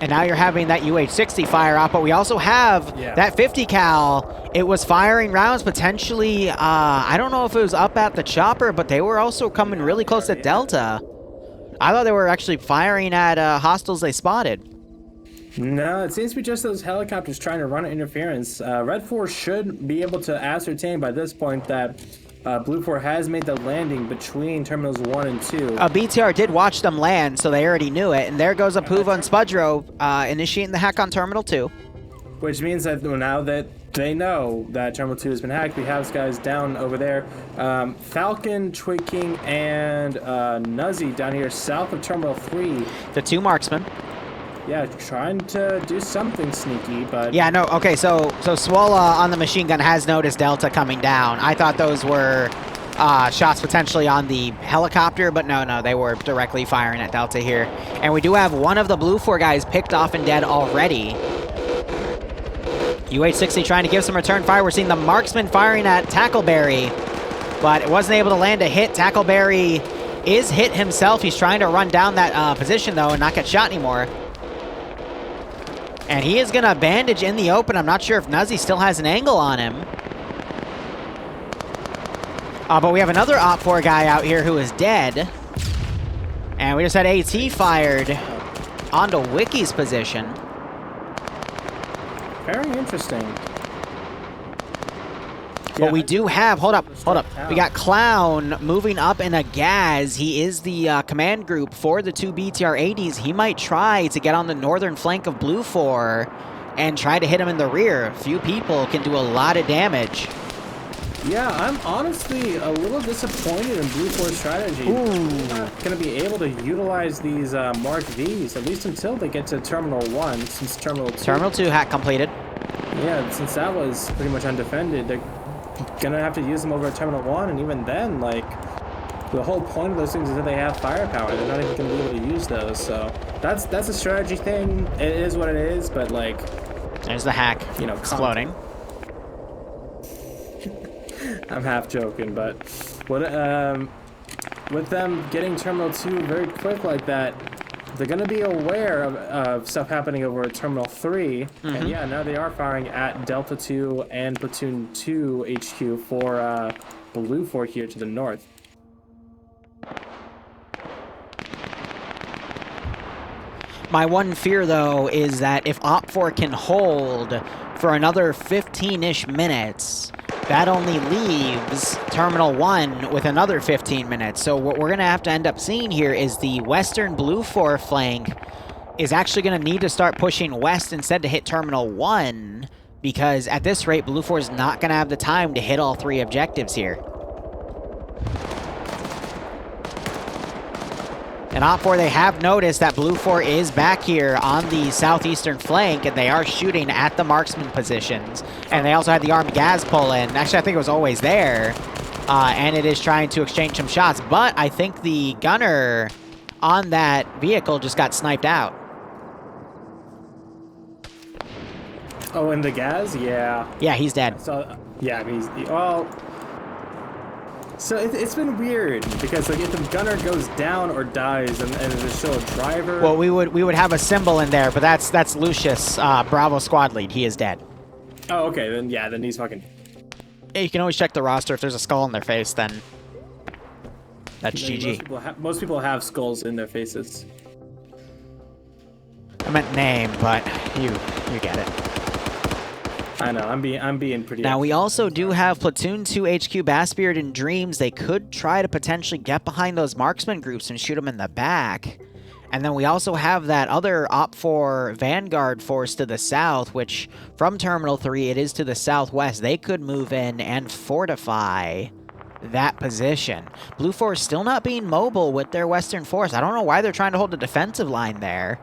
And now you're having that UH-60 fire out, but we also have that 50 cal. It was firing rounds potentially, I don't know if it was up at the chopper, but they were also coming really close to Delta. I thought they were actually firing at hostiles they spotted. No, it seems to be just those helicopters trying to run interference. Red 4 should be able to ascertain by this point that Blue 4 has made the landing between Terminals 1 and 2. BTR did watch them land, so they already knew it. And there goes Apuva and Spudro initiating the hack on Terminal 2. Which means that now that they know that Terminal 2 has been hacked, we have guys down over there. Falcon, Twig King, and Nuzzy down here south of Terminal 3. The 2 marksmen. Yeah, trying to do something sneaky, but... Yeah, no, okay, so Swola on the machine gun has noticed Delta coming down. I thought those were shots potentially on the helicopter, but no, they were directly firing at Delta here. And we do have one of the Blue 4 guys picked off and dead already. UH-60 trying to give some return fire. We're seeing the marksman firing at Tackleberry, but it wasn't able to land a hit. Tackleberry is hit himself. He's trying to run down that position, though, and not get shot anymore. And he is going to bandage in the open. I'm not sure if Nuzzy still has an angle on him. But we have another Op4 guy out here who is dead. And we just had AT fired onto Wiki's position. Very interesting. But we do have, hold up. We got Clown moving up in a Gaz. He is the command group for the 2 BTR-80s. He might try to get on the northern flank of Blue 4 and try to hit him in the rear. A few people can do a lot of damage. Yeah, I'm honestly a little disappointed in Blue 4's strategy. They're not going to be able to utilize these Mark Vs, at least until they get to Terminal 1, since Terminal 2... Terminal 2 hack completed. Yeah, since that was pretty much undefended, they're gonna have to use them over at Terminal 1, and even then, like, the whole point of those things is that they have firepower. They're not even gonna be able to use those, so that's a strategy thing. It is what it is, but, like... There's the hack, you know, exploding. I'm half joking, but what with them getting Terminal 2 very quick like that, they're going to be aware of stuff happening over at Terminal 3. And yeah, now they are firing at Delta 2 and Platoon 2 HQ for Blue 4 here to the north. My one fear, though, is that if Op4 can hold for another 15-ish minutes, that only leaves Terminal 1 with another 15 minutes. So what we're going to have to end up seeing here is the western Blue 4 flank is actually going to need to start pushing west instead to hit Terminal 1, because at this rate, Blue 4 is not going to have the time to hit all 3 objectives here. And Op4, they have noticed that Blue 4 is back here on the southeastern flank, and they are shooting at the marksman positions. And they also had the armed gas pull in. Actually, I think it was always there. And it is trying to exchange some shots. But I think the gunner on that vehicle just got sniped out. Oh, and the gas? Yeah. Yeah, he's dead. So, yeah, he's... Well... So it's been weird, because like if the gunner goes down or dies and there's still a driver... Well, we would have a symbol in there, but that's Lucius, Bravo squad lead. He is dead. Oh, okay, then yeah, then he's fucking... Yeah, you can always check the roster. If there's a skull in their face, then that's GG. Most people have skulls in their faces. I meant name, but you get it. I know, I'm being pretty... Now, we also do have Platoon 2 HQ Bassbeard and Dreams. They could try to potentially get behind those marksman groups and shoot them in the back. And then we also have that other Op4 Vanguard force to the south, which from Terminal 3, it is to the southwest. They could move in and fortify that position. Blue 4 is still not being mobile with their western force. I don't know why they're trying to hold a defensive line there.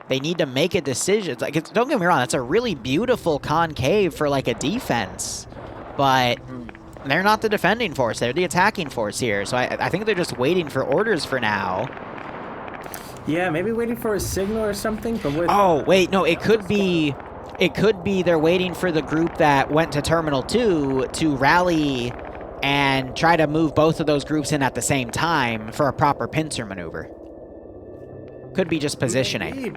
They need to make a decision. Like, don't get me wrong, that's a really beautiful concave for like a defense, but they're not the defending force. They're the attacking force here. So I think they're just waiting for orders for now. Yeah, maybe waiting for a signal or something. But with oh wait, no, it could be they're waiting for the group that went to Terminal 2 to rally and try to move both of those groups in at the same time for a proper pincer maneuver. Could be just positioning. Indeed.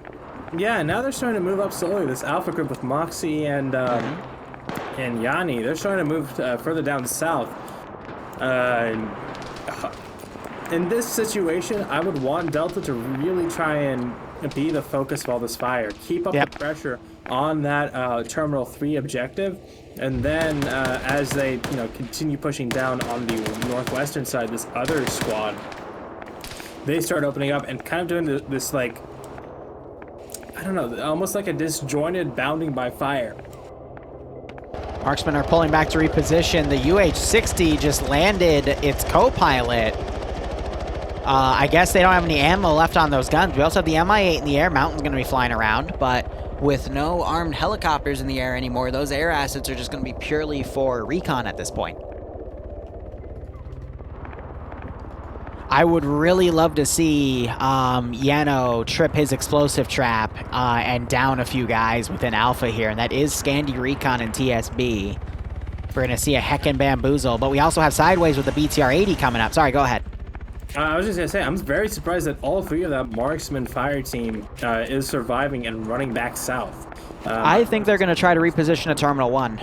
Yeah, now they're starting to move up slowly. This Alpha group with Moxie and Yanni, they're starting to move further down south. In this situation, I would want Delta to really try and be the focus of all this fire. Keep up the pressure on that Terminal 3 objective, and then as they continue pushing down on the northwestern side, this other squad, they start opening up and kind of doing this like, I don't know, almost like a disjointed bounding by fire. Marksmen are pulling back to reposition. The UH-60 just landed its co-pilot. I guess they don't have any ammo left on those guns. We also have the Mi-8 in the air. Mountain's going to be flying around, but with no armed helicopters in the air anymore, those air assets are just going to be purely for recon at this point. I would really love to see Yano trip his explosive trap and down a few guys within Alpha here, and that is Scandi Recon and TSB. We're going to see a heckin' bamboozle, but we also have Sideways with the BTR-80 coming up. Sorry, go ahead. I was just going to say, I'm very surprised that all three of that marksman fire team is surviving and running back south. I think they're going to try to reposition at Terminal 1.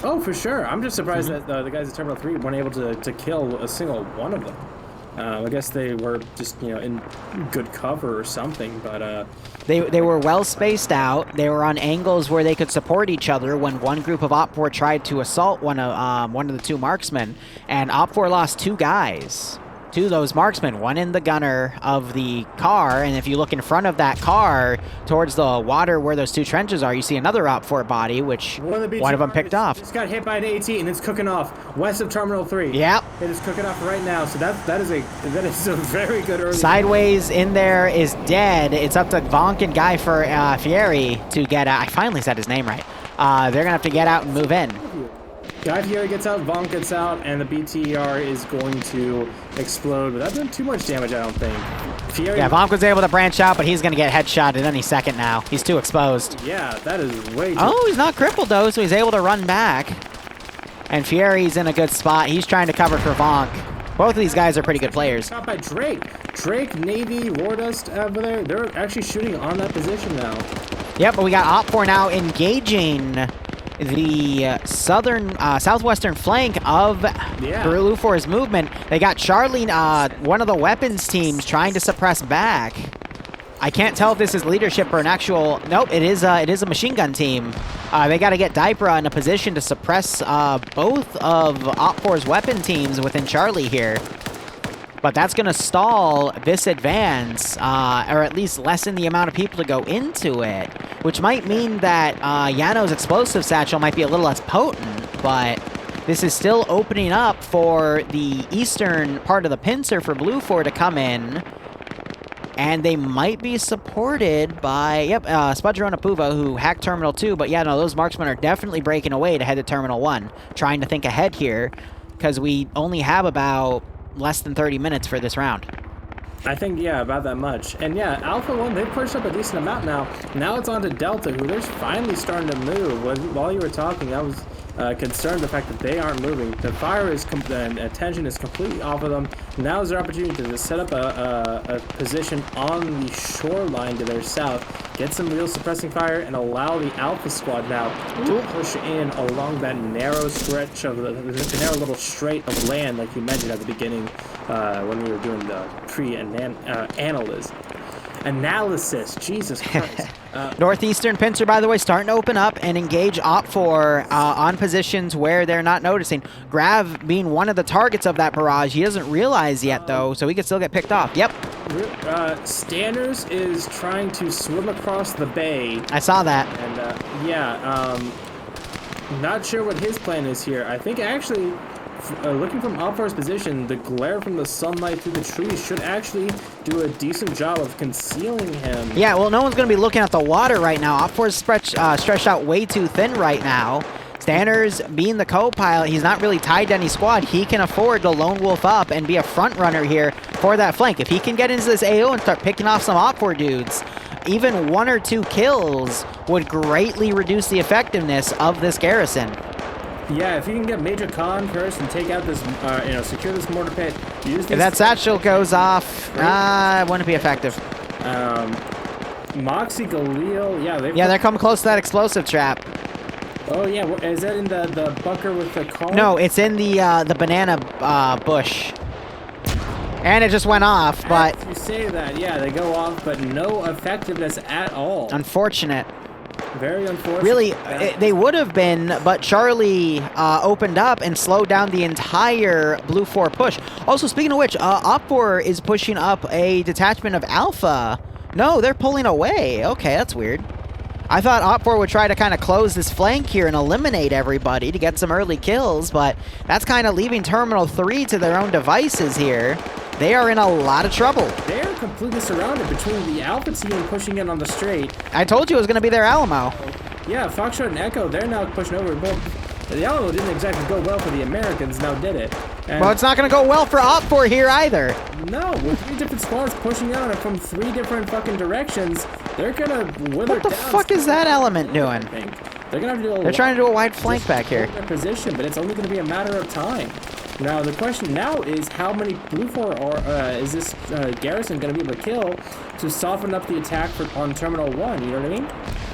Oh, for sure. I'm just surprised that the guys at Terminal 3 weren't able to kill a single one of them. I guess they were just, in good cover or something, but... They were well spaced out. They were on angles where they could support each other when one group of Op4 tried to assault one of the two marksmen, and Op4 lost 2 guys. 2 of those marksmen, one in the gunner of the car, and if you look in front of that car towards the water where those 2 trenches are, you see another Op4 body, which one of them picked off. It's got hit by an AT and it's cooking off west of Terminal 3. Yep. It is cooking off right now, so that is a very good early... Sideways in there is dead. It's up to Vonk and Guy for Fieri to get out. I finally said his name right. They're going to have to get out and move in. Guy Fieri gets out, Vonk gets out, and the BTR is going to explode without doing too much damage, I don't think. Fieri... Yeah, Vonk was able to branch out, but he's going to get headshot at any second now. He's too exposed. Yeah, that is way too... Oh, he's not crippled, though, so he's able to run back. And Fieri's in a good spot. He's trying to cover for Vonk. Both of these guys are pretty good players. Shot by Drake. Drake, Navy, Wardust over there. They're actually shooting on that position now. Yep, but we got Op4 now engaging the southwestern flank of Lufor's movement. They got Charlie, one of the weapons teams, trying to suppress back. I can't tell if this is leadership or an actual... Nope, it is a machine gun team. They got to get Diapra in a position to suppress both of Op4's weapon teams within Charlie here. But that's going to stall this advance, or at least lessen the amount of people to go into it, which might mean that Yano's explosive satchel might be a little less potent, but this is still opening up for the eastern part of the pincer for Blue4 to come in, and they might be supported by, Spudgerona Puva, who hacked Terminal 2, but yeah, no, those marksmen are definitely breaking away to head to Terminal 1, trying to think ahead here, because we only have about less than 30 minutes for this round. I think, yeah, about that much. And yeah, Alpha 1, they've pushed up a decent amount now. Now it's on to Delta, who they're finally starting to move. While you were talking, I was concerned the fact that they aren't moving. The fire is, and attention is completely off of them. Now is their opportunity to set up a position on the shoreline to their south, get some real suppressing fire, and allow the Alpha squad now to push in along that narrow stretch of the narrow little strait of land, like you mentioned at the beginning when we were doing the analysis. Jesus Christ. Northeastern pincer, by the way, starting to open up and engage Op4 on positions where they're not noticing. Grav being one of the targets of that barrage. He doesn't realize yet, though, so he could still get picked off. Yep. Standers is trying to swim across the bay. I saw that. And, not sure what his plan is here. I think, actually, looking from Opfar's position, the glare from the sunlight through the trees should actually do a decent job of concealing him. Yeah, well, no one's going to be looking at the water right now. Opfar's stretched out way too thin right now. Stanners, being the co-pilot, he's not really tied to any squad. He can afford to lone wolf up and be a front runner here for that flank. If he can get into this AO and start picking off some Opfor dudes, even 1 or 2 kills would greatly reduce the effectiveness of this garrison. Yeah, if you can get Major Khan first and take out this, secure this mortar pit. Use If that satchel goes off, it wouldn't be effective. Moxie, Galil, yeah, they're coming close to that explosive trap. Oh yeah, is that in the bunker with the car? No, it's in the banana bush. And it just went off, but... You say that, yeah, they go off, but no effectiveness at all. Unfortunate. Very unfortunate. Really, they would have been, but Charlie opened up and slowed down the entire Blue 4 push. Also, speaking of which, Op4 is pushing up a detachment of Alpha. No, they're pulling away. Okay, that's weird. I thought Op4 would try to kind of close this flank here and eliminate everybody to get some early kills, but that's kind of leaving Terminal 3 to their own devices here. They are in a lot of trouble. They're completely surrounded between the Alpha team pushing in on the straight. I told you it was going to be their Alamo. Yeah, Foxtrot and Echo, they're now pushing over. Well, the Alamo didn't exactly go well for the Americans, now did it? And well, it's not going to go well for Op4 here either. No, with 3 different squads pushing on it from 3 different fucking directions, they're going to wither down. What the fuck is that element doing? They're going to have to do They're trying to do a wide flank back here. Their position, but it's only going to be a matter of time. Now, the question now is how many Blue 4 is this garrison going to be able to kill to soften up the attack on Terminal 1, you know what I mean?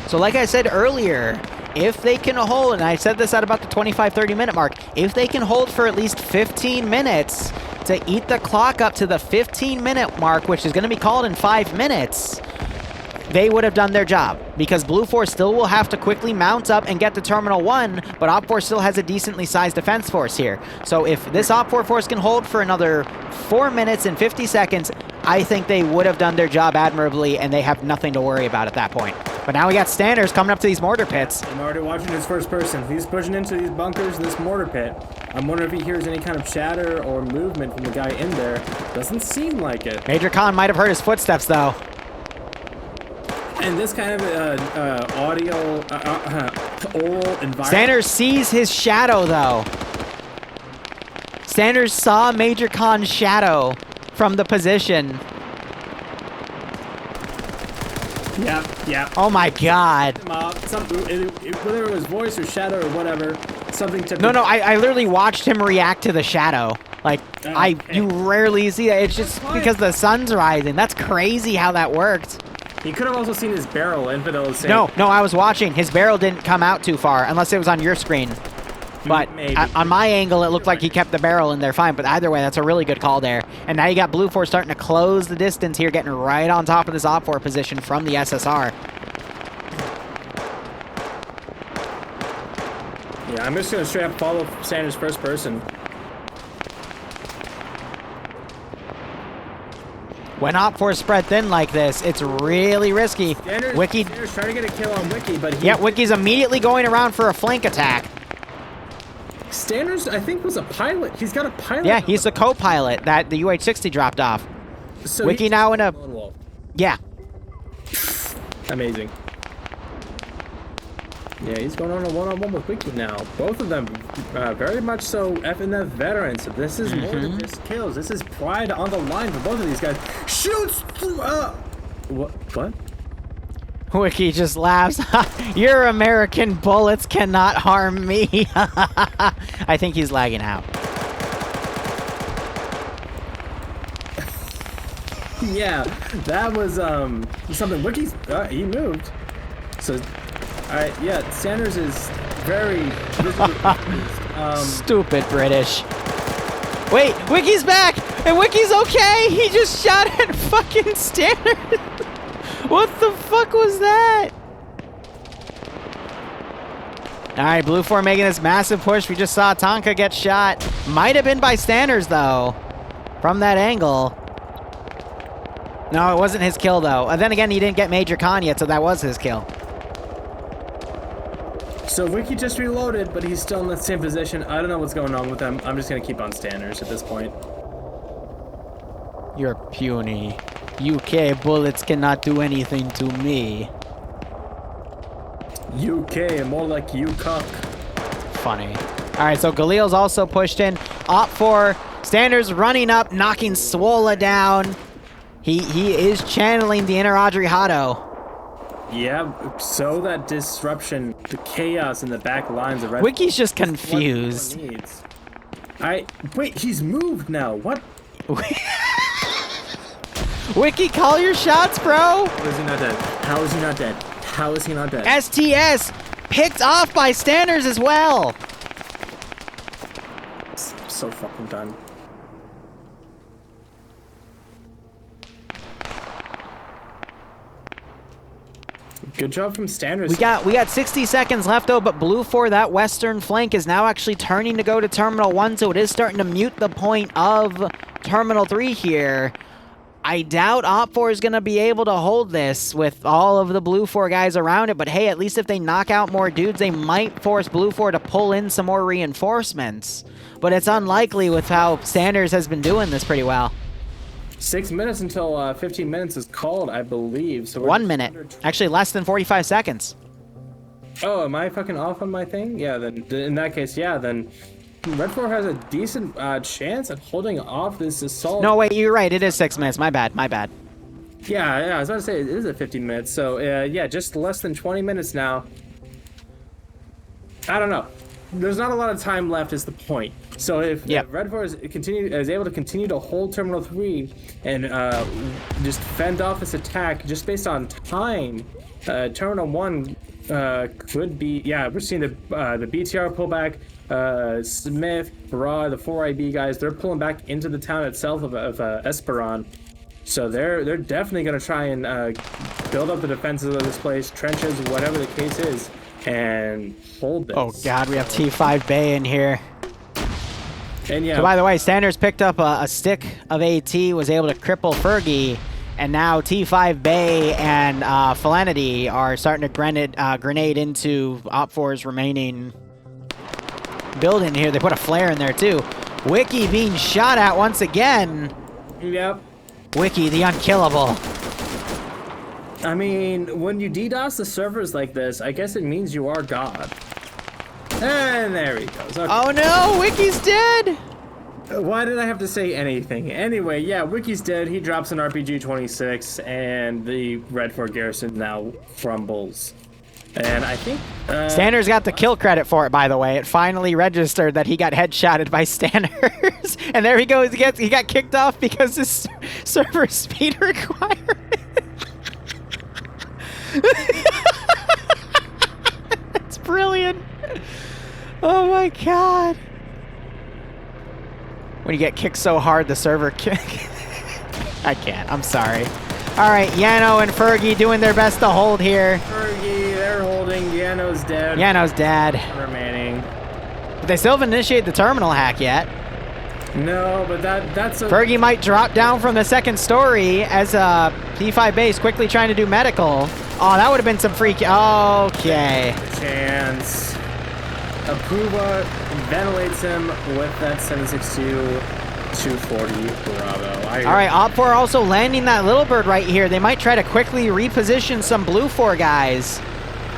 So like I said earlier, if they can hold, and I said this at about the 25-30 minute mark, if they can hold for at least 15 minutes to eat the clock up to the 15-minute mark, which is going to be called in 5 minutes, they would have done their job, because Blue 4 still will have to quickly mount up and get to Terminal 1, but Op 4 still has a decently sized defense force here. So if this Op 4 force can hold for another 4 minutes and 50 seconds, I think they would have done their job admirably, and they have nothing to worry about at that point. But now we got Stanners coming up to these mortar pits. I'm already watching his first person. He's pushing into these bunkers in this mortar pit. I'm wondering if he hears any kind of chatter or movement from the guy in there. Doesn't seem like it. Major Khan might have heard his footsteps, though. And this kind of audio, oral environment. Stanners sees his shadow, though. Stanners saw Major Khan's shadow from the position. Yeah. Oh my God. Whether it was voice or shadow or whatever, something to... No, I literally watched him react to the shadow. Like, you rarely see that. It's just because the sun's rising. That's crazy how that worked. He could have also seen his barrel, Infidel is saying. No, I was watching. His barrel didn't come out too far, unless it was on your screen. But on my angle, it looked like he kept the barrel in there fine. But either way, that's a really good call there. And now you got Blue 4 starting to close the distance here, getting right on top of this Op 4 position from the SSR. Yeah, I'm just going to straight up follow Sanders first person. When Op 4 spread thin like this, it's really risky. Wiki Sanders trying to get a kill on Wiki, but Wiki's immediately going around for a flank attack. Stanners, I think, was a pilot. He's got a pilot. Yeah, he's the co-pilot that the UH-60 dropped off. So Wiki now in a... Yeah. Amazing. Yeah, he's going on a one-on-one with Wiki now. Both of them very much so FNF veterans. So this is more than just kills. This is pride on the line for both of these guys. Shoots through... What? Wiki just laughs. Your American bullets cannot harm me. I think he's lagging out. Yeah, that was something. Wiki's he moved. So, yeah, Sanders is very visibly Stupid British. Wait, Wiki's back, and Wiki's okay. He just shot at fucking Stanners. What the fuck was that? Alright, Blue 4 making this massive push. We just saw Tonka get shot. Might have been by Stanners, though. From that angle. No, it wasn't his kill, though. And then again, he didn't get Major Khan yet, so that was his kill. So So Wiki just reloaded, but he's still in the same position. I don't know what's going on with him. I'm just gonna keep on standards at this point. You're puny. UK bullets cannot do anything to me. UK, more like you cuck. Funny. All right, so Galil's also pushed in. Opt for Standards running up, knocking Swola down. He is channeling the inner Audrey Hotto. Yeah, so that disruption, the chaos in the back lines of Red. Wiki's just confused. Wait, he's moved now. What? Wiki, call your shots, bro. How is he not dead? How is he not dead? How is he not dead? STS picked off by Standards as well. So fucking done. Good job from Standards. We got 60 seconds left though, but Blue 4, that western flank, is now actually turning to go to Terminal 1, so it is starting to mute the point of Terminal 3 here. I doubt Op4 is going to be able to hold this with all of the Blue 4 guys around it, but hey, at least if they knock out more dudes, they might force Blue 4 to pull in some more reinforcements. But it's unlikely with how Sanders has been doing this pretty well. 6 minutes until 15 minutes is called, I believe. So 1 minute. Actually, less than 45 seconds. Oh, am I fucking off on my thing? Yeah, then in that case, yeah, then Red 4 has a decent chance at holding off this assault. No, wait, you're right. It is 6 minutes. My bad. My bad. Yeah, I was about to say, it is at 15 minutes. So, yeah, just less than 20 minutes now. I don't know. There's not a lot of time left is the point. So if Red 4 is able to continue to hold Terminal 3 and just fend off this attack just based on time, Terminal 1 could be, we're seeing the BTR pull back. Smith, Barad, the 4IB guys, they're pulling back into the town itself of Esperon. So they're definitely going to try and build up the defenses of this place, trenches, whatever the case is, and hold this. Oh god, we have T5 Bay in here. And yeah. So by the way, Sanders picked up a stick of AT, was able to cripple Fergie, and now T5 Bay and Felinity are starting to grenade into Op4's remaining building here. They put a flare in there too. Wiki being shot at once again. Yep. Wiki, the unkillable. I mean, when you DDoS the servers like this, I guess it means you are God. And there he goes. Okay. Oh no, Wiki's dead! Why did I have to say anything? Anyway, yeah, Wiki's dead. He drops an RPG-26, and the Red 4 garrison now crumbles. And I think Stanners got the kill credit for it, by the way. It finally registered that he got headshotted by Stanners. And there he goes. He got kicked off because his server speed requirement. That's brilliant. Oh my god. When you get kicked so hard, the server I can't. I'm sorry. All right, Yano and Fergie doing their best to hold here. Fergie, they're holding. Yano's dead. Yano's dead. Remaining. But they still haven't initiated the terminal hack yet. No, but that's a... Fergie might drop down from the second story as P5 base quickly trying to do medical. Oh, that would have been some freaky... Okay. Chance. Apuba ventilates him with that 762 240 Bravo. All right, Op4 also landing that little bird right here. They might try to quickly reposition some Blue 4 guys.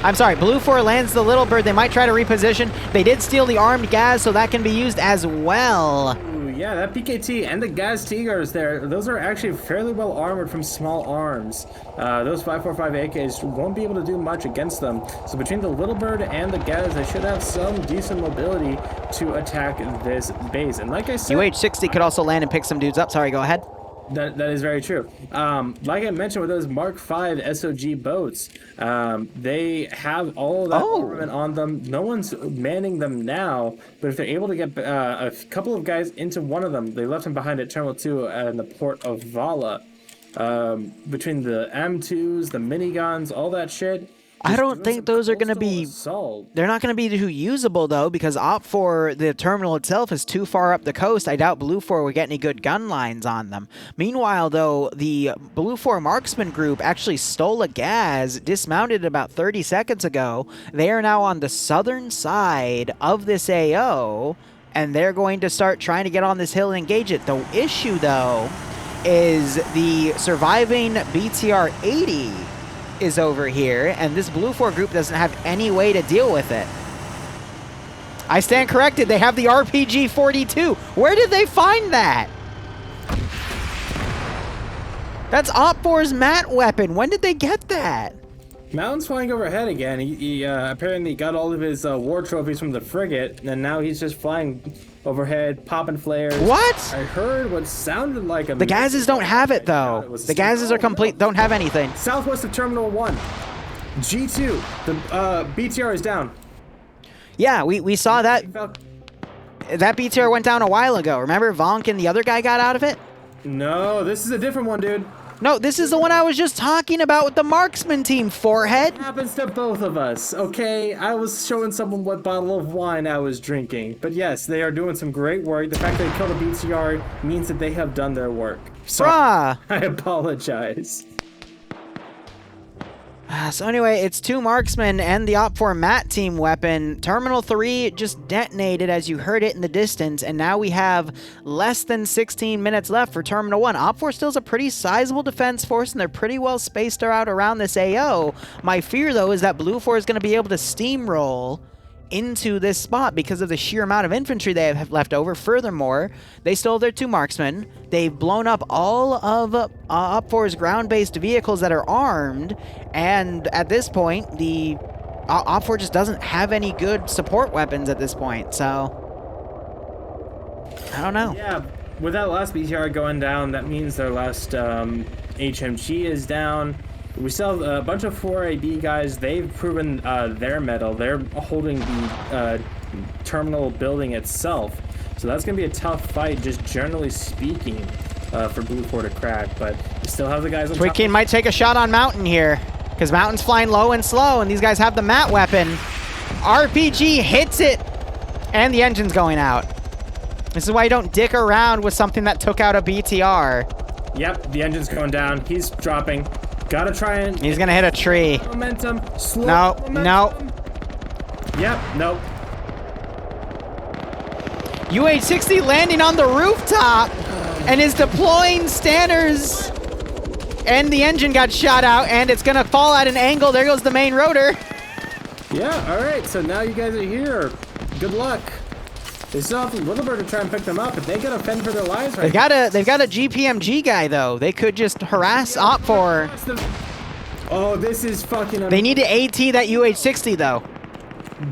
I'm sorry, Blue 4 lands the little bird. They might try to reposition. They did steal the armed gas, so that can be used as well. Ooh, yeah, that PKT and the Gaz Tigers there, those are actually fairly well armored from small arms. Those 5.45 AKs won't be able to do much against them. So between the little bird and the Gaz, they should have some decent mobility to attack this base. And like I said... UH-60 could also land and pick some dudes up. Sorry, go ahead. That is very true. Like I mentioned with those Mark V SOG boats, they have all that armament on them. No one's manning them now, but if they're able to get a couple of guys into one of them, they left him behind at Terminal 2 in the port of Vala. Between the M2s, the miniguns, all that shit, I don't think those are going to be... They're not going to be too usable, though, because Op4, the terminal itself, is too far up the coast. I doubt Blue 4 would get any good gun lines on them. Meanwhile, though, the Blue 4 marksman group actually stole a gas, dismounted about 30 seconds ago. They are now on the southern side of this AO, and they're going to start trying to get on this hill and engage it. The issue, though, is the surviving BTR-80 is over here, and this Blue 4 group doesn't have any way to deal with it. I stand corrected. They have the RPG-42. Where did they find that? That's Op4's mat weapon. When did they get that? Mountain's flying overhead again. He apparently got all of his war trophies from the frigate, and now he's just flying overhead, popping flares. What? I heard what sounded like a... The gases don't have it, though. The gases are complete, don't have anything. Southwest of Terminal 1. G2. The BTR is down. Yeah, we saw that. That BTR went down a while ago. Remember, Vonk and the other guy got out of it? No, this is a different one, dude. No, this is the one I was just talking about with the marksman team, forehead. It happens to both of us, okay? I was showing someone what bottle of wine I was drinking. But yes, they are doing some great work. The fact that they killed a BTR means that they have done their work. So I apologize. So anyway, it's 2 marksmen and the Op4 mat team weapon. Terminal 3 just detonated as you heard it in the distance, and now we have less than 16 minutes left for Terminal 1. Op4 still is a pretty sizable defense force, and they're pretty well spaced out around this AO. My fear, though, is that Blue 4 is going to be able to steamroll into this spot because of the sheer amount of infantry they have left over. Furthermore, they stole their 2 marksmen. They've blown up all of Op4's ground-based vehicles that are armed, and at this point, the Op4 just doesn't have any good support weapons at this point, so I don't know. Yeah, with that last BTR going down, that means their last HMG is down. We still have a bunch of 4AB guys. They've proven their mettle. They're holding the terminal building itself. So that's going to be a tough fight, just generally speaking, for Blue 4 to crack. But we still have the guys on Tweaking might take a shot on Mountain here, because Mountain's flying low and slow, and these guys have the mat weapon. RPG hits it, and the engine's going out. This is why you don't dick around with something that took out a BTR. Yep, the engine's going down. He's dropping. Gotta try and... He's gonna hit a tree. Momentum. Slow no, momentum. no. Yep, nope. UH-60 landing on the rooftop and is deploying Stanners. And the engine got shot out, and it's gonna fall at an angle. There goes the main rotor. Yeah, alright, so now you guys are here. Good luck. They still have Littlebird to try and pick them up, but they gotta fend for their lives right now. They've got a GPMG guy, though. They could just harass Op4. Oh, this is fucking amazing. They need to AT that UH-60, though.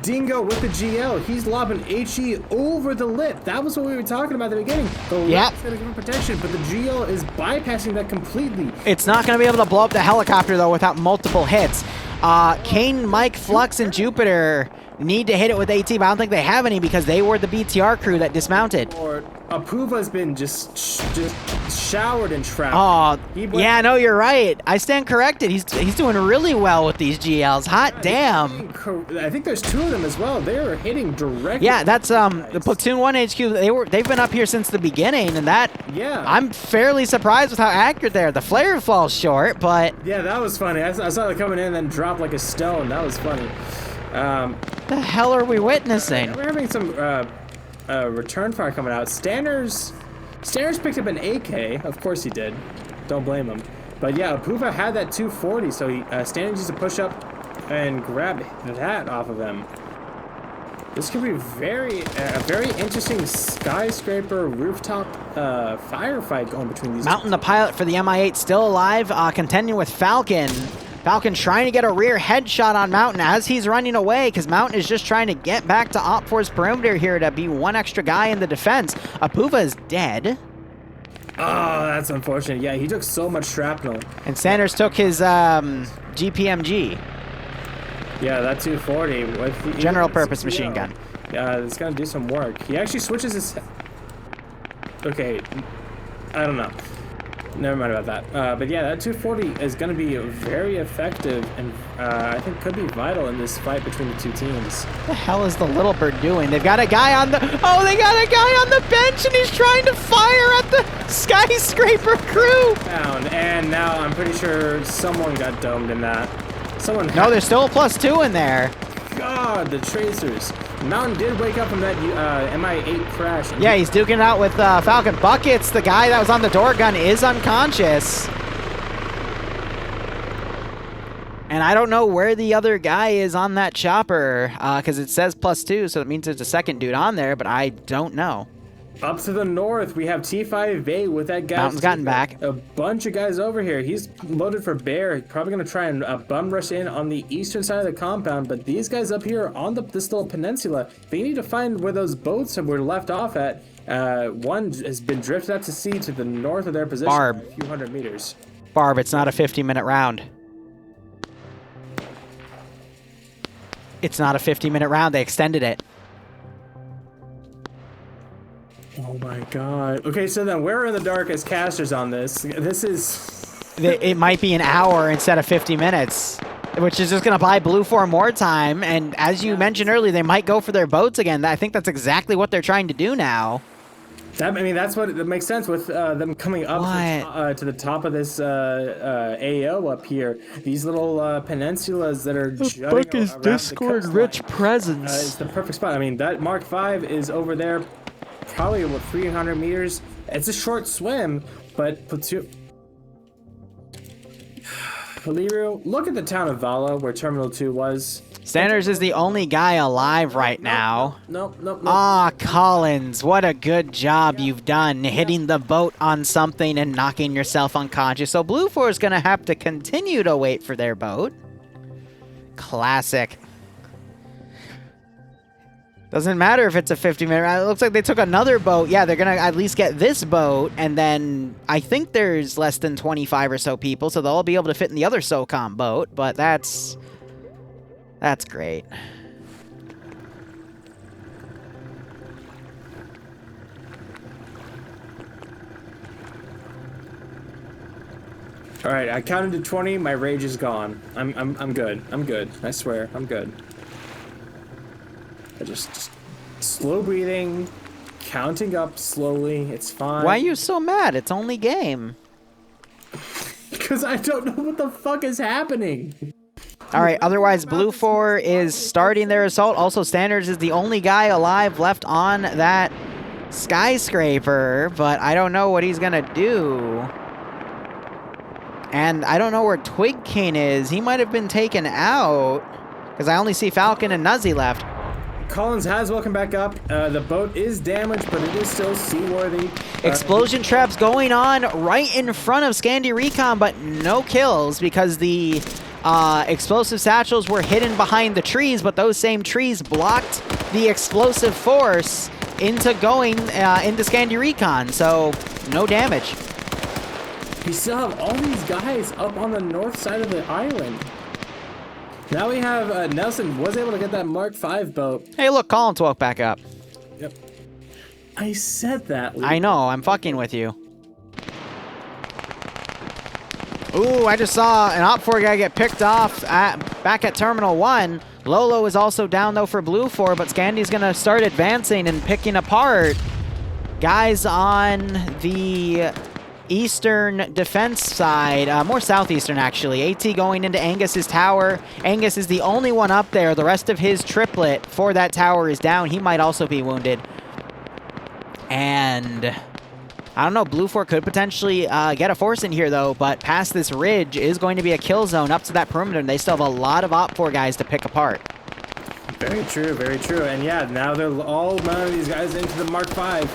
Dingo with the GL. He's lobbing HE over the lip. That was what we were talking about at the beginning. The yep. lip's gonna give him protection, but the GL is bypassing that completely. It's not gonna be able to blow up the helicopter, though, without multiple hits. Kane, Mike, Flux, and Jupiter need to hit it with AT, but I don't think they have any because they were the BTR crew that dismounted. Or Apuva's been just showered in shrapnel. Oh, yeah, no, you're right. I stand corrected. He's doing really well with these GLs. Hot damn. I think there's 2 of them as well. They are hitting directly. Yeah, that's the Platoon 1 HQ. They've been up here since the beginning, and that I'm fairly surprised with how accurate they are. The flare falls short, but yeah, that was funny. I saw it coming in and then drop like a stone. That was funny. The hell are we witnessing? We're having some return fire coming out. Stanners picked up an AK. Of course he did. Don't blame him. But yeah, Apuva had that 240, so Stanners used to push up and grab that off of him. This could be a very interesting skyscraper rooftop firefight going between these. Mountain, the pilot for the Mi-8, still alive, contending with Falcon. Falcon trying to get a rear headshot on Mountain as he's running away, because Mountain is just trying to get back to Op4's perimeter here to be one extra guy in the defense. Apuva is dead. Oh, that's unfortunate. Yeah, he took so much shrapnel. And Sanders took his GPMG. Yeah, that 240 with the general purpose machine gun. Yeah, it's gonna do some work. He actually switches his. Okay, I don't know. Never mind about that. But yeah, that 240 is going to be very effective and I think could be vital in this fight between the two teams. What the hell is the Little Bird doing? They've got a guy on the... Oh, they got a guy on the bench and he's trying to fire at the skyscraper crew. Down, and now I'm pretty sure someone got domed in that. Someone... No, there's still a +2 in there. God, the Tracers. Mountain did wake up from that MI8 crash. Yeah, he's duking it out with Falcon Buckets. The guy that was on the door gun is unconscious. And I don't know where the other guy is on that chopper, because it says +2, so it means there's a second dude on there, but I don't know. Up to the north, we have T5A with that guy. Mountain's gotten back. A bunch of guys over here. He's loaded for bear. He's probably going to try and bum rush in on the eastern side of the compound, but these guys up here on this little peninsula, they need to find where those boats were left off at. One has been drifted out to sea to the north of their position. Barb. A few hundred meters. Barb, it's not a 50-minute round. It's not a 50-minute round. They extended it. Oh my god. Okay, so then we're in the dark as casters on this. This is... It might be an hour instead of 50 minutes, which is just going to buy Blue 4 more time. And as you mentioned earlier, they might go for their boats again. I think that's exactly what they're trying to do now. I mean, that's what that makes sense with them coming up to the top of this AO up here. These little peninsulas that are jutting Fuck is around Discord the rich presence? It's the perfect spot. I mean, that Mark V is over there, probably about 300 meters. It's a short swim, but Liru, look at the town of Vala, where Terminal 2 was. Sanders is the only guy alive right now. Nope. Ah, Collins, what a good job you've done hitting the boat on something and knocking yourself unconscious. So Blue 4 is going to have to continue to wait for their boat. Classic. Doesn't matter if it's a 50-minute round. It looks like they took another boat. Yeah, they're going to at least get this boat, and then I think there's less than 25 or so people, so they'll all be able to fit in the other SOCOM boat, but that's great. All right, I counted to 20. My rage is gone. I'm good. I'm good. I swear, I'm good. I just slow breathing, counting up slowly. It's fine. Why are you so mad? It's only game. Because I don't know what the fuck is happening. All right, otherwise Blue 4 is starting their assault. Also, Standards is the only guy alive left on that skyscraper, but I don't know what he's going to do. And I don't know where Twig King is. He might have been taken out, because I only see Falcon and Nuzzy left. Collins has welcome back up. The boat is damaged, but it is still seaworthy. Explosion traps going on right in front of Scandi Recon, but no kills because the explosive satchels were hidden behind the trees, but those same trees blocked the explosive force into going into Scandi Recon, so no damage. We still have all these guys up on the north side of the island. Now we have Nelson was able to get that Mark V boat. Hey, look, Collins woke back up. Yep. I said that. I know, I'm fucking with you. Ooh, I just saw an Op4 guy get picked off back at Terminal 1. Lolo is also down, though, for Blue 4, but Scandy's going to start advancing and picking apart guys on the eastern defense side, more southeastern, actually. AT going into Angus's tower. Angus is the only one up there. The rest of his triplet for that tower is down. He might also be wounded. And I don't know, Blue 4 could potentially get a force in here, though, but past this ridge is going to be a kill zone up to that perimeter, and they still have a lot of Op4 guys to pick apart. Very true, very true. And yeah, now they're all mounting these guys into the Mark V.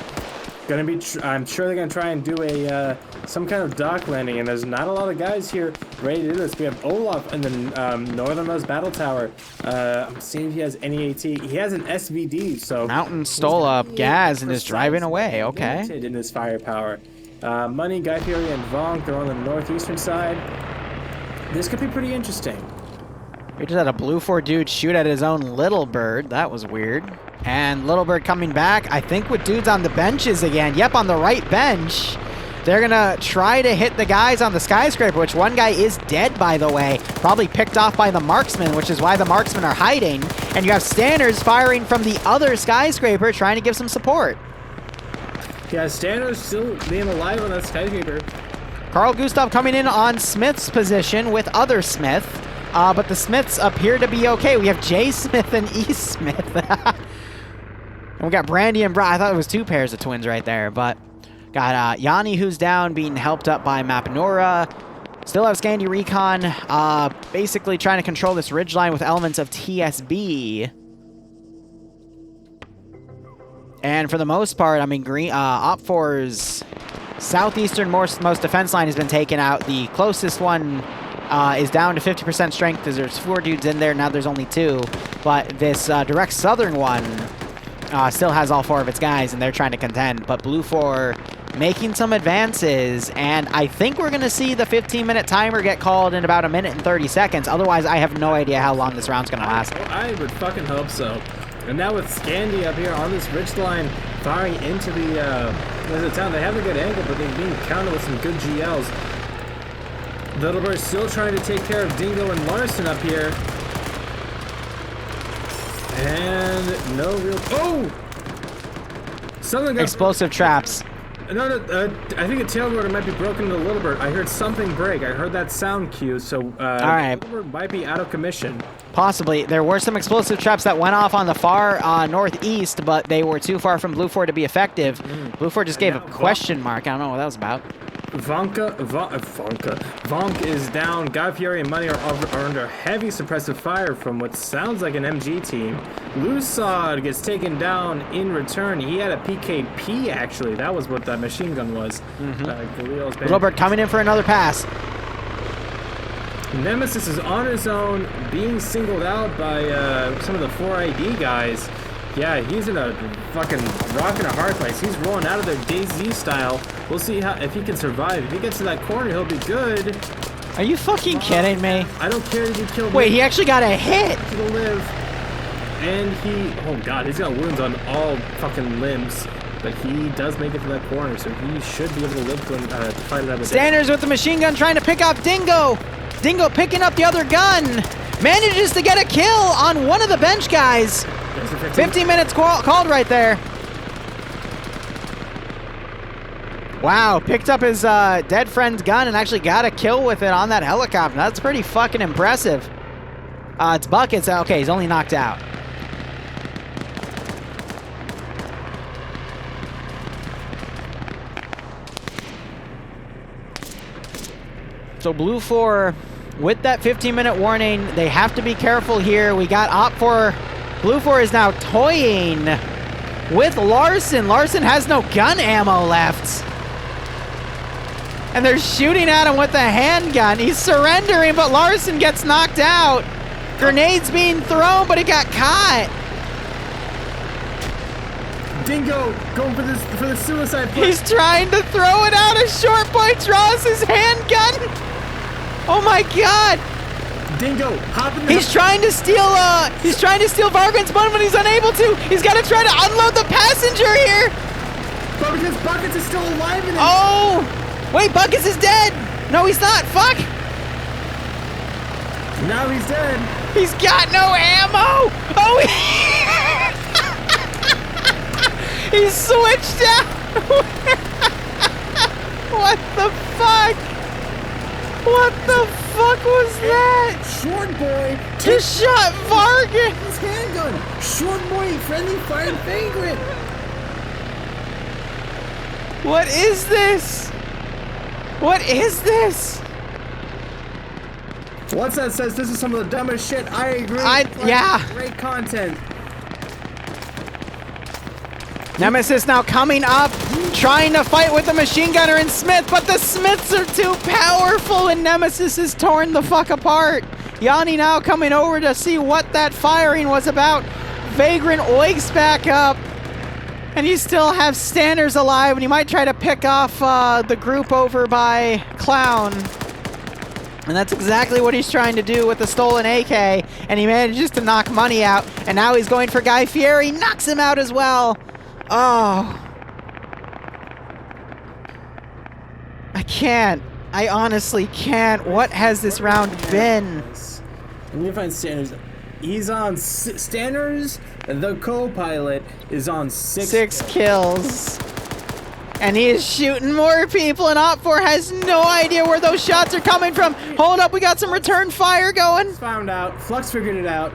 Gonna be, I'm sure they're gonna try and do a some kind of dock landing, and there's not a lot of guys here ready to do this. We have Olaf in the northernmost battle tower. I'm seeing if he has any AT. He has an SVD, so Mountain stole up gas and is driving away. Okay. In his firepower, Money, Guy Fury, and Vonk, they're on the northeastern side. This could be pretty interesting. We just had a Blue 4 dude shoot at his own Little Bird. That was weird. And Little Bird coming back, I think, with dudes on the benches again. Yep, on the right bench. They're gonna try to hit the guys on the skyscraper, which one guy is dead, by the way. Probably picked off by the marksman, which is why the marksmen are hiding. And you have Stanners firing from the other skyscraper, trying to give some support. Yeah, Stanners still being alive on that skyscraper. Carl Gustav coming in on Smith's position with other Smith. But the Smiths appear to be okay. We have J. Smith and E. Smith. And we got Brandy and Bra. I thought it was 2 pairs of twins right there, but got Yanni, who's down, being helped up by Mapnora. Still have Scandi Recon, basically trying to control this ridgeline with elements of TSB. And for the most part, I mean, Op4's southeastern most defense line has been taken out. The closest one is down to 50% strength because there's 4 dudes in there. Now there's only 2. But this direct southern one still has all 4 of its guys, and they're trying to contend. But Blue 4 making some advances, and I think we're going to see the 15-minute timer get called in about 1 minute and 30 seconds. Otherwise, I have no idea how long this round's going to last. I would fucking hope so. And now with Scandi up here on this ridgeline, firing into the town, they have a good angle, but they're being countered with some good GLs. Littleburg still trying to take care of Dingo and Larson up here. And no real... Oh! Something got... Explosive traps. No, I think a tailrotor might be broken into Littleburg. I heard something break. I heard that sound cue, so all right. Littleburg might be out of commission. Possibly. There were some explosive traps that went off on the far northeast, but they were too far from Blue 4 to be effective. Blue 4 just gave a question mark. I don't know what that was about. Vonk is down. Guy Fieri and Money are under heavy suppressive fire from what sounds like an MG team. Lusod gets taken down in return. He had a PKP, actually. That was what that machine gun was. Littleburg coming in for another pass. Nemesis is on his own, being singled out by some of the 4ID guys. Yeah, he's in a fucking rock and a hard place. He's rolling out of there DayZ style. We'll see if he can survive. If he gets to that corner, he'll be good. Are you fucking kidding me? I don't care if he killed me. Wait, he actually got a hit. He'll live. And oh god, he's got wounds on all fucking limbs. But he does make it to that corner, so he should be able to live to fight it out with Stanners with the machine gun trying to pick off Dingo. Dingo picking up the other gun. Manages to get a kill on one of the bench guys. 15 minutes called right there. Wow, picked up his dead friend's gun and actually got a kill with it on that helicopter. That's pretty fucking impressive. It's Buckets. Okay, he's only knocked out. So Blue 4, with that 15-minute warning, they have to be careful here. We got Op4. Blue 4 is now toying with Larson. Larson has no gun ammo left. And they're shooting at him with a handgun. He's surrendering, but Larson gets knocked out. Grenades being thrown, but he got caught. Dingo going for the suicide play. He's trying to throw it out. A short boy draws his handgun. Oh my god. Dingo, hop in the... He's trying to steal Vargren's gun, but he's unable to. He's got to try to unload the passenger here. But because Buckets is still alive in it. Oh! Wait, Buckets is dead. No, he's not. Fuck. Now he's dead. He's got no ammo. Oh, he switched out. What the fuck? What the fuck was that? Short boy just shot Vargan. His handgun. Short boy, friendly fire vagrant. What is this? What is this? What's that says? This is some of the dumbest shit. I agree. Yeah. Great content. Nemesis now coming up, trying to fight with the machine gunner and Smith, but the Smiths are too powerful and Nemesis is torn the fuck apart. Yanni now coming over to see what that firing was about. Vagrant oiks back up. And you still have Stanners alive, and you might try to pick off the group over by Clown. And that's exactly what he's trying to do with the stolen AK, and he manages to knock Money out, and now he's going for Guy Fieri, knocks him out as well. Oh. can't. I honestly can't. What has this round been? Let me find Standards. He's on Standards. The co-pilot is on 6 kills. And he is shooting more people, and Op4 has no idea where those shots are coming from. Hold up, we got some return fire going. Found out. Flux figured it out.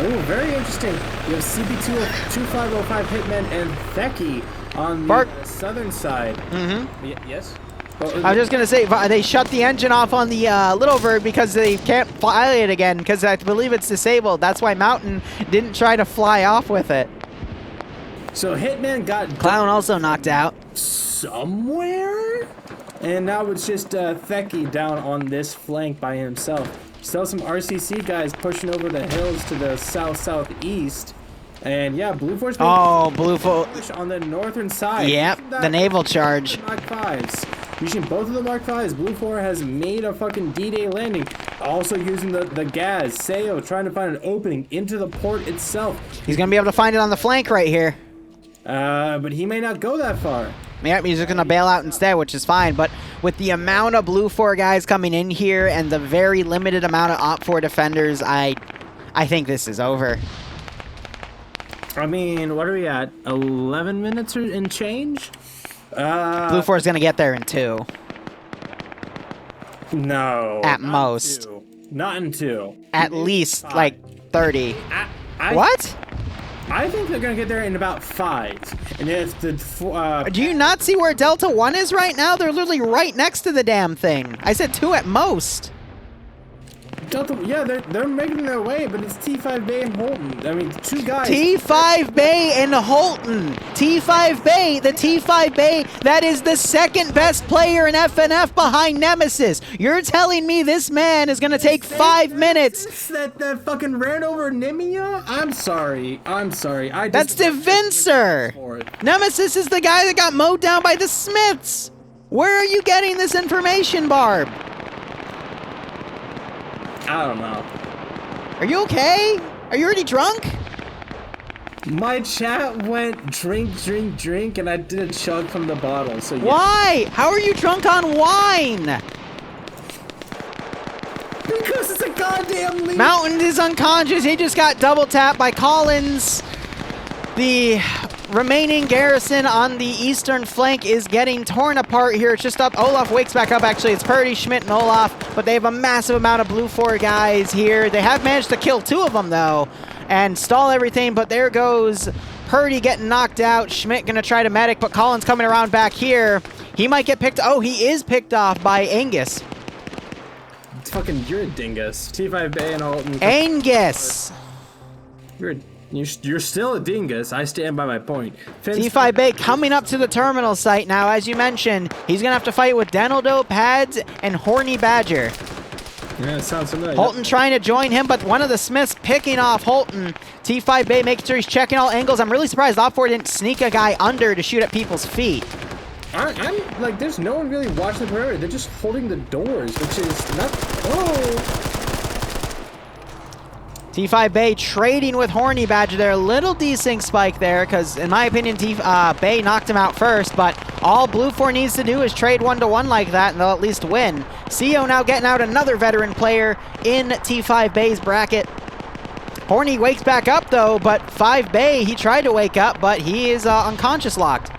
Oh, very interesting. You have CP2505 Hitman and Theki on the southern side. Yes? I was just going to say, they shut the engine off on the Little Bird because they can't fly it again, because I believe it's disabled. That's why Mountain didn't try to fly off with it. So Hitman got... Clown also knocked out. Somewhere? And now it's just Theki down on this flank by himself. Still some RCC guys pushing over the hills to the south-southeast. And yeah, Blue Force... Blue Force on the northern side. Yep, the naval charge. Mark 5s. Using both of the Mark 5s, Blue 4 has made a fucking D-Day landing. Also using the gas. Sayo trying to find an opening into the port itself. He's going to be able to find it on the flank right here. But he may not go that far. Yeah, he's just going to bail out instead, which is fine. But with the amount of Blue 4 guys coming in here and the very limited amount of Op 4 defenders, I think this is over. I mean, what are we at? 11 minutes and change? Blue 4 is going to get there in 2. No. At most. Not in 2. At least, like, 30. What? I think they're going to get there in about 5. And if the... Do you not see where Delta 1 is right now? They're literally right next to the damn thing. I said 2 at most. Delta, yeah, they're making their way, but it's T5 Bay and Holton. I mean, 2 guys. T5 Bay and Holton. T5 Bay, the T5 Bay, that is the second best player in FNF behind Nemesis. You're telling me this man is going to take 5 minutes? That fucking ran over Nimia? I'm sorry. That's Devincer. Nemesis is the guy that got mowed down by the Smiths. Where are you getting this information, Barb? I don't know. Are you okay? Are you already drunk? My chat went drink, and I did a chug from the bottle, so yeah. Why? How are you drunk on wine? Because it's a goddamn lead. Mountain is unconscious. He just got double tapped by Collins. The remaining garrison on the eastern flank is getting torn apart here. It's just up. Olaf wakes back up, actually. It's Purdy, Schmidt, and Olaf, but they have a massive amount of Blue 4 guys here. They have managed to kill 2 of them, though, and stall everything, but there goes Purdy getting knocked out. Schmidt going to try to medic, but Collins coming around back here. He might get picked. Oh, he is picked off by Angus. Fucking, you're a dingus. T5 Bay and Holton. Angus! You're still a dingus. I stand by my point. T5 Bay coming up to the terminal site now. As you mentioned, he's going to have to fight with Denaldo, Pads, and Horny Badger. Yeah, it sounds familiar. Holton trying to join him, but one of the Smiths picking off Holton. T5 Bay making sure he's checking all angles. I'm really surprised Op4 didn't sneak a guy under to shoot at people's feet. I'm like, there's no one really watching the perimeter. They're just holding the doors, which is not... Oh! T5 Bay trading with Horny Badger there. A little desync spike there, because in my opinion, Bay knocked him out first, but all Blue 4 needs to do is trade 1-to-1 like that, and they'll at least win. CO now getting out another veteran player in T5 Bay's bracket. Horny wakes back up, though, but 5 Bay, he tried to wake up, but he is unconscious locked.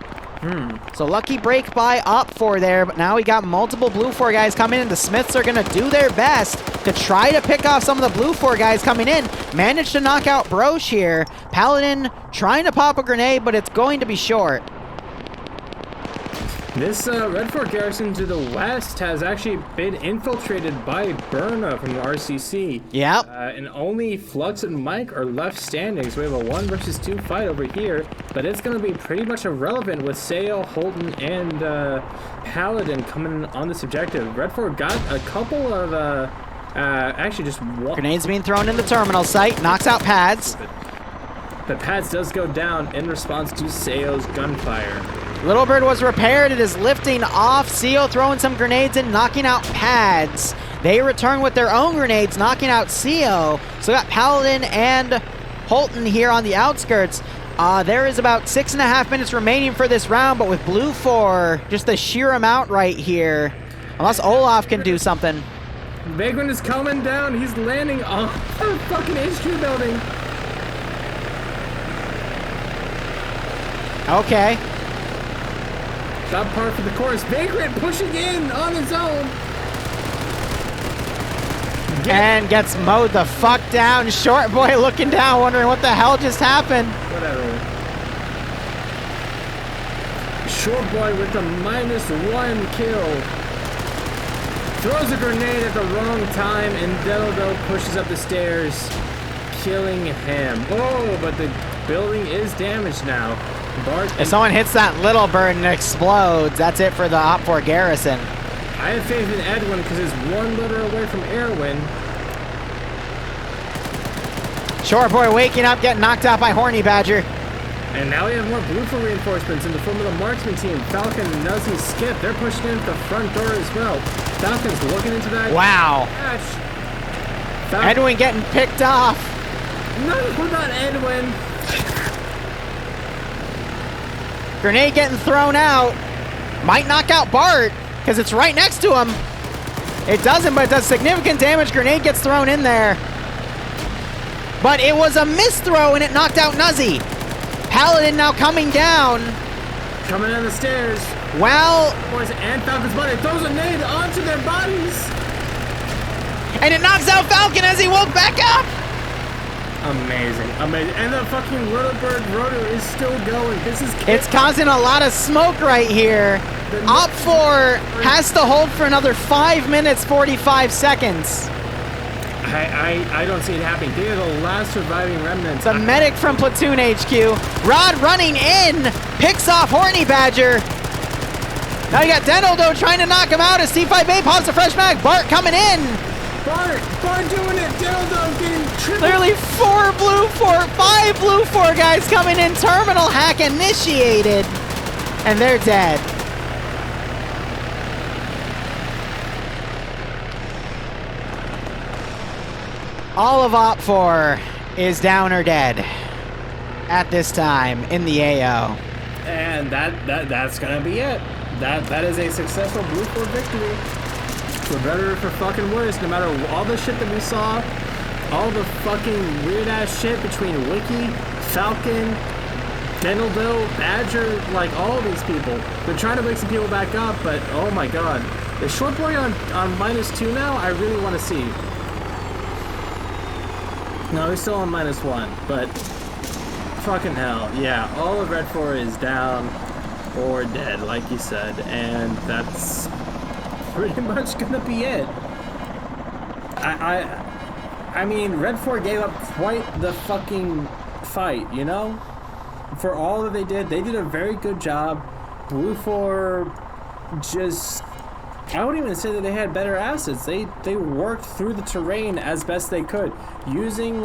So lucky break by Op4 there, but now we got multiple Blue 4 guys coming in. The Smiths are going to do their best to try to pick off some of the Blue 4 guys coming in. Managed to knock out Broche here. Paladin trying to pop a grenade, but it's going to be short. This Red Fort garrison to the west has actually been infiltrated by Berna from the RCC. Yep. And only Flux and Mike are left standing, so we have a 1 versus 2 fight over here. But it's going to be pretty much irrelevant with Sayo, Holton, and Paladin coming on this objective. Red Fort got a couple of, actually just one. Grenades being thrown in the terminal site, knocks out Pads. But Pads does go down in response to Sayo's gunfire. Little Bird was repaired. It is lifting off. CO throwing some grenades and knocking out Pads. They return with their own grenades, knocking out CO. So we got Paladin and Holton here on the outskirts. There is about 6.5 minutes remaining for this round, but with Blue 4, just the sheer amount right here. Unless Olaf can do something. Vagrant is coming down. He's landing on the fucking HQ building. Okay. Top part for the course. Vagrant pushing in on his own. And gets mowed the fuck down. Short Boy looking down, wondering what the hell just happened. Whatever. Short Boy with the -1 kill. Throws a grenade at the wrong time, and Deldo pushes up the stairs, killing him. Oh, but the building is damaged now. Bart. If someone hits that little bird and it explodes, that's it for the OPFOR garrison. I have faith in Edwin because he's one letter away from Erwin. Short Boy waking up, getting knocked out by Horny Badger. And now we have more Blue for reinforcements in the form of the marksman team. Falcon, Nuzzy, Skip, they're pushing in at the front door as well. Falcon's looking into that. Wow. Edwin getting picked off. No, not Edwin. Grenade getting thrown out. Might knock out Bart, because it's right next to him. It doesn't, but it does significant damage. Grenade gets thrown in there. But it was a misthrow, and it knocked out Nuzzy. Paladin now coming down. Coming down the stairs. Well. Boys, and Falcon's body throws a nade onto their bodies. And it knocks out Falcon as he woke back up. Amazing, amazing. And the fucking Little Bird rotor is still going. This is. It's causing a lot of smoke right here. OPFOR has to hold for another 5 minutes, 45 seconds. I don't see it happening. They are the last surviving remnants. The medic from Platoon HQ. Rod running in. Picks off Horny Badger. Now you got Denoldo trying to knock him out as C5A pops a fresh mag. Bart coming in. Bart doing it. Denoldo getting triple. Clearly 5 Blue 4 guys coming in. Terminal hack initiated. And they're dead. All of OPFOR is down or dead at this time in the AO. And that's gonna be it. That is a successful Blue 4 victory. For better or for fucking worse, no matter all the shit that we saw, all the fucking weird ass shit between Wiki, Falcon, Denoldo, Badger, like all these people. They're trying to wake some people back up, but oh my god. The Short Boy on -2 now, I really want to see. No, he's still on -1, but fucking hell, yeah, all of Red 4 is down or dead, like you said, and that's pretty much gonna be it. I mean, Red 4 gave up quite the fucking fight, you know? For all that they did a very good job. Blue 4 just... I wouldn't even say that they had better assets. They worked through the terrain as best they could, using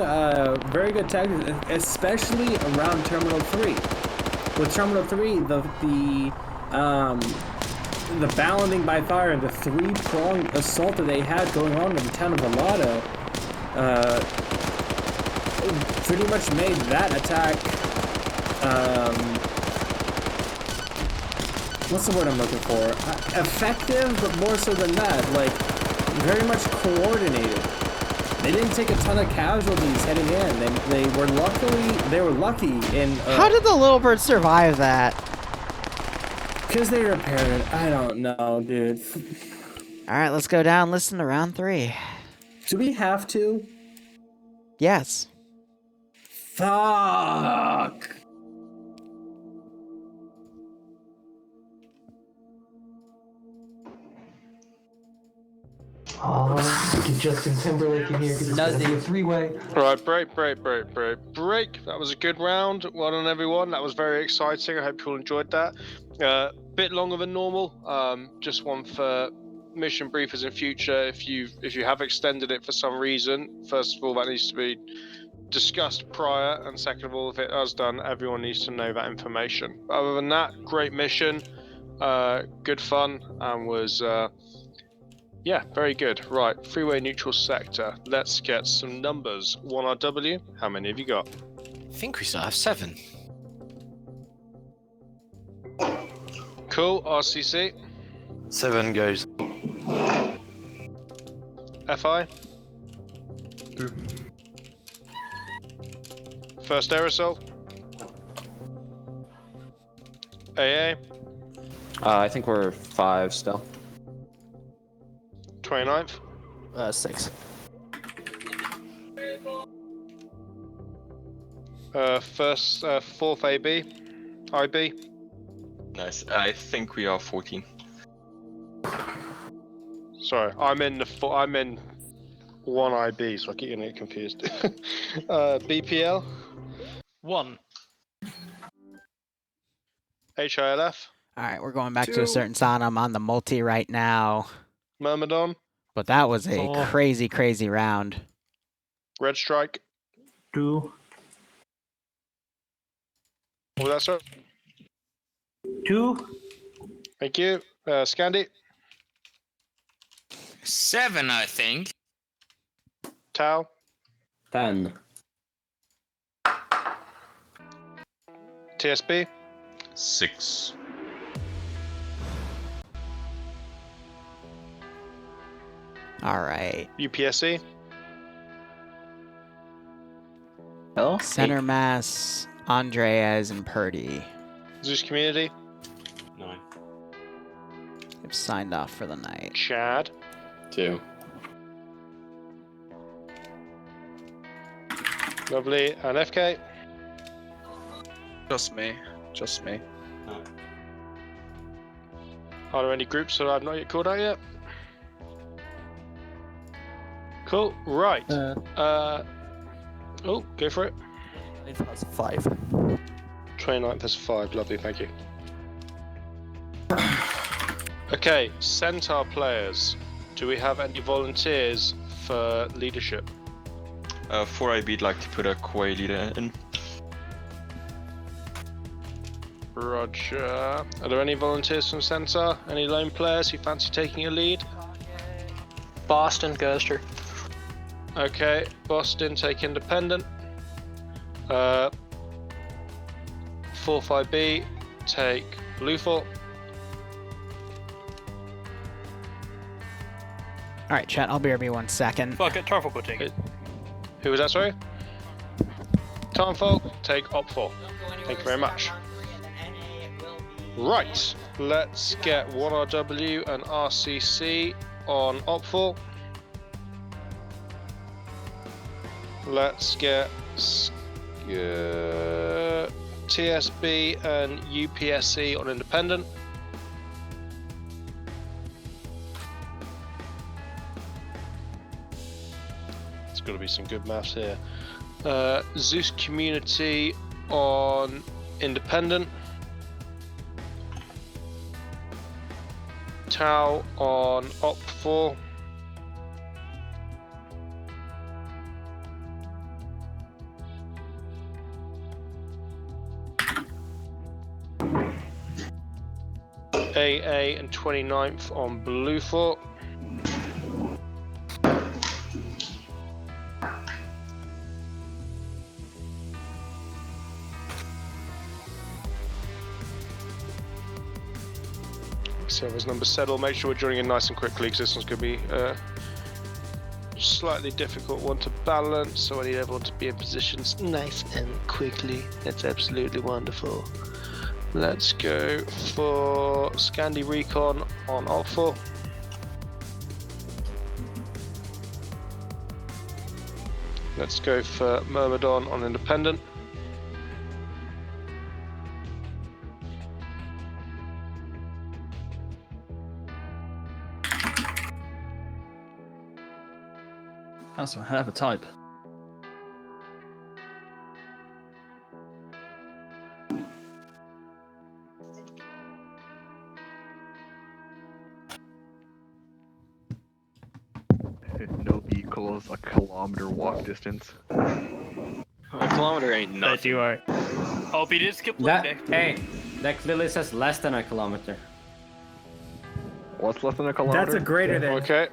very good tactics, especially around Terminal 3. With Terminal 3, the balloting by fire and the three-pronged assault that they had going on in the town of Valado pretty much made that attack. What's the word I'm looking for? Effective, but more so than that, like, very much coordinated. They didn't take a ton of casualties heading in. They were lucky in... How did the Little Bird survive that? Because they repaired it. I don't know, dude. Alright, let's go down, listen to round 3. Do we have to? Yes. Fuck! Oh, get Justin Timberlake in here because it's gonna be a three-way. Right, break. That was a good round. Well done, everyone. That was very exciting. I hope you all enjoyed that. Bit longer than normal. Just one for mission briefers in future. If you have extended it for some reason, first of all, that needs to be discussed prior, and second of all, if it has done, everyone needs to know that information. Other than that, great mission, good fun, and was yeah, very good. Right, freeway neutral sector. Let's get some numbers. 1RW, how many have you got? I think we still have 7. Cool. RCC. 7 guys. FI. 2. First aerosol. AA. I think we're 5 still. 29th. 6. Fourth AB. IB. Nice. I think we are 14. Sorry, I'm in 1 IB, so I keep getting confused. BPL. 1. HILF. Alright, we're going back to a certain sign. I'm on the multi right now. Myrmidon. But that was a 4. crazy, crazy round. Red Strike. 2. What was that, sir? 2. Thank you. Scandi. 7, I think. Tau. 10. TSB. 6. Alright. UPSC. Oh, Center Mass, Andreas, and Purdy. Zeus Community. 9. They've signed off for the night. Chad. 2. Lovely. And FK. Just me. Just me. Are there any groups that I've not yet called out yet? Cool. Right. Oh, go for it. It has 5. 29th has 5. Lovely, thank you. Okay, Centaur players. Do we have any volunteers for leadership? 4 IB'd like to put a Koi leader in. Roger. Are there any volunteers from Centaur? Any lone players who fancy taking a lead? Boston, Ghoster. Okay, Boston take independent. 4-5B take Bluefort. Alright, chat, I'll BRB 1 second. Fuck it, Tarful take it. Who was that, sorry? Tarnfolk take Op4. Thank you very much. Right, let's get 1RW and RCC on Op4. Let's get TSB and UPSC on independent. There's got to be some good maths here. Zeus Community on independent. Tau on Op4. AA and 29th on Bluefort. So as numbers settle, make sure we're joining in nice and quickly because this one's going to be a slightly difficult one to balance, so I need everyone to be in positions nice and quickly. That's absolutely wonderful. Let's go for Scandi Recon on Op4. Let's go for Myrmidon on Independent. That's a hell of a type. No equals a kilometer walk distance. A kilometer ain't nothing. But you are. Oh, he did skip That, leg day. hey, that clearly says less than a kilometer. What's less than a kilometer? That's a greater than. Okay,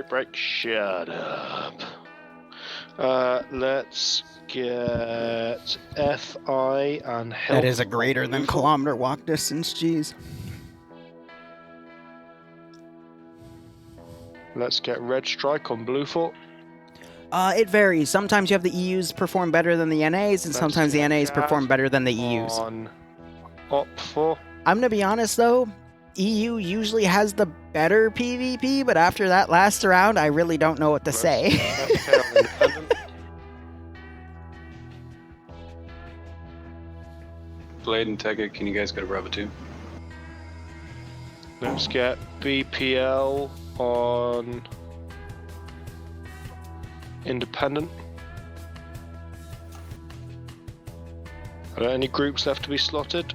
break. Shut up. Let's get FI and help. That is a greater than kilometer walk distance, jeez. Let's get Red Strike on Blue Fort. It varies. Sometimes you have the EUs perform better than the NAs, and sometimes the NAs perform better than the EUs. On Op 4. I'm gonna be honest though, EU usually has the better PvP, but after that last round, I really don't know what to say. Blade and Tega, can you guys go to Bravo 2? Let's get BPL on Independent. Are there any groups left to be slotted?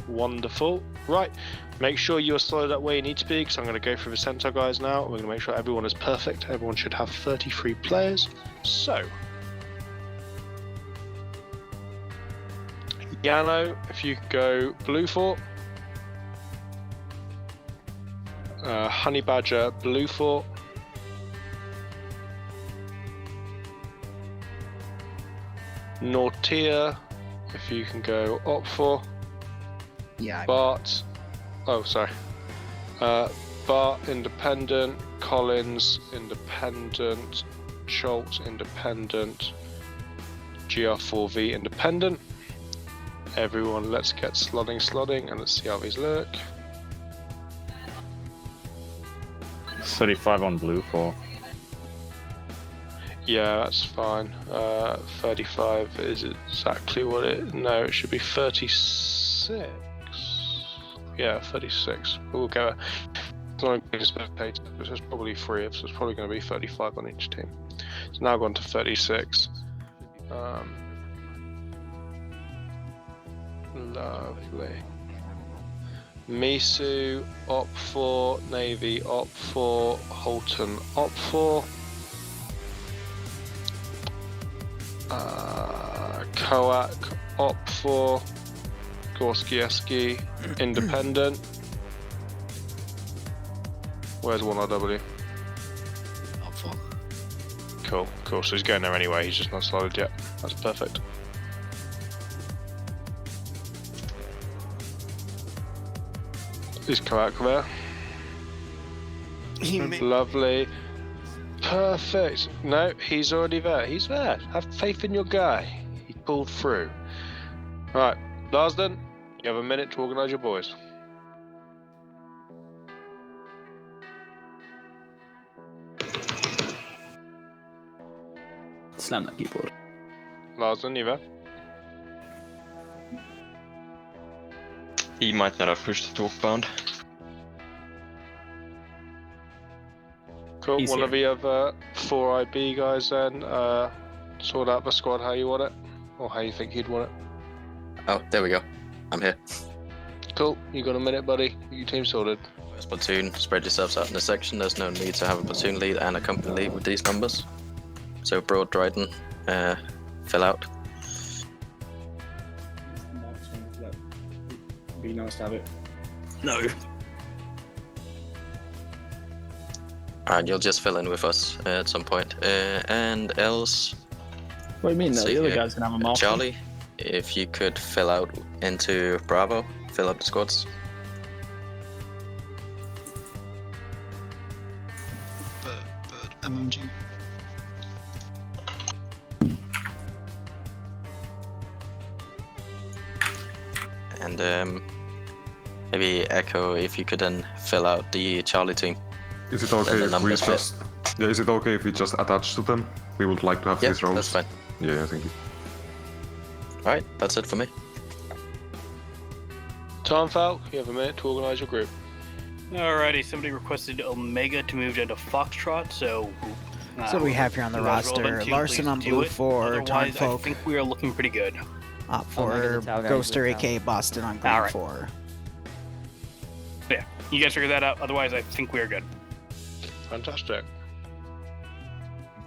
Wonderful. Right, make sure you're slotted up where you need to be, because I'm going to go through the center guys now. We're going to make sure everyone is perfect. Everyone should have 33 players. So, Yano, if you could go Blue Fort. Honey Badger, Blue Fort. Nortia, if you can go Op 4. Yeah. Bart. Oh, sorry. Bart, Independent. Collins, Independent. Schultz, Independent. GR4V, Independent. Everyone, let's get slotting, and let's see how these look. 35 on Blue Fort. Yeah, that's fine. 35 is exactly what it... No, it should be 36. Yeah, 36. We'll go... It's not a spectator, which is probably 3 of, so it's probably going to be 35 on each team. It's now gone to 36. Lovely. Misu, Op 4, Navy, Op 4, Holton, Op 4. Koak, Op 4, Gorskieski, Independent. Where's 1RW? Op 4. Cool, so he's going there anyway, he's just not slotted yet. That's perfect. Is Koak there? Lovely. Perfect. No, he's already there. He's there. Have faith in your guy. He pulled through. Right, Larsden, you have a minute to organise your boys. Slam that keyboard. Larsden, you there? He might not have pushed the talkbound. Cool, one of the other 4 IB guys then, sort out the squad how you want it, or how you think you'd want it. Oh, there we go. I'm here. Cool, you got a minute, buddy. Your team sorted. First platoon, spread yourselves out in the section. There's no need to have a platoon lead and a company lead with these numbers. So Broad, Dryden, fill out. Be nice to have it. No. And you'll just fill in with us at some point. And else... What do you mean, though? The other guy's gonna have a mark. Charlie, if you could fill out into Bravo, fill up the squads. Bird, MMG. And maybe Echo, if you could then fill out the Charlie team. Is it okay if we just... Yeah, is it okay if we just attach to them? We would like to have these roles. That's fine. Yeah, thank you. Alright, that's it for me. Tom Falk, you have a minute to organise your group. Alrighty, somebody requested Omega to move down to Foxtrot, so... So we have here on the roster, Larson on Blue 4, Tom Falk. I think we are looking pretty good. Op 4, Ghoster aka Boston on Green 4. Yeah, you guys figure that out, otherwise I think we are good. Fantastic.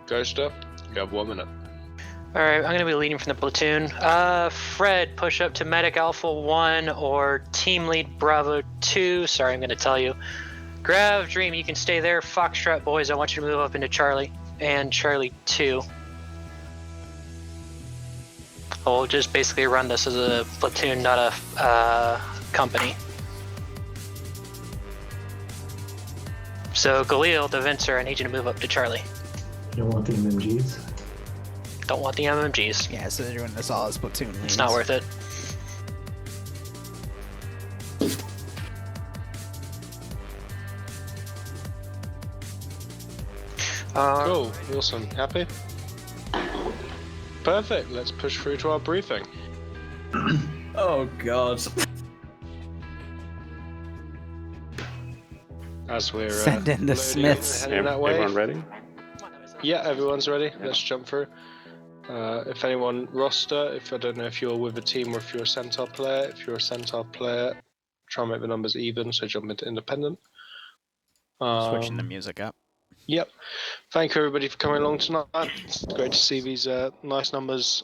Ghoster, you have 1 minute. Alright, I'm going to be leading from the platoon. Fred, push up to Medic Alpha 1 or Team Lead Bravo 2. Sorry, I'm going to tell you. Grav, Dream, you can stay there. Foxtrot boys, I want you to move up into Charlie and Charlie 2. We'll just basically run this as a platoon, not a company. So Galil, the Vincer, I need you to move up to Charlie. You don't want the MMGs? Don't want the MMGs. Yeah, so they're doing this all as platoon leads. It's not worth it. Cool. Awesome. Happy? Perfect. Let's push through to our briefing. Oh god. As we're Send in the Smiths. heading that way. Everyone ready? Yeah, everyone's ready. Let's jump through. If anyone roster, I don't know if you're with a team or if you're a Centaur player. If you're a Centaur player, try and make the numbers even, so jump into independent. Switching the music up. Yep. Thank you everybody for coming along tonight. It's great to see these nice numbers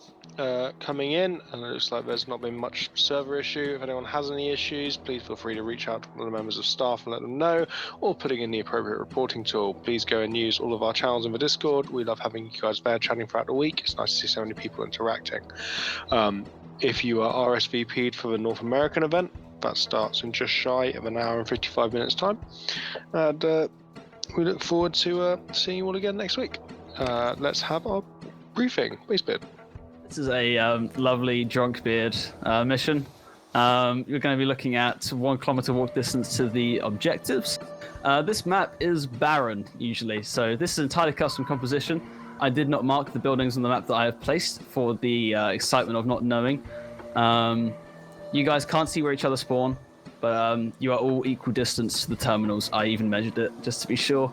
coming in, and it looks like there's not been much server issue. If anyone has any issues, please feel free to reach out to one of the members of staff and let them know, or putting in the appropriate reporting tool. Please go and use all of our channels in the Discord. We love having you guys there chatting throughout the week. It's nice to see so many people interacting. If you are RSVP'd for the North American event, that starts in just shy of an hour and 55 minutes time. And we look forward to seeing you all again next week. Let's have our briefing. Basebeard. This is a lovely drunk beard mission. You're going to be looking at 1 kilometer walk distance to the objectives. This map is barren, usually, so this is entirely custom composition. I did not mark the buildings on the map that I have placed for the excitement of not knowing. You guys can't see where each other spawn, but you are all equal distance to the terminals. I even measured it, just to be sure.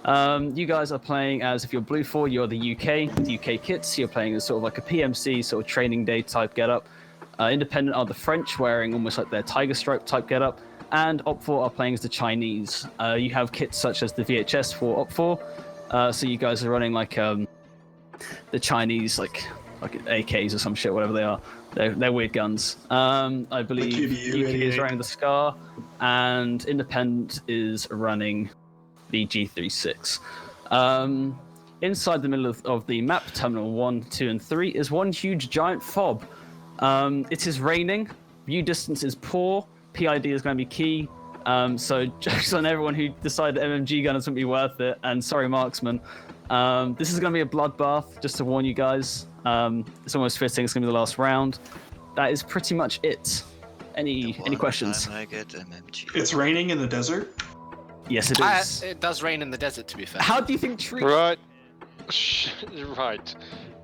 You guys are playing as, if you're Blue 4, you're the UK, with UK kits. You're playing as sort of like a PMC, sort of training day type getup. Independent are the French, wearing almost like their tiger stripe type getup. And Op 4 are playing as the Chinese. You have kits such as the VHS for Op 4. So you guys are running like the Chinese, like AKs or some shit, whatever they are. They're weird guns. I believe UK is running the Scar, and Independent is running the G36. Inside the middle of the map, Terminal 1, 2, and 3, is one huge giant fob. It is raining, view distance is poor, PID is going to be key, so jokes on everyone who decided MMG gunners wouldn't be worth it, and sorry marksman. This is going to be a bloodbath, just to warn you guys. It's almost fitting, it's going to be the last round. That is pretty much it. Any questions? It's raining in the desert? Yes, it is. It does rain in the desert, to be fair. How do you think trees... Right. Right.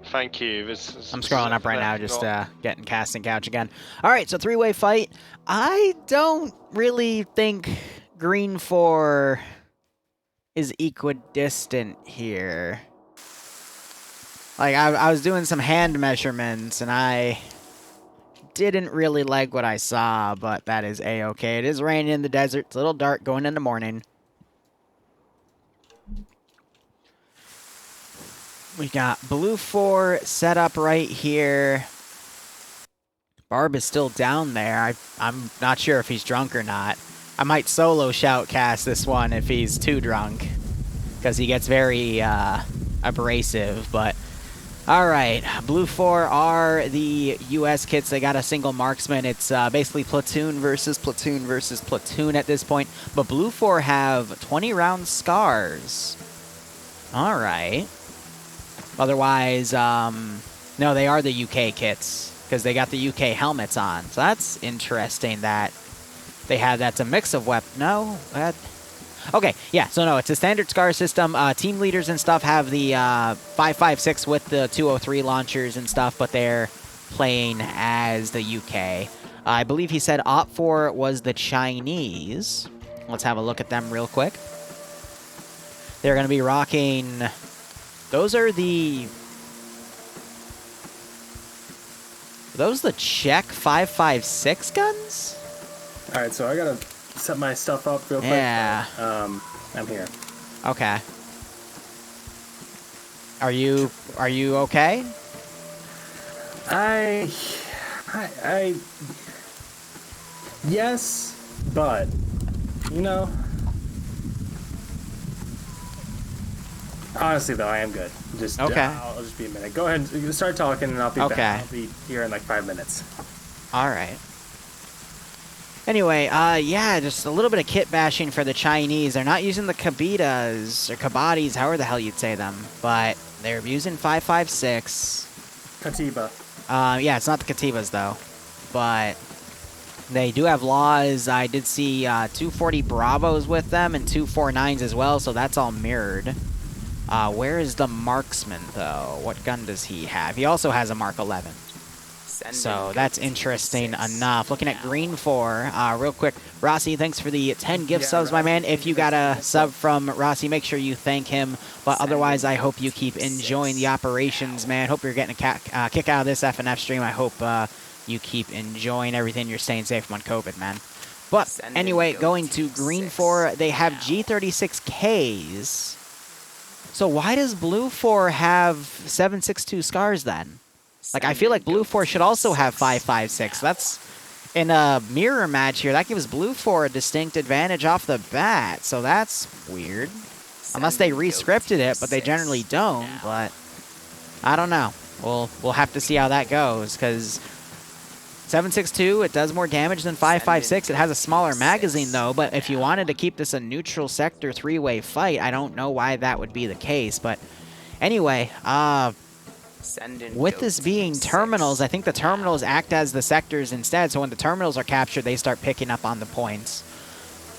Thank you. I'm scrolling up right now, just getting casting couch again. All right, so 3-way fight. I don't really think Green 4 is equidistant here. Like, I was doing some hand measurements, and I didn't really like what I saw, but that is A-okay. It is raining in the desert. It's a little dark going into morning. We got Blue 4 set up right here. Barb is still down there. I'm not sure if he's drunk or not. I might solo shoutcast this one if he's too drunk, because he gets very abrasive, but... Alright, Blue 4 are the US kits. They got a single marksman. It's basically platoon versus platoon versus platoon at this point. But Blue 4 have 20-round scars. Alright. Otherwise, no, they are the UK kits, because they got the UK helmets on. So that's interesting that they have that's a mix of weapons. No? Okay, yeah, so no, it's a standard SCAR system. Team leaders and stuff have the 5.56 with the 203 launchers and stuff, but they're playing as the UK. I believe he said Op 4 was the Chinese. Let's have a look at them real quick. They're going to be rocking... Those are the... Are those the Czech 5.56 guns? Alright, so I gotta set my stuff up real quick. Yeah. I'm here. Okay. Are you okay? I yes, but you know, Honestly, though, I am good. Just Okay. I'll just be a minute. Go ahead and start talking, and I'll be Okay. back. I'll be here in like 5 minutes. All right. Anyway, yeah, just a little bit of kit bashing for the Chinese. They're not using the Kabitas, or Kabatis, however the hell you'd say them, but they're using 5.56. Katiba. Yeah, it's not the Katibas, though. But they do have laws. I did see 240 Bravos with them and 249s as well, so that's all mirrored. Where is the Marksman, though? What gun does he have? He also has a Mark 11. So that's interesting enough. Looking at Green 4, real quick. Rossi, thanks for the 10 gift subs, my man. If you got a sub from Rossi, make sure you thank him. But otherwise, I hope you keep enjoying the operations, man. Hope you're getting a kick out of this FNF stream. I hope you keep enjoying everything. You're staying safe on COVID, man. But anyway, going to Green 4, they have G36Ks. So why does Blue 4 have 7.62 scars then? Like, I feel like Blue 4 should also have 5.56. That's, in a mirror match here, that gives Blue 4 a distinct advantage off the bat. So that's weird. Unless they re-scripted it, but they generally don't. But I don't know. We'll have to see how that goes, because 7.62, it does more damage than 5.56. It has a smaller magazine, though, but if you wanted to keep this a neutral sector three-way fight, I don't know why that would be the case. But anyway, with this being terminals, I think the terminals act as the sectors instead. So when the terminals are captured, they start picking up on the points.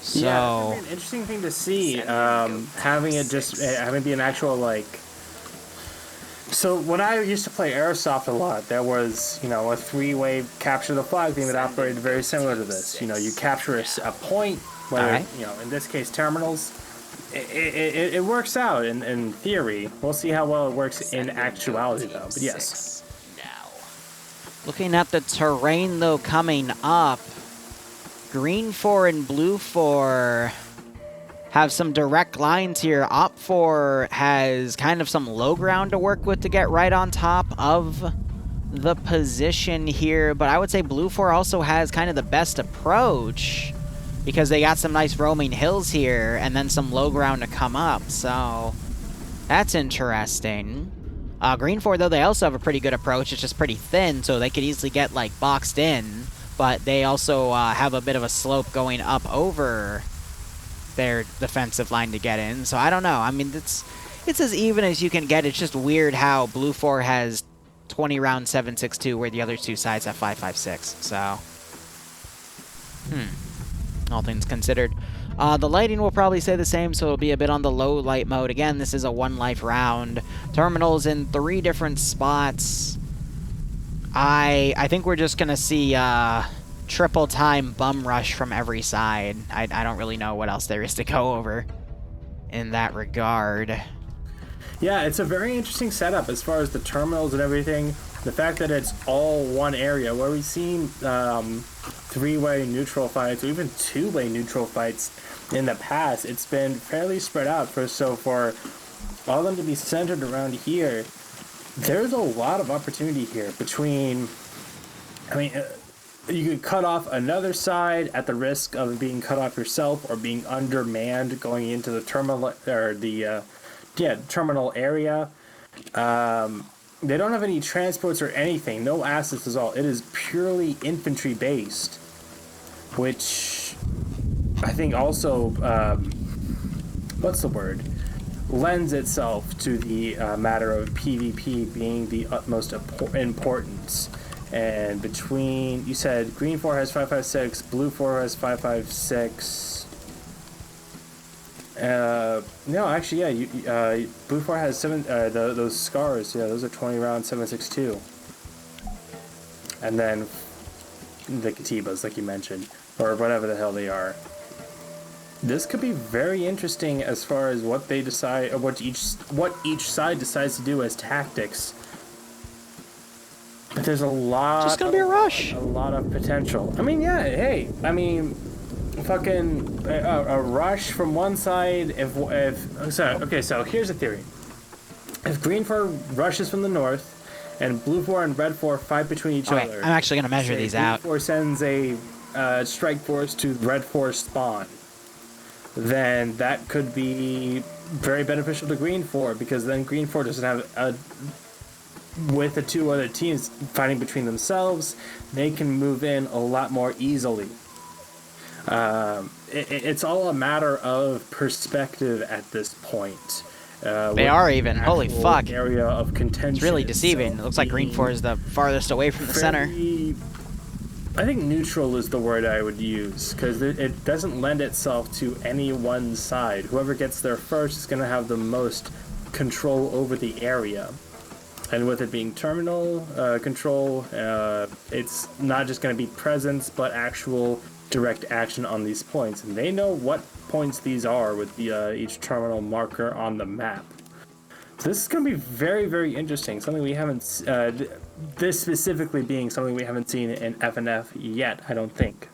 So Yeah, it's gonna be an interesting thing to see, having it just having it be an actual like. So when I used to play Airsoft a lot, there was, you know, a three-way capture the flag thing that operated very similar to this. You know, you capture a point, whether, you know, in this case terminals. It works out in theory. We'll see how well it works in actuality, though. But yes. Looking at the terrain, though, coming up, Green 4 and Blue 4 have some direct lines here. Op 4 has kind of some low ground to work with to get right on top of the position here. But I would say Blue 4 also has kind of the best approach, because they got some nice roaming hills here and then some low ground to come up. So that's interesting. Green 4, though, they also have a pretty good approach. It's just pretty thin, so they could easily get, like, boxed in. But they also have a bit of a slope going up over their defensive line to get in. So I don't know. I mean, it's as even as you can get. It's just weird how Blue 4 has 20 round 7.62 where the other two sides have 5.56. So, all things considered. The lighting will probably stay the same, so it'll be a bit on the low light mode. Again, this is a 1 life round. Terminals in 3 different spots. I think we're just going to see triple time bum rush from every side. I don't really know what else there is to go over in that regard. Yeah, it's a very interesting setup as far as the terminals and everything. The fact that it's all one area, where we've seen 3-way neutral fights, or even 2-way neutral fights in the past, it's been fairly spread out. So for all of them to be centered around here, there's a lot of opportunity here between, I mean, you could cut off another side at the risk of being cut off yourself or being undermanned going into the terminal, or the, terminal area. They don't have any transports or anything, no assets at all. It is purely infantry based, which I think also, what's the word? Lends itself to the matter of PvP being the utmost importance. And between, you said Green 4 has 5.56, Blue 4 has 5.56. No, actually, yeah, Blue 4 has 7, those scars, yeah, those are 20 round 7.62. And then the Katibas, like you mentioned, or whatever the hell they are. This could be very interesting as far as what they decide, or what each side decides to do as tactics. But there's a lot. Just gonna be a rush. A lot of potential. I mean, yeah. Hey, I mean, fucking a rush from one side. So here's the theory. If Green 4 rushes from the north, and Blue 4 and Red 4 fight between each other, I'm actually gonna measure these out. Blue 4 sends a strike force to Red 4 spawn. then that could be very beneficial to Green 4, because then Green 4 doesn't have with the two other teams fighting between themselves, they can move in a lot more easily. It's all a matter of perspective at this point. They are even. Holy fuck. Area of contention. It's really deceiving. It looks like Green 4 is the farthest away from the center. I think neutral is the word I would use, because it doesn't lend itself to any one side. Whoever gets there first is going to have the most control over the area. And with it being terminal control, it's not just going to be presence, but actual direct action on these points. And they know what points these are with each terminal marker on the map. So this is going to be very, very interesting. Something we haven't... this specifically being something we haven't seen in FNF yet, I don't think.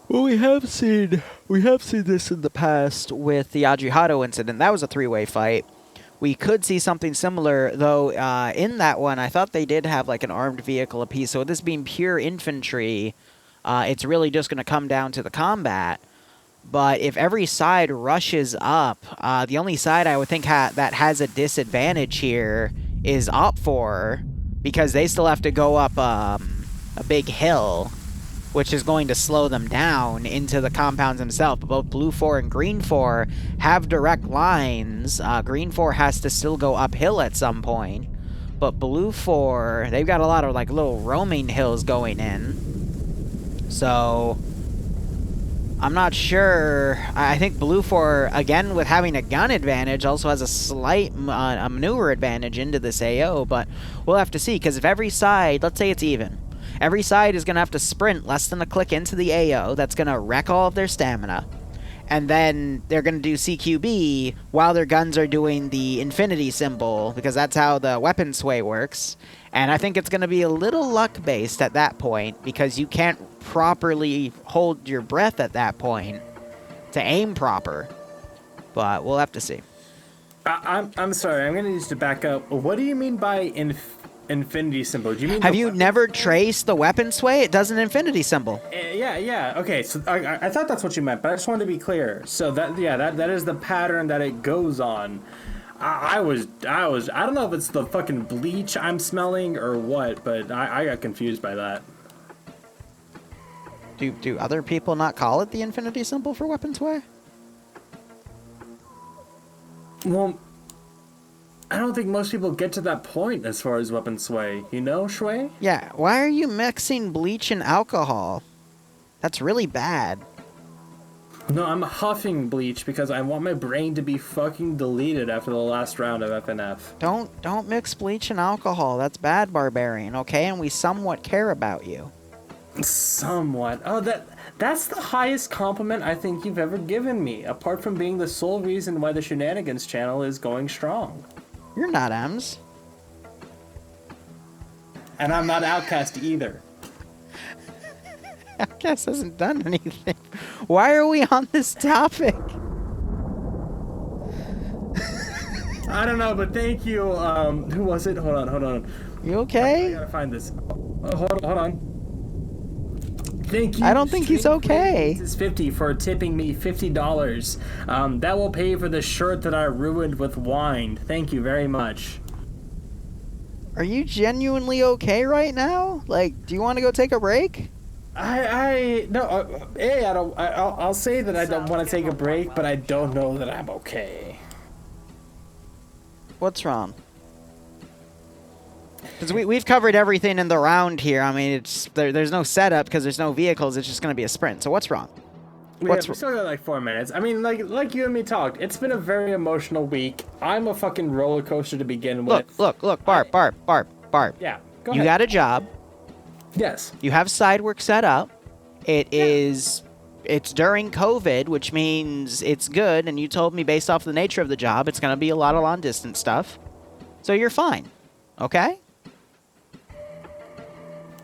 Well, we have seen this in the past with the Ajihado incident. That was a three-way fight. We could see something similar, though in that one, I thought they did have like an armed vehicle apiece. So with this being pure infantry, it's really just going to come down to the combat. But if every side rushes up, the only side I would think that has a disadvantage here is Op4, because they still have to go up a big hill, which is going to slow them down into the compounds themselves. But both Blue 4 and Green 4 have direct lines. Green 4 has to still go uphill at some point. But Blue 4, they've got a lot of like little roaming hills going in. So I'm not sure. I think Blue 4, again, with having a gun advantage, also has a slight a maneuver advantage into this AO. But we'll have to see, because if every side, let's say it's even, every side is going to have to sprint less than a click into the AO. That's going to wreck all of their stamina. And then they're going to do CQB while their guns are doing the infinity symbol, because that's how the weapon sway works. And I think it's going to be a little luck-based at that point, because you can't properly hold your breath at that point to aim proper. But we'll have to see. I'm sorry, I'm going to need to back up. What do you mean by infinity symbol? Do you mean? Have you never traced the weapon sway? It does an infinity symbol. Yeah. Okay, so I thought that's what you meant, but I just wanted to be clear. So that is the pattern that it goes on. I don't know if it's the fucking bleach I'm smelling or what, but I got confused by that. Do other people not call it the infinity symbol for weapon sway? Well, I don't think most people get to that point as far as weapon sway. You know, Shui? Yeah, why are you mixing bleach and alcohol? That's really bad. No, I'm huffing bleach because I want my brain to be fucking deleted after the last round of FNF. Don't mix bleach and alcohol. That's bad, Barbarian, okay? And we somewhat care about you. Somewhat. Oh, that's the highest compliment I think you've ever given me, apart from being the sole reason why the Shenanigans channel is going strong. You're not Ems. And I'm not Outcast either. Outcast hasn't done anything. Why are we on this topic? I don't know, but thank you. Who was it? Hold on. You okay? I gotta find this. Hold on. Thank you. I don't think he's okay. This is 50 for tipping me $50. That will pay for the shirt that I ruined with wine. Thank you very much. Are you genuinely okay right now? Like, do you want to go take a break? I'll say that I don't want to take a break, but I don't know that I'm okay. What's wrong? Because we've covered everything in the round here. I mean, there's no setup because there's no vehicles. It's just going to be a sprint. So what's wrong? We still got like 4 minutes. I mean, like you and me talked. It's been a very emotional week. I'm a fucking roller coaster to begin with. Look, Barb. Yeah, go ahead. You got a job. Yes. You have side work set up. It's during COVID, which means it's good. And you told me based off the nature of the job, it's going to be a lot of long distance stuff. So you're fine. Okay?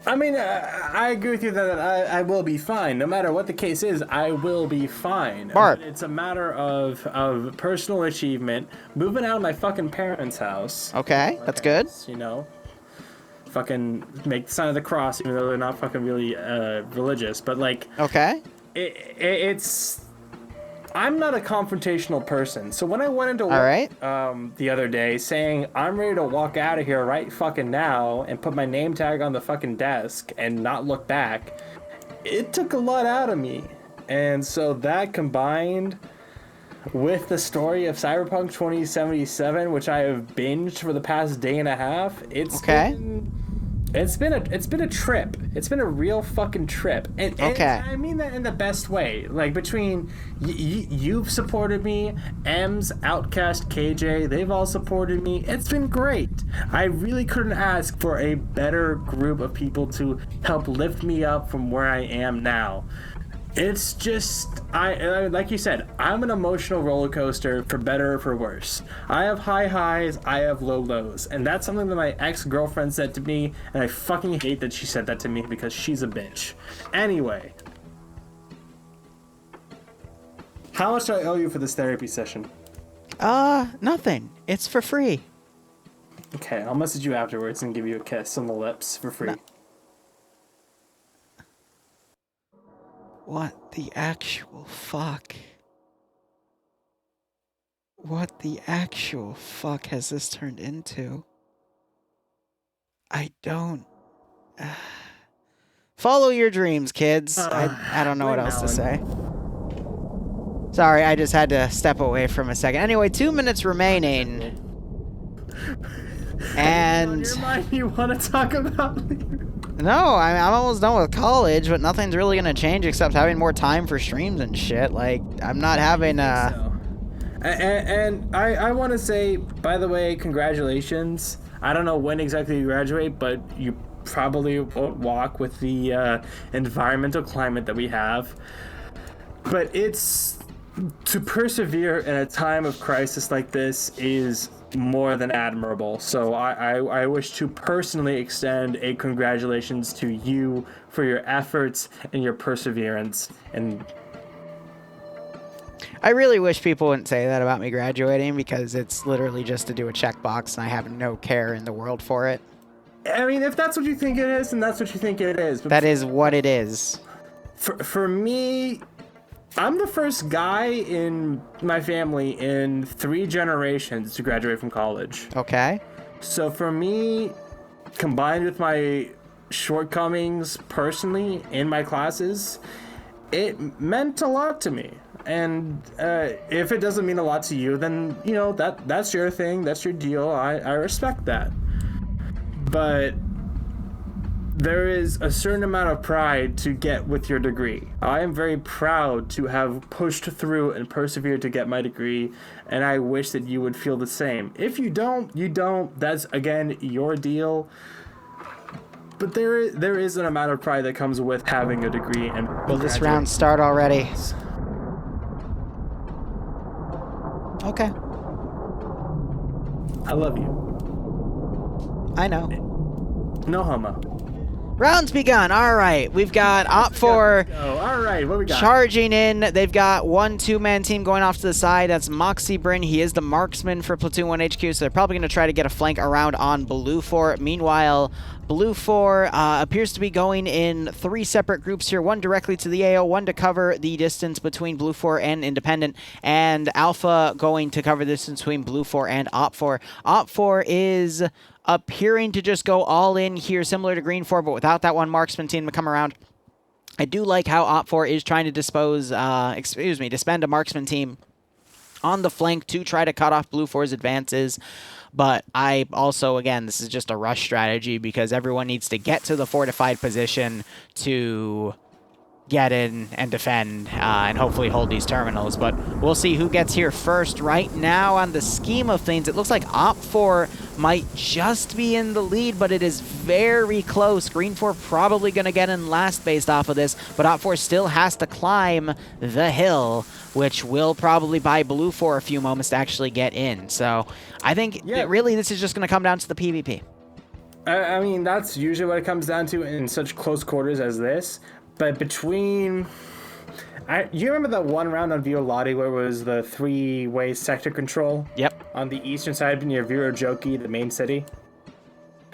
I mean, I agree with you that I will be fine. No matter what the case is, I will be fine. Barb. But it's a matter of personal achievement, moving out of my fucking parents' house. Okay, that's good. You know, fucking make the sign of the cross, even though they're not fucking really religious. But like, okay, it's I'm not a confrontational person. So when I went into work the other day saying I'm ready to walk out of here right fucking now and put my name tag on the fucking desk and not look back, it took a lot out of me. And so that combined with the story of Cyberpunk 2077, which I have binged for the past day and a half, it's been a trip. It's been a real fucking trip. And I mean that in the best way. Like, between you've supported me, M's, Outcast, KJ, they've all supported me. It's been great. I really couldn't ask for a better group of people to help lift me up from where I am now. It's just, I like you said, I'm an emotional roller coaster, for better or for worse. I have high highs, I have low lows, and that's something that my ex-girlfriend said to me, and I fucking hate that she said that to me because she's a bitch. Anyway, how much do I owe you for this therapy session? Nothing. It's for free. Okay, I'll message you afterwards and give you a kiss on the lips for free. What the actual fuck? What the actual fuck has this turned into? I don't... Follow your dreams, kids. I don't know what else to say. Sorry, I just had to step away from a second. Anyway, 2 minutes remaining. And... On your mind, you want to talk about Liru? No, I'm almost done with college, but nothing's really gonna change except having more time for streams and shit. Like, I'm not having And I want to say, by the way, congratulations. I don't know when exactly you graduate, but you probably won't walk with the environmental climate that we have. But it's... to persevere in a time of crisis like this is more than admirable. So I wish to personally extend a congratulations to you for your efforts and your perseverance. And I really wish people wouldn't say that about me graduating, because it's literally just to do a checkbox and I have no care in the world for it. I mean, if that's what you think it is, then that's what you think it is. But that is what it is. For me, I'm the first guy in my family in 3 generations to graduate from college. Okay. So for me, combined with my shortcomings personally in my classes, it meant a lot to me. And if it doesn't mean a lot to you, then, you know, that's your thing, that's your deal. I respect that. But there is a certain amount of pride to get with your degree. I am very proud to have pushed through and persevered to get my degree, and I wish that you would feel the same. If you don't, you don't. That's, again, your deal. But there is an amount of pride that comes with having a degree. And will this round start already? Okay. I love you. I know. No homo. Rounds begun. All right, we've got Op4 All right, what we got? charging in. They've got 1 2-man team going off to the side. That's Moxie Bryn. He is the marksman for Platoon 1 HQ, so they're probably going to try to get a flank around on Blue 4. Meanwhile, Blue 4 appears to be going in 3 separate groups here. 1 directly to the AO, 1 to cover the distance between Blue 4 and Independent, and Alpha going to cover the distance between Blue 4 and Op 4. Op 4 is appearing to just go all in here, similar to Green 4, but without that 1 marksman team to come around. I do like how Op 4 is trying to disband a marksman team on the flank to try to cut off Blue 4's advances. But I also, again, this is just a rush strategy because everyone needs to get to the fortified position to get in and defend and hopefully hold these terminals. But we'll see who gets here first. Right now, on the scheme of things, it looks like Op 4 might just be in the lead, but it is very close. Green 4 probably going to get in last based off of this, but Op 4 still has to climb the hill, which will probably buy Blue 4 a few moments to actually get in. So I think that really this is just going to come down to the PvP. I mean, that's usually what it comes down to in such close quarters as this. But between... you remember that one round on Violati where it was the 3-way sector control? Yep. On the eastern side near Virojoki, the main city?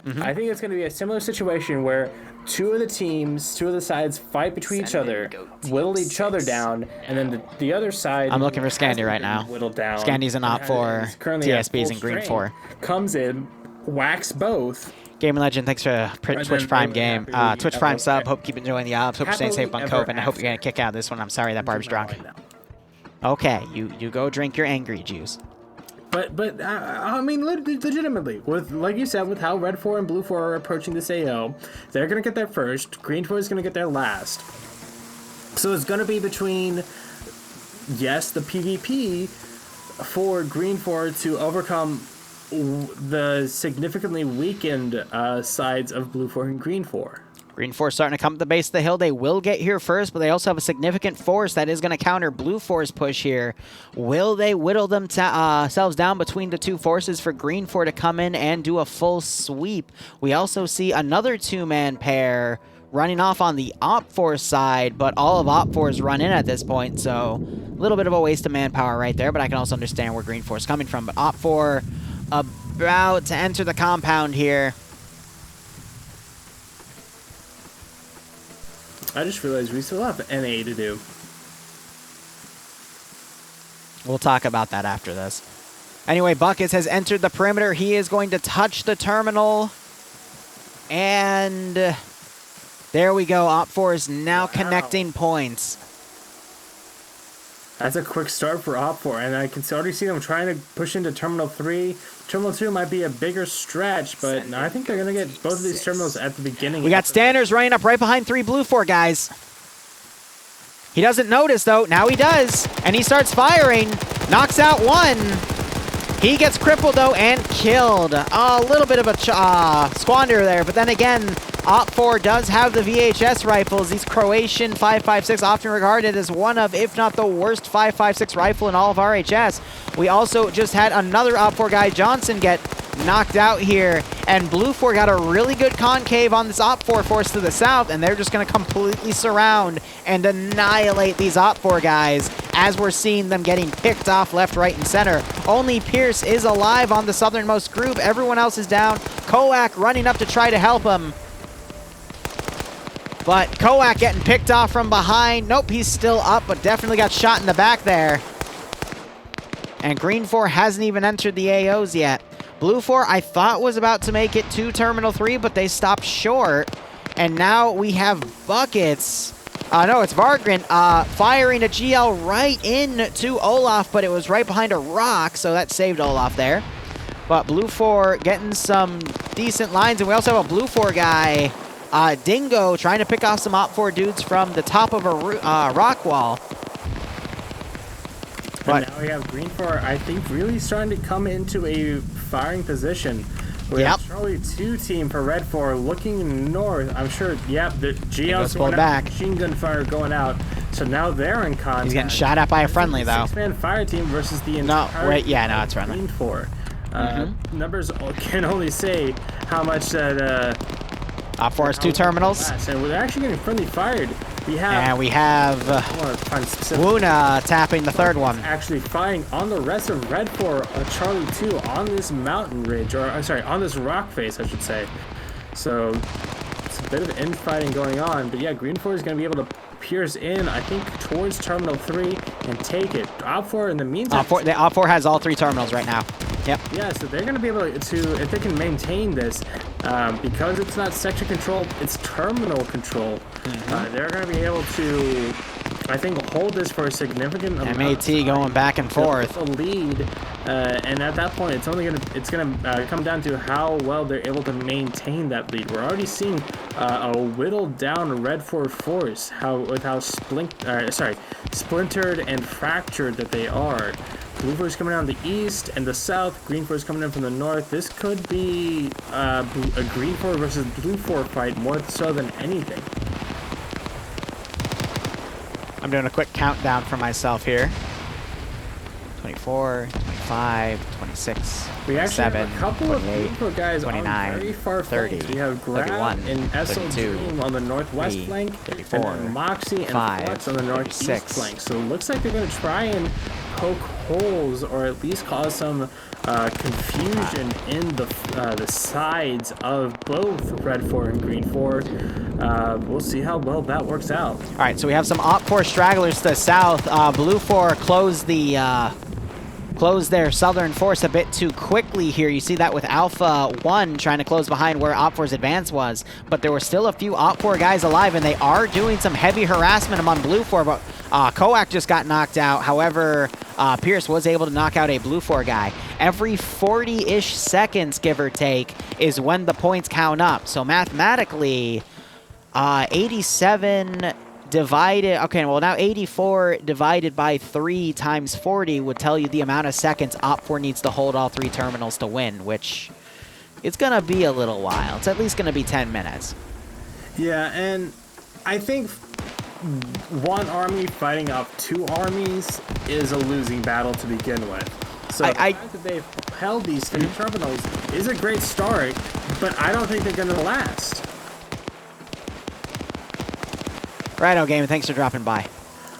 Mm-hmm. I think it's going to be a similar situation where two of the sides fight between each other, whittle each other down, and then the other side. I'm looking for Scandy right now. Whittled down. Scandy's an op 4, TSB's in green 4. Comes in, whacks both. Gaming Legend, thanks for Twitch Prime game. Twitch Prime sub. Hope you keep enjoying the ops. Hope you're staying safe on COVID. And I hope you're gonna kick out this one. I'm sorry that Barb's drunk. Okay, you go drink your angry juice. But I mean, legitimately, with like you said, with how Red 4 and Blue 4 are approaching this AO, they're gonna get there first. Green 4 is gonna get there last. So it's gonna be between, yes, the PvP for Green 4 to overcome the significantly weakened sides of Blue 4 and Green 4. Green 4 starting to come to the base of the hill. They will get here first, but they also have a significant force that is going to counter Blue 4's push here. Will they whittle themselves down between the two forces for Green 4 to come in and do a full sweep? We also see another two-man pair running off on the Op 4 side, but all of Op 4's run in at this point, so a little bit of a waste of manpower right there, but I can also understand where Green 4 is coming from. But Op 4 about to enter the compound here. I just realized we still have NA to do. We'll talk about that after this. Anyway, Buckets has entered the perimeter. He is going to touch the terminal. And there we go. Op 4 is now connecting points. That's a quick start for Op 4, and I can already see them trying to push into Terminal 3. Terminal 2 might be a bigger stretch, but I think they're going to get both of these terminals at the beginning. We got Standers running up right behind 3 Blue 4 guys. He doesn't notice, though. Now he does, and he starts firing. Knocks out one. He gets crippled, though, and killed. A little bit of a squander there, but then again, Op 4 does have the VHS rifles. These Croatian 5.56, often regarded as one of, if not the worst 5.56 rifle in all of RHS. We also just had another Op 4 guy, Johnson, get knocked out here, and Blue 4 got a really good concave on this Op 4 force to the south, and they're just going to completely surround and annihilate these Op 4 guys as we're seeing them getting picked off left, right, and center. Only Pierce is alive on the southernmost group. Everyone else is down. Koak running up to try to help him. But Koak getting picked off from behind. Nope, he's still up, but definitely got shot in the back there. And Green 4 hasn't even entered the AOs yet. Blue 4, I thought, was about to make it to Terminal 3, but they stopped short. And now we have Buckets. No, it's Vargren firing a GL right into Olaf, but it was right behind a rock, so that saved Olaf there. But Blue 4 getting some decent lines, and we also have a Blue 4 guy, Dingo, trying to pick off some Op 4 dudes from the top of a rock wall. But now we have Green 4, I think, really starting to come into a firing position. We have Charlie 2 team for Red 4 looking north. I'm sure, the GL's going back. Machine gun fire going out. So now they're in contact. He's getting shot at by a friendly, though. 6-man fire team versus the entire no, it's friendly. Green 4. Numbers can only say how much that Op 4 has 2 terminals. And we're actually getting friendly fired. We have Wuna tapping the third one. Actually firing on the rest of Red 4, Charlie 2 on this mountain ridge, or I'm sorry, on this rock face, I should say. So it's a bit of infighting going on, but yeah, Green 4 is going to be able to pierce in, I think, towards Terminal 3 and take it. Op 4 in the meantime. Op 4 has all 3 terminals right now. Yep. Yeah, so they're going to be able to, if they can maintain this, because it's not sector control, it's terminal control. They're going to be able to, I think, hold this for a significant amount. MAT going back and forth. A lead, and at that point, it's gonna come down to how well they're able to maintain that lead. We're already seeing a whittled down Red 4 force, with how splintered and fractured that they are. Blue 4 is coming down the east and the south. Green 4 is coming in from the north. This could be a Green 4 versus Blue 4 fight more so than anything. I'm doing a quick countdown for myself here. 24, 25. 25, 26, We actually 27, have a couple of 28, beautiful guys 29, on very far 30, flanks. We have 31, Grab and SL 32, Dream on the northwest 3, flank, 34, and then Moxie and 5, Flex on the northeast 36. flank. So it looks like they're going to try and poke holes, or at least cause some confusion in the sides of both Red 4 and Green 4. We'll see how well that works out. All right, so we have some Op 4 stragglers to the south. Blue 4 closed their southern force a bit too quickly here. You see that with Alpha 1 trying to close behind where Op 4's advance was, but there were still a few Op 4 guys alive, and they are doing some heavy harassment among Blue 4, but Koak just got knocked out. However, Pierce was able to knock out a Blue 4 guy. Every 40-ish seconds, give or take, is when the points count up. So mathematically, 87 divided, okay, well now 84 divided by 3 times 40 would tell you the amount of seconds Op 4 needs to hold all 3 terminals to win, which it's going to be a little while. It's at least going to be 10 minutes. Yeah, and I think one army fighting off 2 armies is a losing battle to begin with. So the fact that they've held these 3 terminals is a great start, but I don't think they're going to last. Righto, Game, thanks for dropping by.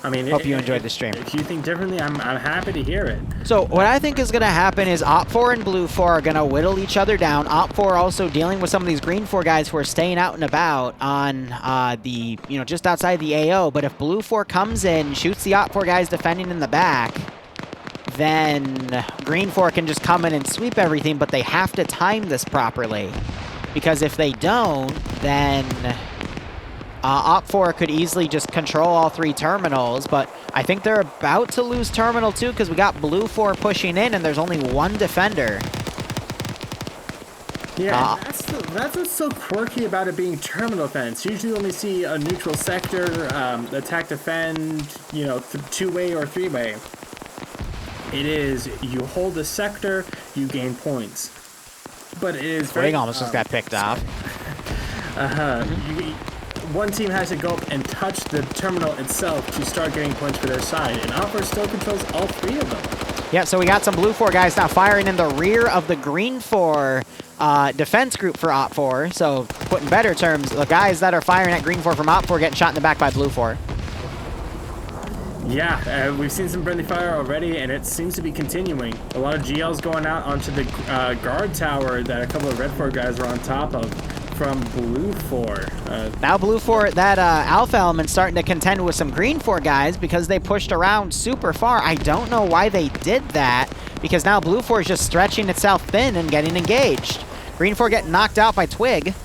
I mean, hope you enjoyed the stream. If you think differently, I'm happy to hear it. So what I think is going to happen is Op 4 and Blue 4 are going to whittle each other down. Op 4 also dealing with some of these Green 4 guys who are staying out and about on the, just outside the AO. But if Blue 4 comes in, shoots the Op 4 guys defending in the back, then Green 4 can just come in and sweep everything, but they have to time this properly. Because if they don't, then Op 4 could easily just control all 3 terminals, but I think they're about to lose Terminal 2 because we got Blue 4 pushing in and there's only 1 defender. Yeah, that's what's so quirky about it being terminal defense. Usually you only see a neutral sector, attack defend, 2-way or 3-way. It is, you hold the sector, you gain points. But it is very... Ring almost just got picked off. One team has to go up and touch the terminal itself to start getting points for their side, and Op 4 still controls all 3 of them. Yeah, so we got some Blue 4 guys now firing in the rear of the Green 4 defense group for Op 4. So, put in better terms, the guys that are firing at Green 4 from Op 4 getting shot in the back by Blue 4. Yeah, we've seen some friendly fire already, and it seems to be continuing. A lot of GLs going out onto the guard tower that a couple of Red 4 guys were on top of from Blue 4. Now Blue 4, that Alpha element starting to contend with some Green 4 guys because they pushed around super far. I don't know why they did that, because now Blue 4 is just stretching itself thin and getting engaged. Green 4 getting knocked out by Twig.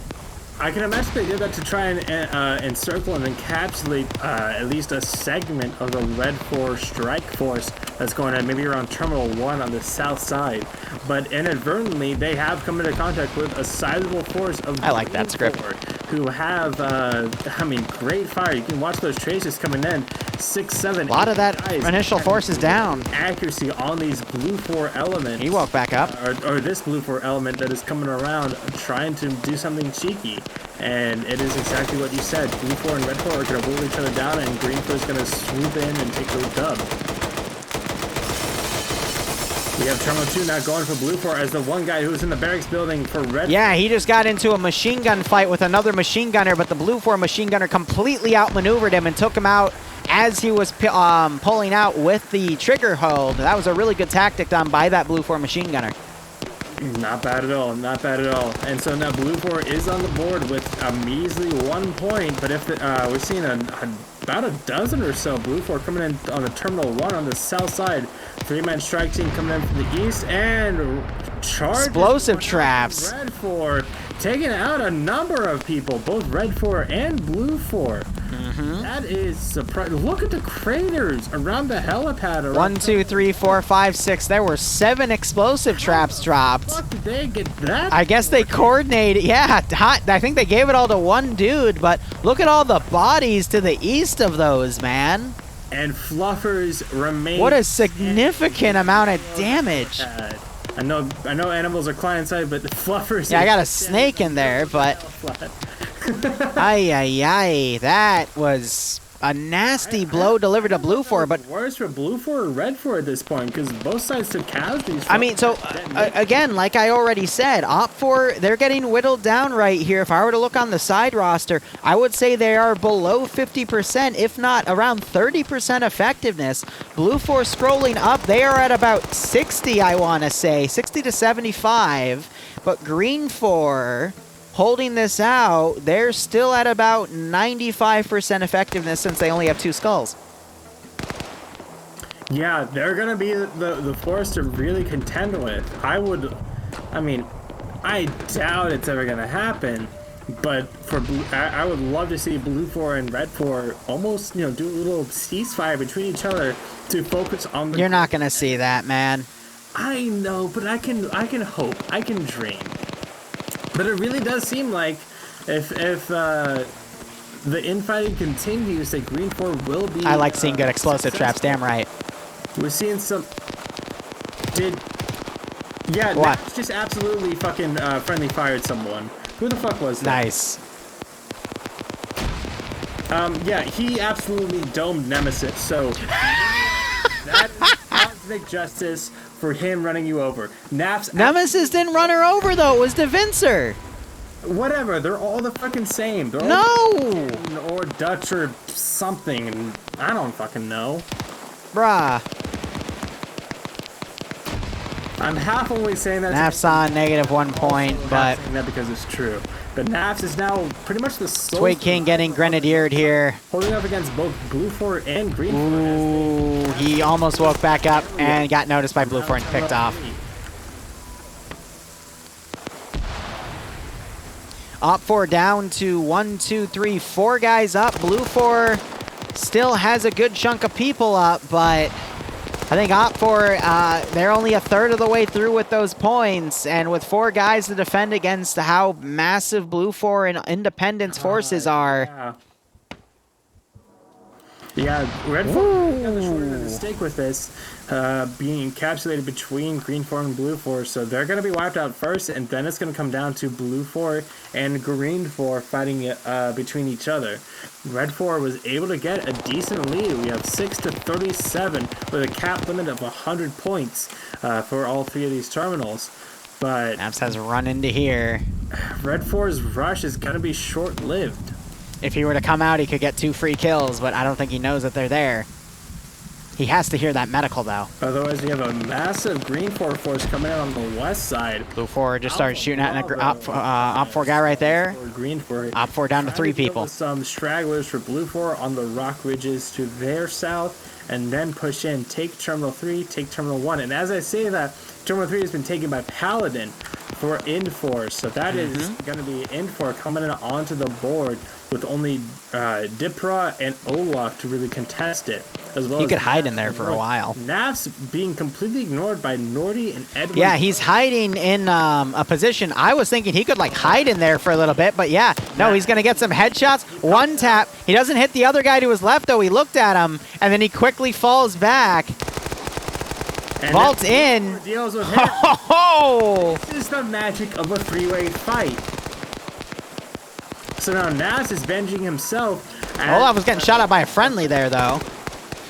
I can imagine they did that to try and encircle and encapsulate at least a segment of the Red 4 strike force that's going on maybe around Terminal 1 on the south side. But inadvertently, they have come into contact with a sizable force of I like that script. Who have, great fire. You can watch those traces coming in. 6, 7, a lot of that initial force is down. Accuracy on these Blue 4 elements. He woke back up. Or this Blue 4 element that is coming around trying to do something cheeky. And it is exactly what you said. Blue 4 and Red 4 are going to whittle each other down, and Green 4 is going to swoop in and take the dub. We have Terminal 2 now going for Blue 4 as the one guy who's in the barracks building for Red 4. Yeah, he just got into a machine gun fight with another machine gunner, but the Blue 4 machine gunner completely outmaneuvered him and took him out as he was pulling out with the trigger hold. That was a really good tactic done by that Blue 4 machine gunner. Not bad at all, not bad at all. And so now Blue 4 is on the board with a measly 1 point, but if we're seeing about a dozen or so Blue 4 coming in on the Terminal 1 on the south side. 3-man strike team coming in from the east, and charge explosive traps. Red 4 taking out a number of people, both Red 4 and Blue 4. That is surprising. Look at the craters around the helipad. 1, 2, 3, 4, 5, 6. There were 7 explosive traps dropped. How the fuck did they get that? I guess they coordinated. Yeah, I think they gave it all to one dude, but look at all the bodies to the east of those, man. And Fluffers remain. What a significant amount of damage. I know animals are client side, but the Fluffers. Yeah, I got a snake in there, but. Ay, that was a nasty blow delivered to Blue 4, but worse for Blue 4 or Red 4 at this point, because both sides took casualties. I mean, so again, like I already said, Op 4, they're getting whittled down right here. If I were to look on the side roster, I would say they are below 50%, if not around 30% effectiveness. Blue 4 scrolling up, they are at about 60, I want to say, 60 to 75. But Green 4, holding this out, they're still at about 95% effectiveness since they only have 2 skulls. Yeah, they're going to be the force to really contend with. I doubt it's ever going to happen, but I would love to see Blue 4 and Red 4 almost, do a little ceasefire between each other to focus on the... You're not going to see that, man. I know, but I can hope. I can dream. But it really does seem like if the infighting continues, that Green 4 will be... I like seeing good explosive traps, damn right. We're seeing some... Yeah, what? Naps just absolutely fucking friendly fired someone. Who the fuck was that? Nice. Yeah, he absolutely domed Nemesis, so... that is cosmic justice for him running you over. Nemesis didn't run her over, though. It was DeVincer. Whatever. They're all the fucking same. They're no! All or Dutch or something. And I don't fucking know. Bruh. I'm half only saying that. Naf's on -1 point, but... saying that because it's true. But Nafs is now pretty much the sole... Twig King getting grenadiered here. Holding up against both Blue 4 and Green 4. Ooh, he almost woke back up and got noticed by Blue 4 and picked off. Op 4 down to 1, 2, 3, 4 guys up. Blue 4 still has a good chunk of people up, but I think Op 4, they're only a third of the way through with those points, and with 4 guys to defend against how massive Blue 4 and Independence forces are. Yeah, Red 4 got the short end of the stick with this, being encapsulated between Green 4 and Blue 4, so they're going to be wiped out first, and then it's going to come down to Blue 4 and Green 4 fighting between each other. Red 4 was able to get a decent lead. We have 6 to 37 with a cap limit of 100 points for all 3 of these terminals. But Naps has run into here. Red 4's rush is going to be short-lived. If he were to come out, he could get 2 free kills, but I don't think he knows that they're there. He has to hear that medical, though. Otherwise, we have a massive Green 4 force coming in on the west side. Blue 4 just started shooting at an Op 4 guy right there. Green 4. Op 4 down to 3 people. Some stragglers for Blue 4 on the rock ridges to their south, and then push in, take Terminal 3, take Terminal 1. And as I say that, Terminal 3 has been taken by Paladin for Ind4, so that is going to be Ind4 coming in onto the board with only Dipra and Olaf to really contest it. As well he as could hide in there for a while. Naf's being completely ignored by Nordy and Edwin. Yeah, he's hiding in a position. I was thinking he could like hide in there for a little bit, but yeah, no, he's going to get some headshots. 1 tap. He doesn't hit the other guy to his left, though. He looked at him, and then he quickly falls back. And vaults in. Deals with him. Oh! This is the magic of a 3-way fight. So now Naz is venging himself. Olaf was getting shot at by a friendly there, though.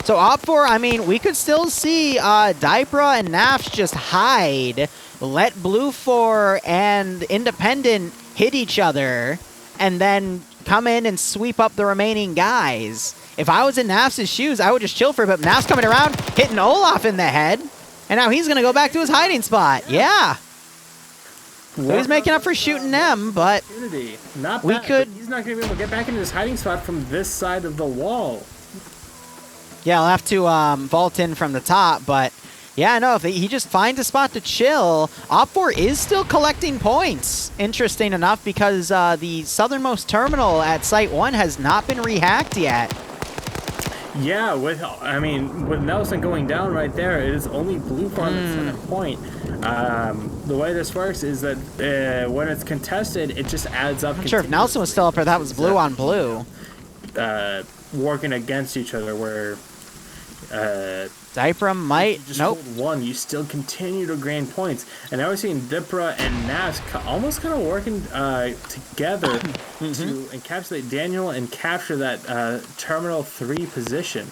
So Op 4, I mean, we could still see Dipra and Nafs just hide, let Blue 4 and Independent hit each other, and then come in and sweep up the remaining guys. If I was in Nafs' shoes, I would just chill for a bit. Nafs coming around, hitting Olaf in the head, and now he's going to go back to his hiding spot. Yeah. So he's making up for shooting them, but not we bad, could... He's not going to be able to get back into his hiding spot from this side of the wall. Yeah, I'll have to vault in from the top, but yeah, no, if he just finds a spot to chill, Op 4 is still collecting points. Interesting enough, because the southernmost terminal at Site 1 has not been rehacked yet. Yeah, with Nelson going down right there, it is only Blue 4 on the center point. The way this works is that when it's contested, it just adds up. I'm sure if Nelson was still up there, that was blue on blue. Working against each other, where Dipra might. You just Nope. hold one, you still continue to gain points. And now we're seeing Dipra and Navs almost kind of working together to encapsulate Daniel and capture that Terminal 3 position.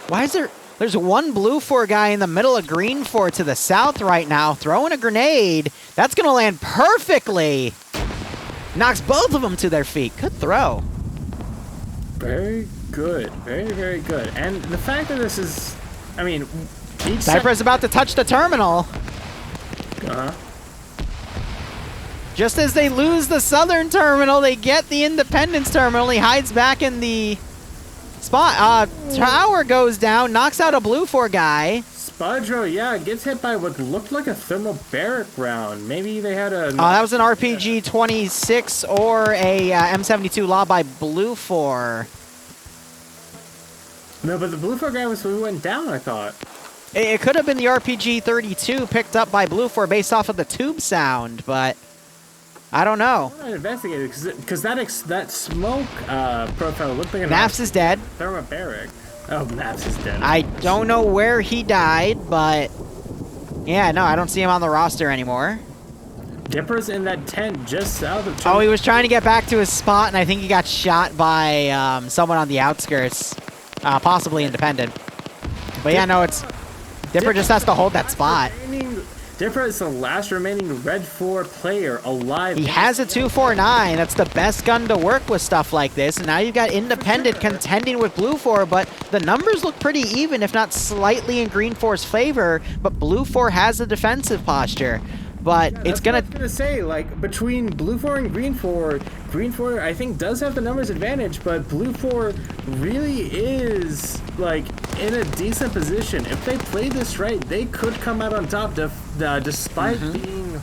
Why is there... There's one blue 4 guy in the middle of green 4 to the south right now, throwing a grenade. That's going to land perfectly. Knocks both of them to their feet. Good throw. Very good. Very, very good. And the fact that this is... I mean, each... Dipra's about to touch the terminal. Uh-huh. Just as they lose the southern terminal, they get the Independence terminal. He hides back in the spot. Tower goes down, knocks out a blue 4 guy. Spudro, yeah, gets hit by what looked like a thermal barrack round. Maybe they had a... that was an RPG 26 or a M72 lob by blue 4. No, but the blue 4 guy was who went down, I thought. It could have been the RPG 32 picked up by blue 4 based off of the tube sound, but I don't know. I'm not investigated because that smoke profile looked like a... Naps is dead. Thermobaric. Oh, Naps is dead. I don't know where he died, but yeah, no, I don't see him on the roster anymore. Dipper's in that tent just south of... Oh, he was trying to get back to his spot, and I think he got shot by someone on the outskirts, possibly Independent. But yeah, no, it's... Dipper just has to hold that spot. Dipper is the last remaining Red 4 player alive. He has a 249. That's the best gun to work with stuff like this. And now you've got Independent contending with Blue 4, but the numbers look pretty even, if not slightly in Green 4's favor. But Blue 4 has a defensive posture. But Yeah, it's that's what I gonna... was gonna say, like, between Blue 4 and Green 4, Green 4 I think does have the numbers advantage, but Blue 4 really is, like, in a decent position. If they play this right, they could come out on top despite being,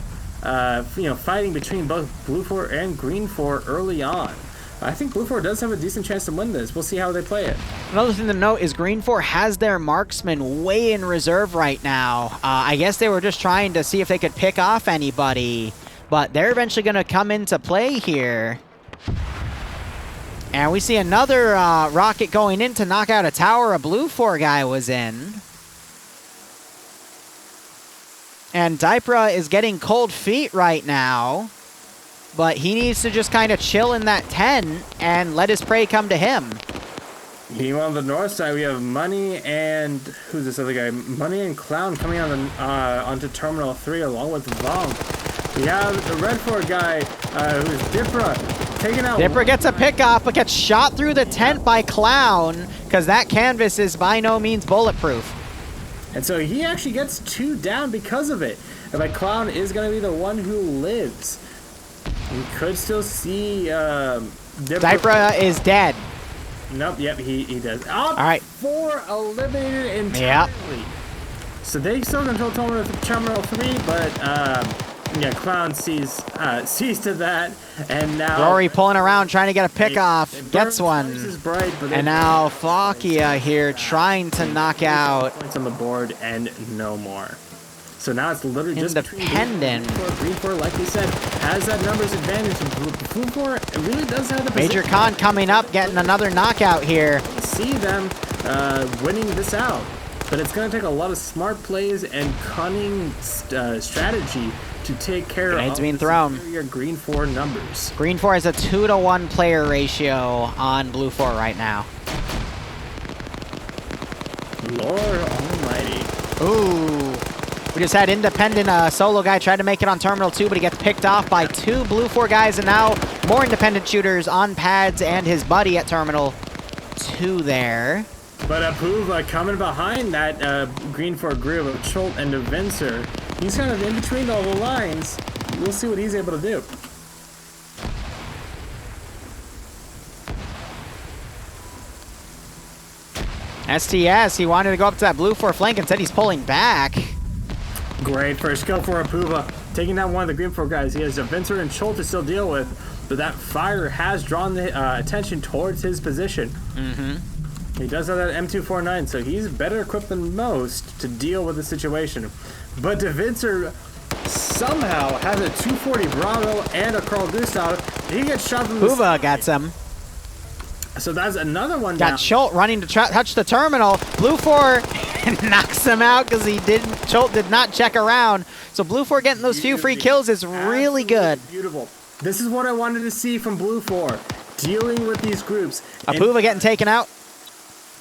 fighting between both Blue 4 and Green 4 early on. I think Blue 4 does have a decent chance to win this. We'll see how they play it. Another thing to note is Green 4 has their marksman way in reserve right now. I guess they were just trying to see if they could pick off anybody, but they're eventually going to come into play here. And we see another rocket going in to knock out a tower a Blue 4 guy was in. And Dipra is getting cold feet right now. But he needs to just kind of chill in that tent and let his prey come to him. Meanwhile, on the north side, we have Money and... Who's this other guy? Money and Clown coming on the, onto Terminal 3 along with Vonk. We have the Red 4 guy, who's Dipra, taking out... Dipra gets a pickoff, but gets shot through the tent by Clown, because that canvas is by no means bulletproof. And so he actually gets 2 down because of it. But Clown is going to be the one who lives. We could still see Dipra is dead. Nope, yep, he does. All right. 4 eliminated entirely. Yep. So they still control Terminal 3, but yeah, Clown sees to that, and now Rory pulling around trying to get a pick off, gets one. Bright, but and now Fakia here trying to knock out points on the board and no more. So now it's literally just Independent. Green 4, like we said, has that numbers advantage. And Blue 4 really does have the Major position. Khan coming up, getting another knockout here. See them winning this out. But it's going to take a lot of smart plays and cunning strategy to take care Grenades of being the thrown. superior Green 4 numbers. Green 4 has a 2-to-1 player ratio on Blue 4 right now. Lord almighty. Ooh. We just had Independent, solo guy tried to make it on Terminal 2, but he gets picked off by 2 Blue 4 guys, and now more Independent shooters on pads and his buddy at Terminal 2 there. But Apuva coming behind that Green 4 group of Cholt and Devincer. He's kind of in between all the lines. We'll see what he's able to do. STS, he wanted to go up to that Blue 4 flank and said he's pulling back. Great first kill for Apuva. Taking down one of the Green 4 guys. He has Devincer and Cholt to still deal with, but that fire has drawn the attention towards his position. He does have that M249, so he's better equipped than most to deal with the situation. But Devincer somehow has a 240 Bravo and a Carl Gustav. He gets shot from the Apuva got some. So that's another one Got down. Schult running to touch the terminal. Blue 4 knocks him out because Schult did not check around. So Blue 4 getting those few free kills is really good. Beautiful. This is what I wanted to see from Blue 4. Dealing with these groups. Apuva getting taken out.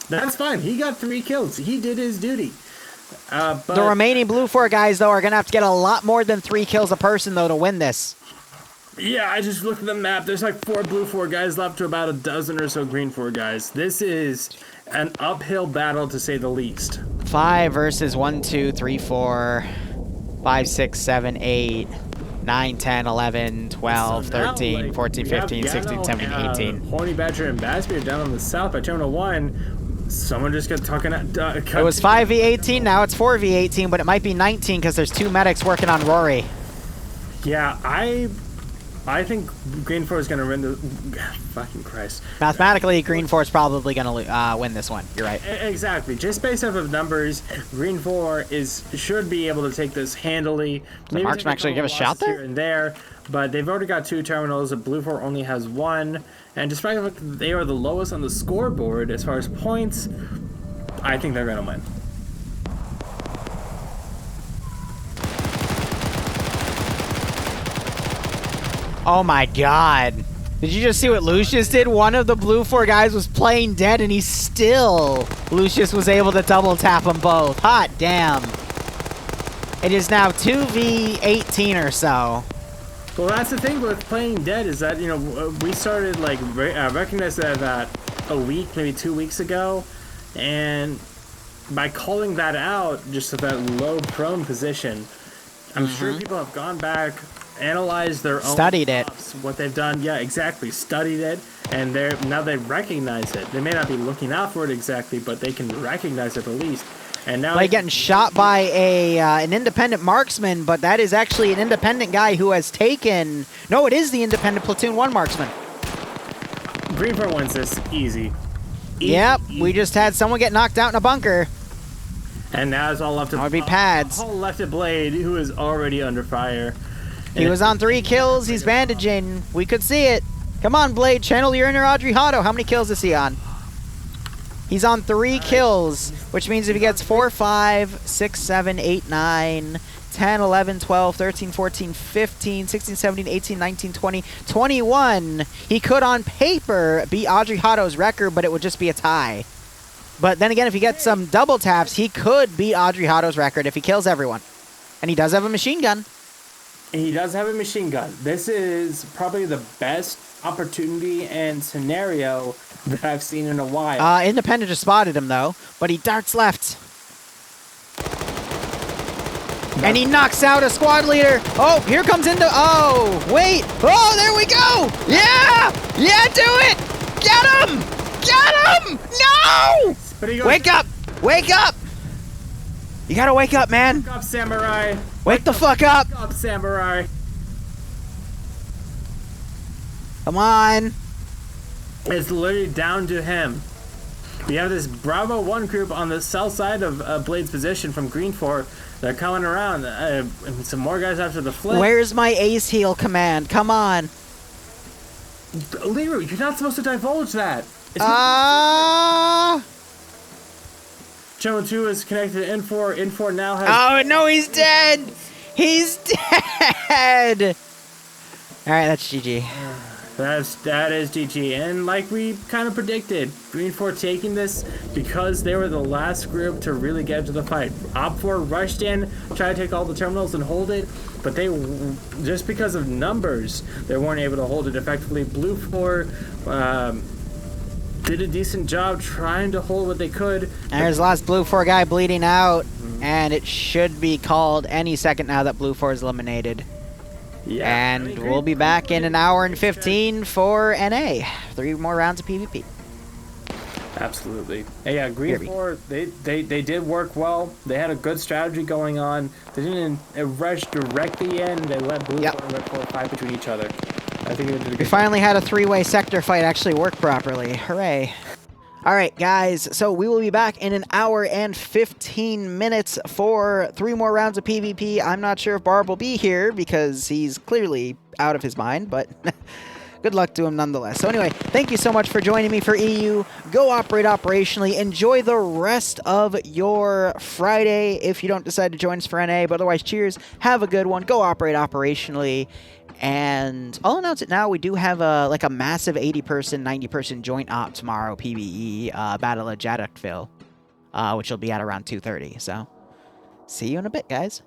That's fine. He got 3 kills. He did his duty. But The remaining Blue 4 guys, though, are going to have to get a lot more than 3 kills a person, though, to win this. yeah, I just looked at the map. There's like 4 Blue 4 guys left to about a dozen or so Green 4 guys. This is an uphill battle, to say the least. 5 versus 1, 2, 3, 4, 5, 6, 7, 8, 9, 10, 11, 12, 13, 14, 15, 16, 17, 18. Horny Badger and Bassbeard down on the south by Terminal 1. Someone just got talking at... It was 5v18, now it's 4v18, but it might be 19 because there's 2 medics working on Rory. Yeah, I think Green 4 is going to win the... Fucking Christ. Mathematically, Green 4 is probably going to win this one. You're right. Exactly. Just based off of numbers, Green 4 should be able to take this handily. Did Marksman actually give a shot there? Here and there, but they've already got 2 terminals. Blue 4 only has 1. And despite the fact that they are the lowest on the scoreboard as far as points, I think they're going to win. Oh my god. Did you just see what Lucius did? One of the Blue 4 guys was playing dead and Lucius was able to double tap them both. Hot damn. It is now 2v18 or so. Well, that's the thing with playing dead is that, we started like recognizing that a week, maybe 2 weeks ago. And by calling that out, just at that low prone position, I'm sure people have gone back, analyzed their own studied it, what they've done. Yeah, exactly. Studied it, and now they recognize it. They may not be looking out for it exactly, but they can recognize it at least. And now like getting shot by an independent marksman, but that is actually an independent guy who has taken. No, it is the independent platoon 1 marksman. Green 4 wins this easy. Yep, we just had someone get knocked out in a bunker. And now it's all left to Pads. Whole left to Blade, who is already under fire. He was on 3 kills. He's bandaging. We could see it. Come on, Blade. Channel your inner Audrey Hotto. How many kills is he on? He's on 3 kills, which means if he gets 4, 5, 6, 7, 8, 9, 10, 11, 12, 13, 14, 15, 16, 17, 18, 19, 20, 21, he could on paper beat Audrey Hotto's record, but it would just be a tie. But then again, if he gets some double taps, he could beat Audrey Hotto's record if he kills everyone. And he does have a machine gun. He does have a machine gun. This is probably the best opportunity and scenario that I've seen in a while. Independent just spotted him, though, but he darts left. And he knocks out a squad leader. Oh, here comes into... Oh, wait. Oh, there we go. Yeah. Yeah, do it. Get him. Get him. No. Wake up. Wake up. You gotta wake up, man. Wake up, Samurai. Wake the fuck up. Wake up, Samurai. Come on. It's literally down to him. We have this Bravo 1 group on the south side of Blade's position from Green 4. They're coming around. Some more guys after the flip. Where's my ace heal command? Come on. Liru, you're not supposed to divulge that. Channel 2 is connected to N4. N4 now has... Oh, no, he's dead. He's dead. All right, that's GG. That is GG. And like we kind of predicted, Green 4 taking this because they were the last group to really get into the fight. Op 4 rushed in, tried to take all the terminals and hold it, but they, just because of numbers, they weren't able to hold it effectively. Blue 4 did a decent job trying to hold what they could. And there's the last Blue 4 guy bleeding out, and it should be called any second now that Blue 4 is eliminated. Yeah, and we'll be back in an hour and 15 for NA. 3 more rounds of PvP. Absolutely. And yeah, Green 4, they did work well. They had a good strategy going on. They didn't rush directly in. They let Blue 4 and Red 4 fight between each other. I think they did a good We finally had a 3-way sector fight actually work properly. Hooray. All right, guys, so we will be back in an hour and 15 minutes for 3 more rounds of PvP. I'm not sure if Barb will be here because he's clearly out of his mind, but good luck to him nonetheless. So anyway, thank you so much for joining me for EU. Go operate operationally. Enjoy the rest of your Friday if you don't decide to join us for NA. But otherwise, cheers. Have a good one. Go operate operationally. And I'll announce it now. We do have a massive 80-person, 90-person joint op tomorrow, PvE, Battle of Jadukville, which will be at around 2:30. So see you in a bit, guys.